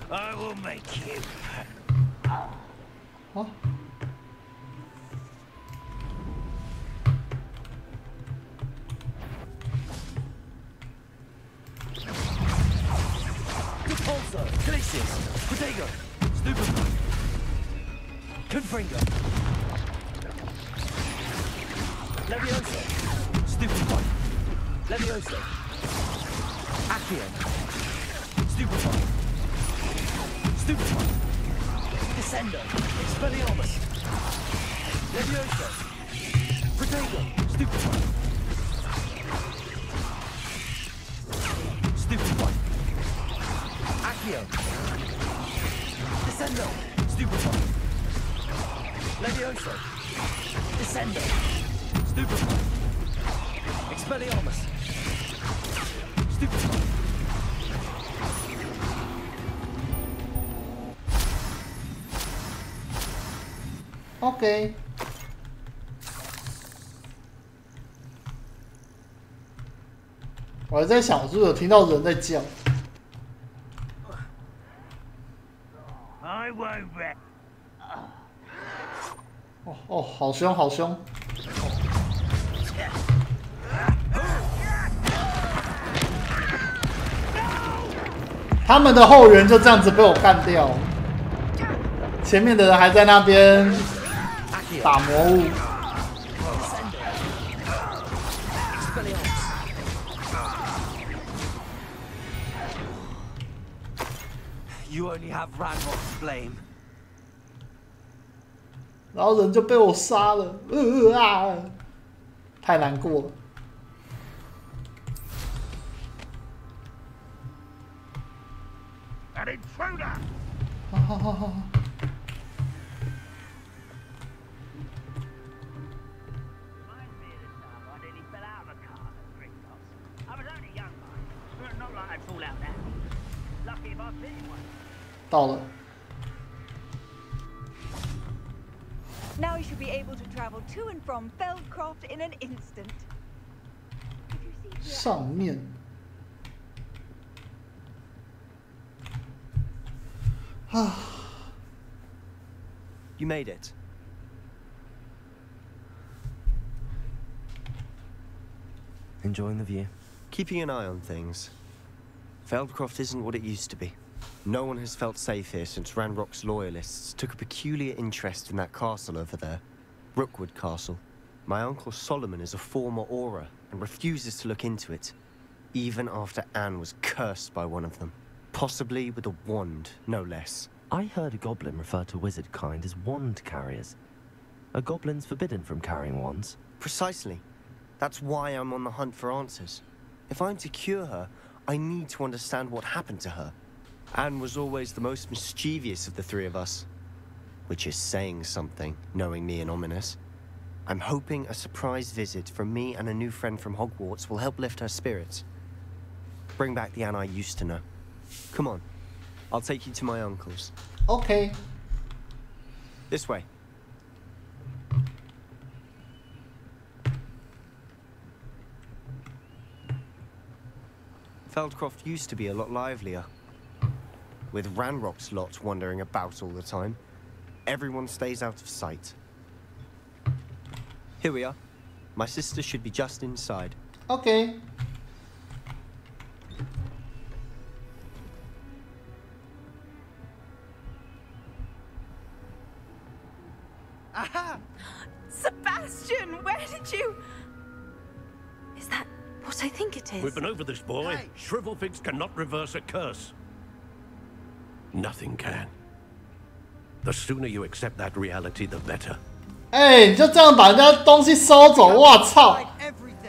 I will make you. 啊？ Repulsor, Glacius, Protego, Stupefy, Confringo, Leviosa, Stupefy, Leviosa, Accio, Stupefy, Stupefy, Descendo, Expelliarmus, Leviosa, Protego, Stupefy, Stupefy, Accio, Descendo, Stupefy, Leviosa, Descendo, Stupefy. OK。我还在想，我是不是有听到人在叫？哦，好凶，好凶！他们的后援就这样子被我干掉，前面的人还在那边打魔物。You only have Ranrock's flame. 然后人就被我杀了，太难过了。An intruder! 好。到了。 Now you should be able to travel to and from Feldcroft in an instant. 上面。啊。You made it. Enjoying the view? Keeping an eye on things. Feldcroft isn't what it used to be. No one has felt safe here since Ranrock's loyalists took a peculiar interest in that castle over there. Rookwood Castle. My uncle Solomon is a former Auror and refuses to look into it, even after Anne was cursed by one of them. Possibly with a wand, no less. I heard a goblin refer to wizard kind as wand carriers. Are goblins forbidden from carrying wands? Precisely. That's why I'm on the hunt for answers. If I'm to cure her, I need to understand what happened to her. Anne was always the most mischievous of the three of us. Which is saying something, knowing me and Ominous. I'm hoping a surprise visit from me and a new friend from Hogwarts will help lift her spirits. Bring back the Anne I used to know. Come on. I'll take you to my uncle's. Okay. This way. Feldcroft used to be a lot livelier. With Ranrock's lot wandering about all the time, everyone stays out of sight. Here we are. My sister should be just inside. Okay. Aha! Sebastian, where did you... Is that what I think it is? We've been over this, boy. Hey. Shrivelfigs cannot reverse a curse. Nothing can. The sooner you accept that reality, the better. 哎，你就这样把人家东西收走，我操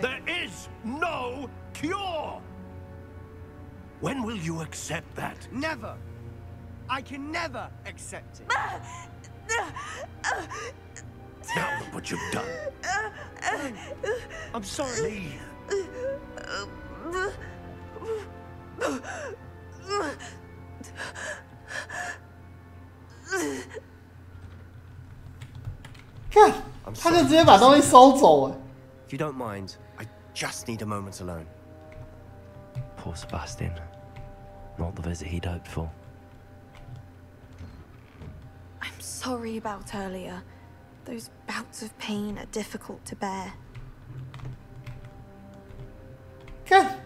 There is no cure. When will you accept that? Never. I can never accept it. Now look what you've done. I'm sorry. Leave. 看，他就直接把东西收走哎。If you don't mind, I just need a moment alone. Poor Sebastian. Not the visit he'd hoped for. I'm sorry about earlier. Those bouts of pain are difficult to bear. 看。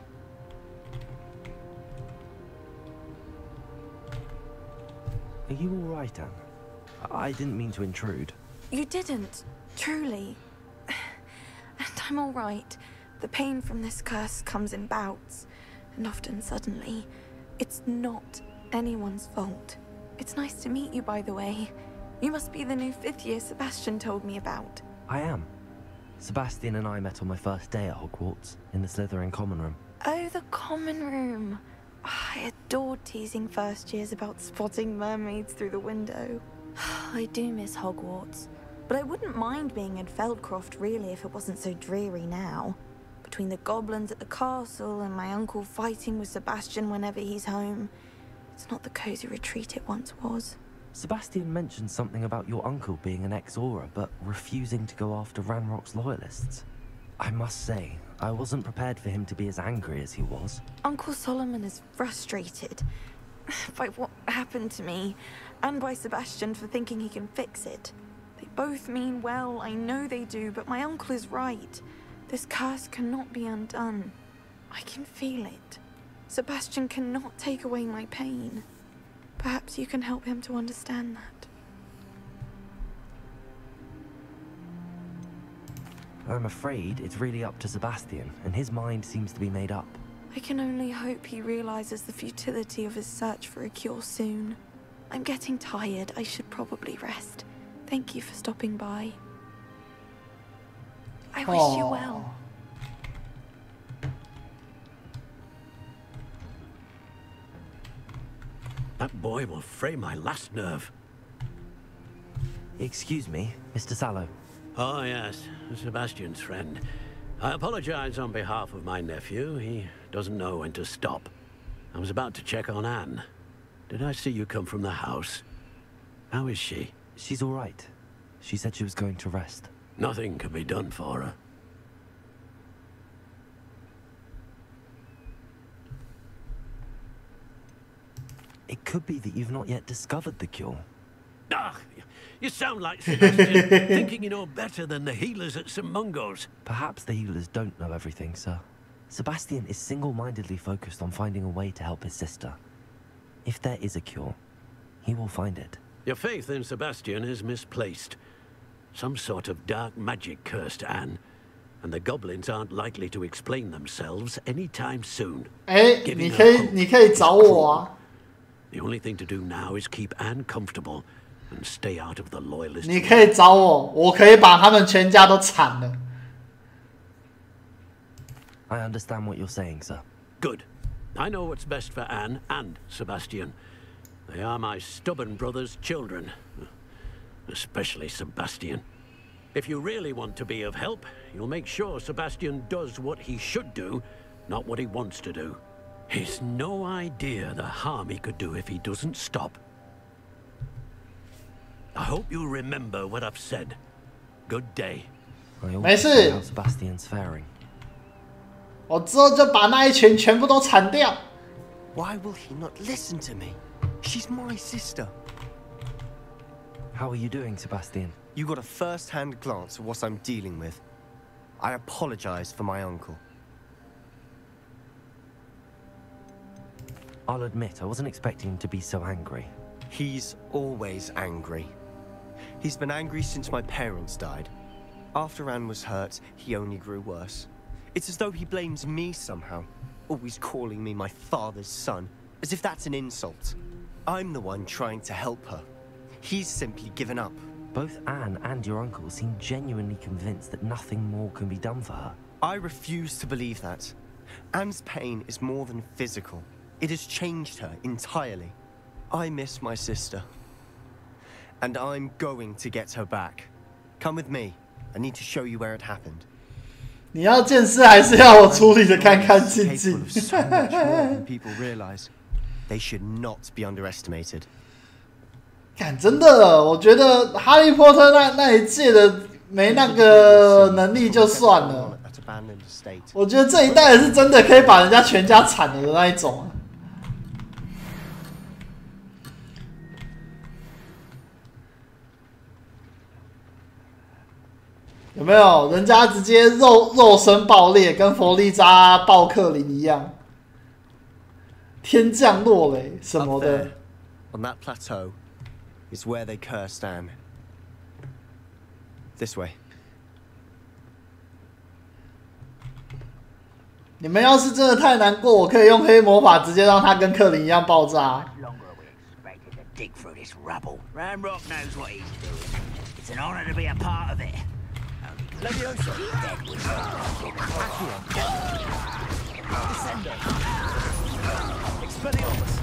Are you all right, Anne? I didn't mean to intrude. You didn't, truly. And I'm all right. The pain from this curse comes in bouts, and often suddenly. It's not anyone's fault. It's nice to meet you, by the way. You must be the new 5th year Sebastian told me about. I am. Sebastian and I met on my first day at Hogwarts, in the Slytherin common room. Oh, the common room. I adored teasing first years about spotting mermaids through the window. I do miss Hogwarts, but I wouldn't mind being in Feldcroft really if it wasn't so dreary now. between the goblins at the castle and my uncle fighting with Sebastian whenever he's home. It's not the cozy retreat it once was. Sebastian mentioned something about your uncle being an ex-Aura, but refusing to go after Ranrock's loyalists. I must say, I wasn't prepared for him to be as angry as he was. Uncle Solomon is frustrated by what happened to me, and by Sebastian for thinking he can fix it. They both mean well, I know they do, but my uncle is right. This curse cannot be undone. I can feel it. Sebastian cannot take away my pain. Perhaps you can help him to understand that. I'm afraid it's really up to Sebastian, and his mind seems to be made up. I can only hope he realizes the futility of his search for a cure soon. I'm getting tired. I should probably rest. Thank you for stopping by. I wish you well. That boy will fray my last nerve. Excuse me, Mr. Sallow. Oh, yes, Sebastian's friend. I apologize on behalf of my nephew. He doesn't know when to stop. I was about to check on Anne. Did I see you come from the house? How is she? She's all right. She said she was going to rest. Nothing can be done for her. It could be that you've not yet discovered the cure. Ah, you sound like Sebastian, thinking you know better than the healers at St. Mungo's. Perhaps the healers don't know everything, sir. Sebastian is single-mindedly focused on finding a way to help his sister. If there is a cure, he will find it. Your faith in Sebastian is misplaced. Some sort of dark magic cursed Anne, and the goblins aren't likely to explain themselves anytime soon.你可以找我啊。The only thing to do now is keep Anne comfortable and stay out of the loyalist. 你可以找我，我可以把他们全家都铲了。I understand what you're saying, sir. Good. I know what's best for Anne and Sebastian. They are my stubborn brother's children. Especially Sebastian. If you really want to be of help, you'll make sure Sebastian does what he should do, not what he wants to do. He's no idea the harm he could do if he doesn't stop. I hope you remember what I've said. Good day.没事。Sebastian's faring. 我之后就把那一群全部都铲掉。Why will he not listen to me? She's my sister. How are you doing, Sebastian? You got a first-hand glance at what I'm dealing with. I apologize for my uncle. I'll admit, I wasn't expecting him to be so angry. He's always angry. He's been angry since my parents died. After Anne was hurt, he only grew worse. It's as though he blames me somehow, always calling me my father's son, as if that's an insult. I'm the one trying to help her. He's simply given up. Both Anne and your uncle seem genuinely convinced that nothing more can be done for her. I refuse to believe that. Anne's pain is more than physical. It has changed her entirely. I miss my sister. And I'm going to get her back. Come with me. I need to show you where it happened. 你要见识还是要我处理的干干净净 So much more than people realize. They should not be underestimated. 干真的，我觉得哈利波特那一届的没那个能力就算了，我觉得这一代是真的可以把人家全家铲了的那一种。有没有？人家直接肉身爆裂，跟佛利扎爆克林一样，天降落雷什么的。On that plateau is where they cursed Anne. This way. 你们要是真的太难过，我可以用黑魔法直接让他跟克林一样爆炸。Dig through this rubble. Ranrock knows what he's doing. It's an honor to be a part of it. Leviosa. Dead with Descender. Expelliarmus.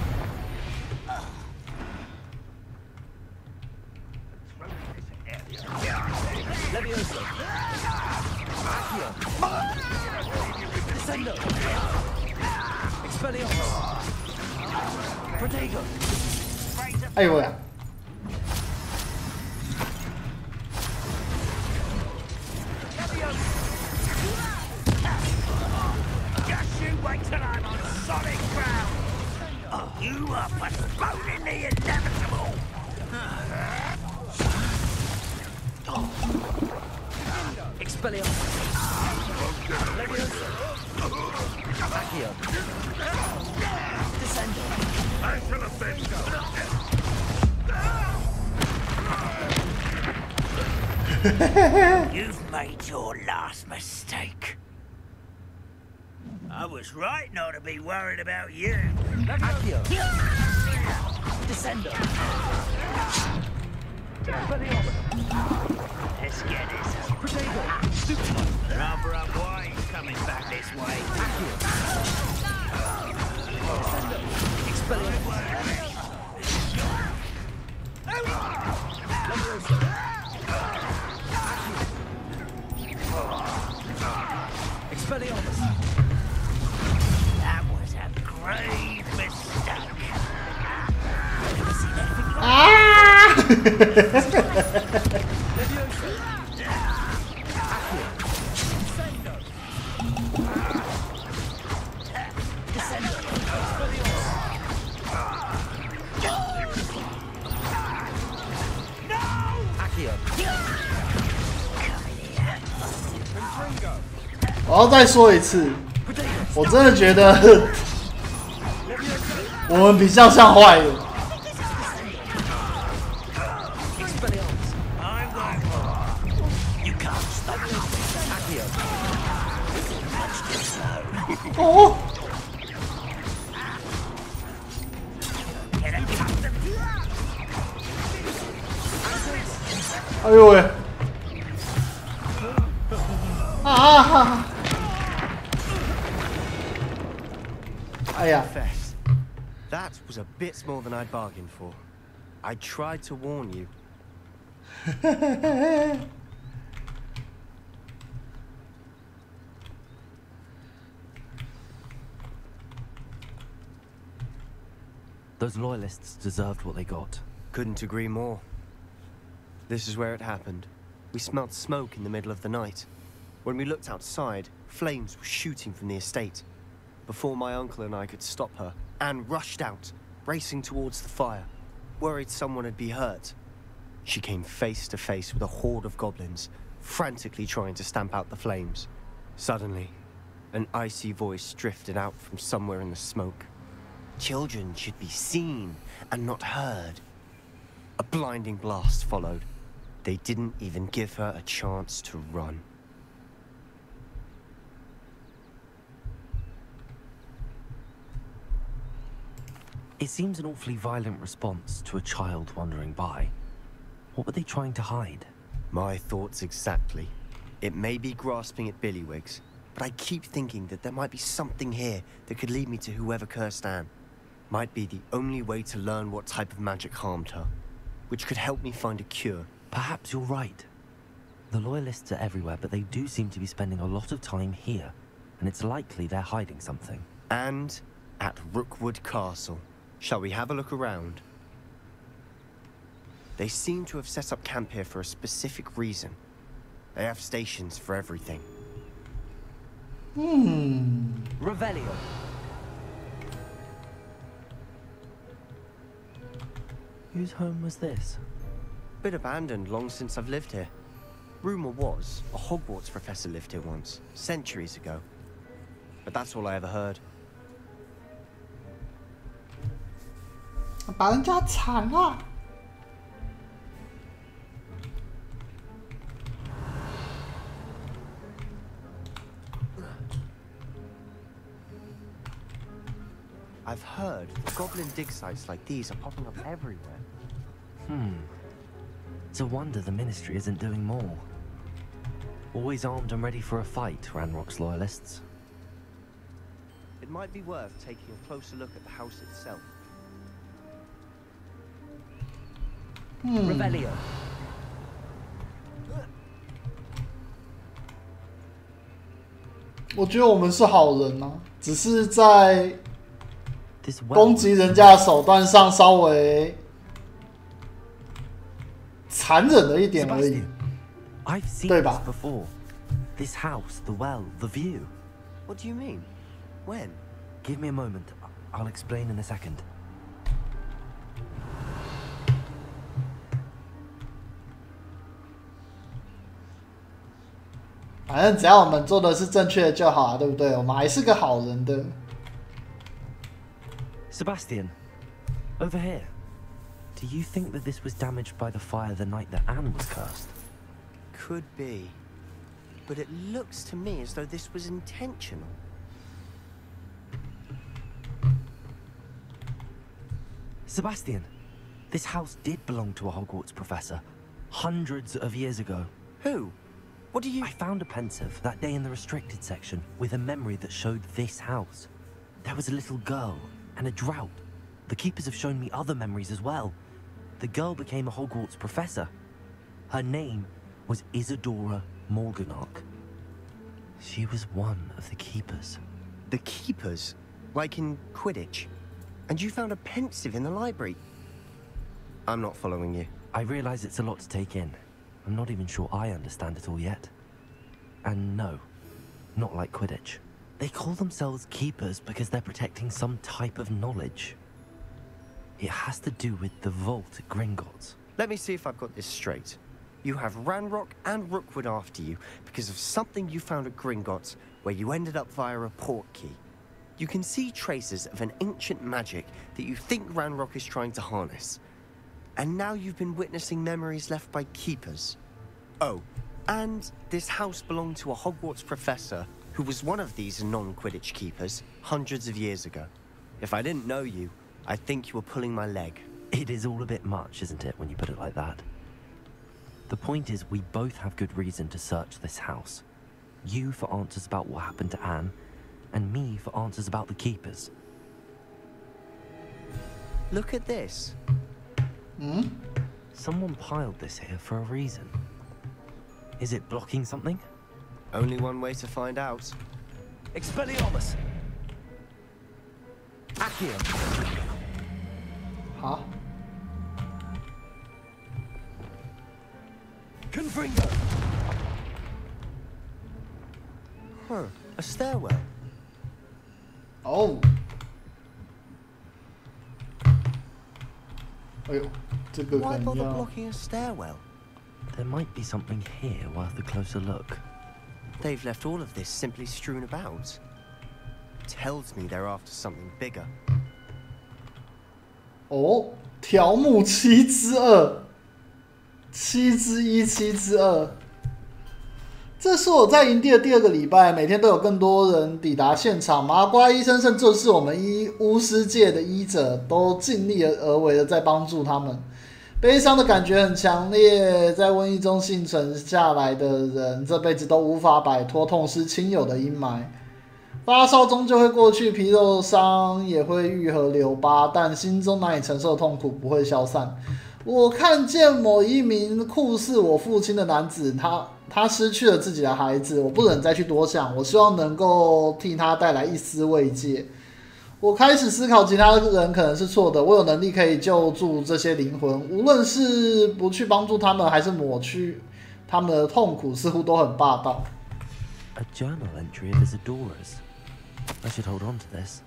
Leviosa. Accio. Descendo. Expelliarmus. Protego. 哎呦呀！ Just you wait till I'm on solid ground. Oh, you are postponing the inevitable. Expelliarmus. Leviosa. Accio. Descendo. I shall avenge You've made your last mistake. I was right not to be worried about you. Accio. Descendo. Let's get this up. Protego. Rubber up wise coming back this way. Descendo. Expelliarmus. Leviosa. Expelliarmus. That was a grave mistake. Ah! Accio. 我要再说一次，我真的觉得我们比较像坏人。哦！哎呦喂！啊！哎呀！ That was a bit more than I'd bargained for. I tried to warn you. Those loyalists deserved what they got. Couldn't agree more. This is where it happened. We smelled smoke in the middle of the night. When we looked outside, flames were shooting from the estate. Before my uncle and I could stop her, Anne rushed out, racing towards the fire, worried someone would be hurt. She came face to face with a horde of goblins, frantically trying to stamp out the flames. Suddenly, an icy voice drifted out from somewhere in the smoke. Children should be seen and not heard. A blinding blast followed. They didn't even give her a chance to run. It seems an awfully violent response to a child wandering by. What were they trying to hide? My thoughts exactly. It may be grasping at Billywigs, but I keep thinking that there might be something here that could lead me to whoever cursed Anne. Might be the only way to learn what type of magic harmed her, which could help me find a cure. Perhaps you're right. The loyalists are everywhere, but they do seem to be spending a lot of time here, and it's likely they're hiding something. And at Rookwood Castle. Shall we have a look around? They seem to have set up camp here for a specific reason. They have stations for everything. Revelio. Whose home was this? Bit abandoned long since I've lived here. Rumor was, a Hogwarts professor lived here once, centuries ago. But that's all I ever heard. 把人家铲了。I've heard goblin dig sites like these are popping up everywhere. It's a wonder the Ministry isn't doing more. Always armed and ready for a fight, Ranrock's loyalists. It might be worth taking a closer look at the house itself. Revelio. 我觉得我们是好人啊，只是在攻击人家的手段上稍微残忍了一点而已，对吧？ This house, the well, the view. What do you mean? When? Give me a moment. I'll explain in a second. 反正只要我们做的是正确的就好啊，对不对？我们还是个好人的。Sebastian, over here. Do you think that this was damaged by the fire the night that Anne was cursed? Could be. But it looks to me as though this was intentional. Sebastian, this house did belong to a Hogwarts professor, hundreds of years ago. Who? What do you... I found a pensive that day in the restricted section with a memory that showed this house. There was a little girl and a drought. The keepers have shown me other memories as well. The girl became a Hogwarts professor. Her name was Isadora Morganach. She was one of the keepers. The keepers? Like in Quidditch? And you found a pensive in the library? I'm not following you. I realize it's a lot to take in. I'm not even sure I understand it all yet. And no, not like Quidditch. They call themselves keepers because they're protecting some type of knowledge. It has to do with the vault at Gringotts. Let me see if I've got this straight. You have Ranrock and Rookwood after you because of something you found at Gringotts where you ended up via a portkey. You can see traces of an ancient magic that you think Ranrock is trying to harness. And now you've been witnessing memories left by keepers. Oh, and this house belonged to a Hogwarts professor who was one of these non-Quidditch keepers hundreds of years ago. If I didn't know you, I'd think you were pulling my leg. It is all a bit much, isn't it, when you put it like that? The point is, we both have good reason to search this house. You for answers about what happened to Anne, and me for answers about the keepers. Look at this. Hmm? Someone piled this here for a reason. Is it blocking something? Only one way to find out. Expelliarmus! Accio! Huh? Confringo! Huh, a stairwell. Oh. 哎呦，这个可 Why 能 bother 要 blocking a stairwell? There might be something here worth a closer look. They've left all of this simply strewn about. Tells me they're after something bigger. 哦，条目7之2，7之1，7之2。这是我在营地的第2个礼拜，每天都有更多人抵达现场。麻瓜医生，甚至是我们巫师界的医者，都尽力而为的在帮助他们。悲伤的感觉很强烈，在瘟疫中幸存下来的人，这辈子都无法摆脱痛失亲友的阴霾。发烧终究会过去，皮肉伤也会愈合留疤，但心中难以承受的痛苦不会消散。我看见某一名酷似我父亲的男子，他失去了自己的孩子，我不忍再去多想，我希望能够替他带来一丝慰藉。我开始思考其他人可能是错的，我有能力可以救助这些灵魂，无论是不去帮助他们，还是抹去他们的痛苦，似乎都很霸道。A journal entry of Isadora's. I should hold on to this.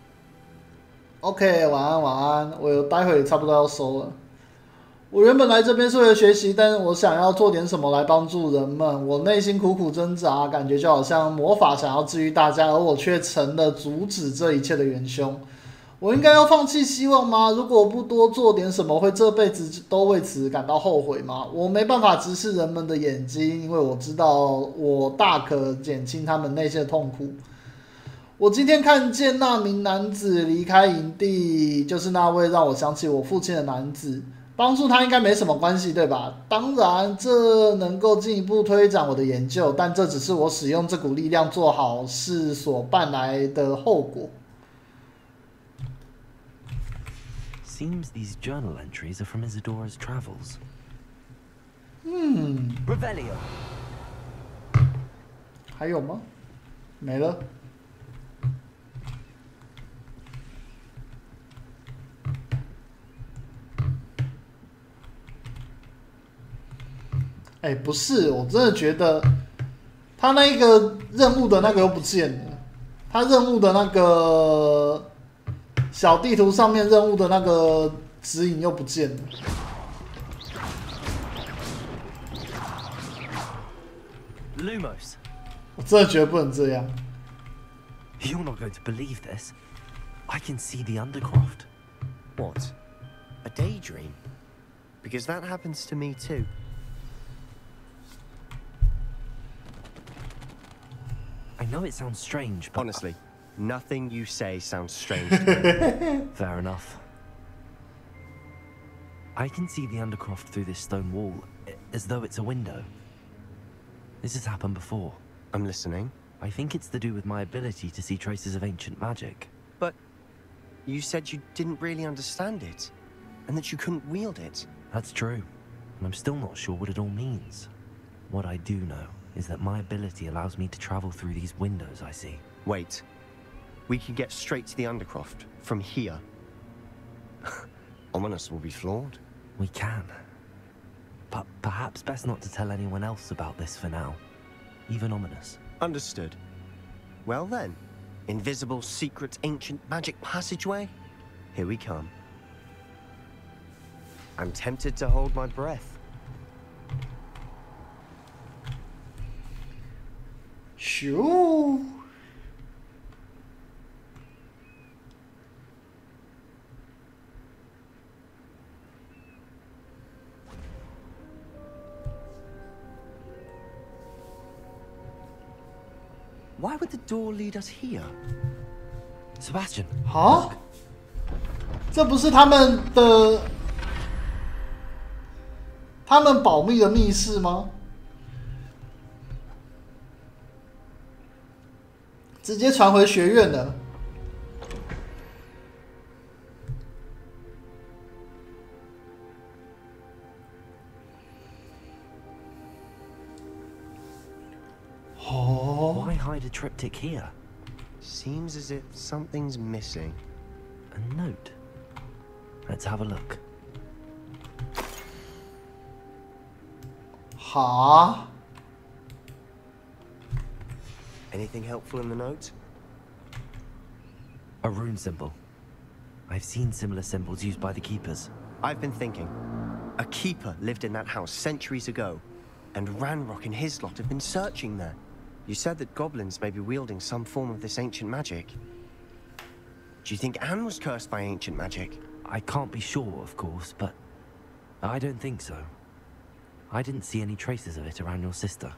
OK， 晚安晚安，我待会差不多要收了。我原本来这边是为了学习，但是我想要做点什么来帮助人们。我内心苦苦挣扎，感觉就好像魔法想要治愈大家，而我却成了阻止这一切的元凶。我应该要放弃希望吗？如果不多做点什么，会这辈子都为此感到后悔吗？我没办法直视人们的眼睛，因为我知道我大可减轻他们内心的痛苦。我今天看见那名男子离开营地，就是那位让我想起我父亲的男子。帮助他应该没什么关系，对吧？当然，这能够进一步推展我的研究，但这只是我使用这股力量做好事所伴来的后果。Seems these journal entries are from Isadora's travels. Revelio. 还有吗？没了。哎，不是，我真的觉得他那个任务的那个又不见了，他任务的那个小地图上面任务的那个指引又不见了。Lumos， 我真的觉得不能这样。You're not going to believe this. I can see the Undercroft. What? A daydream? Because that happens to me too. I know it sounds strange, but... Honestly, nothing you say sounds strange to me. Fair enough. I can see the Undercroft through this stone wall, as though it's a window. This has happened before. I'm listening. I think it's to do with my ability to see traces of ancient magic. But you said you didn't really understand it, and that you couldn't wield it. That's true, and I'm still not sure what it all means. What I do know is that my ability allows me to travel through these windows I see. Wait. We can get straight to the Undercroft from here. Ominous will be flawed. We can. But perhaps best not to tell anyone else about this for now. Even Ominous. Understood. Well then, invisible, secret, ancient magic passageway? Here we come. I'm tempted to hold my breath. Shoo. Why would the door lead us here? Sebastian. 啊？这不是他们保密的密室吗？直接传回学院了。哦。Why hide a triptych here? Seems as if something's missing. A note. Let's have a look. 哈？ Anything helpful in the note? A rune symbol. I've seen similar symbols used by the keepers. I've been thinking. A keeper lived in that house centuries ago, and Ranrock and his lot have been searching there. You said that goblins may be wielding some form of this ancient magic. Do you think Anne was cursed by ancient magic? I can't be sure, of course, but I don't think so. I didn't see any traces of it around your sister.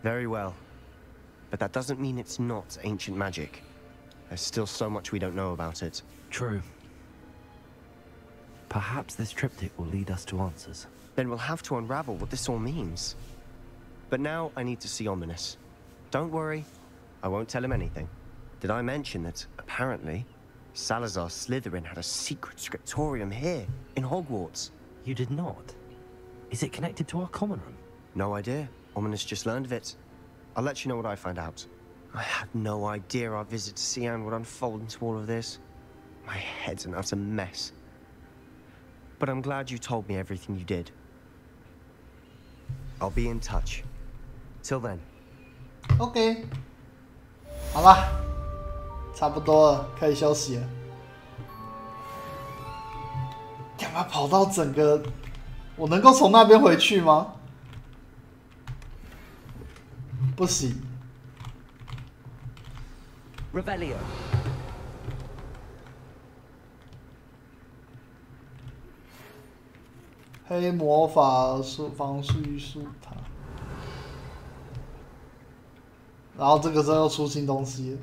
Very well. But that doesn't mean it's not ancient magic. There's still so much we don't know about it. True. Perhaps this triptych will lead us to answers. Then we'll have to unravel what this all means. But now I need to see Ominous. Don't worry, I won't tell him anything. Did I mention that, apparently, Salazar Slytherin had a secret scriptorium here, in Hogwarts? You did not? Is it connected to our common room? No idea. Ominous just learned of it. I'll let you know what I find out. I had no idea our visit to Sian would unfold into all of this. My head's an utter mess. But I'm glad you told me everything you did. I'll be in touch. Till then. OK， 好啦，差不多了，可以休息了。干嘛跑到整个？我能够从那边回去吗？不行。Revelio。黑魔法防御术塔。然后这个时候又出新东西了。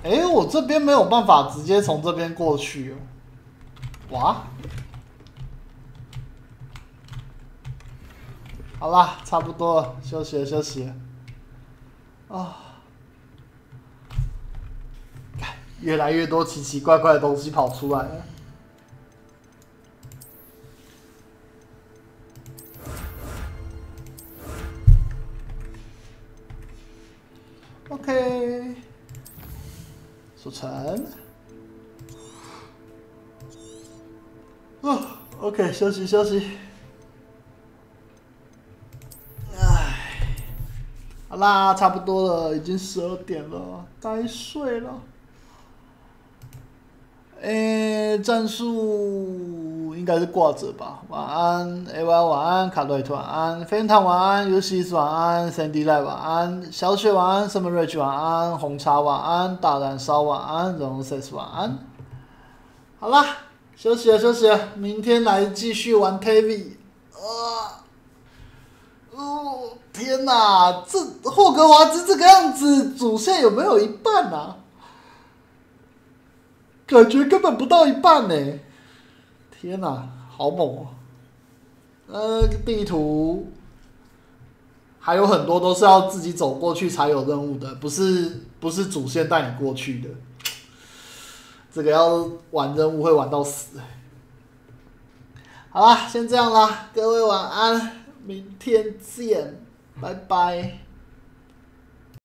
哎，我这边没有办法直接从这边过去哦。哇！好啦，差不多了，休息了，休息了。啊！越来越多奇奇怪怪的东西跑出来了。OK， 速成。OK， OK， 休息休息。唉，好啦，差不多了，已经12点了，该睡了。战术应该是挂着吧。晚安 ，AY 晚安，卡瑞特晚安，飞天堂晚安，游戏晚安 ，Sandy 赖晚安，小雪晚安 ，Summer Rich 晚安，红茶晚安，大燃烧晚安 ，Ronses 晚安。好啦，休息了休息了，明天来继续玩 TV。天哪，这霍格华兹这个样子，主线有没有一半啊？感觉根本不到一半呢！天哪，好猛哦！地图还有很多都是要自己走过去才有任务的，不是主线带你过去的。这个要玩任务会玩到死。好啦，先这样啦，各位晚安，明天见，拜拜。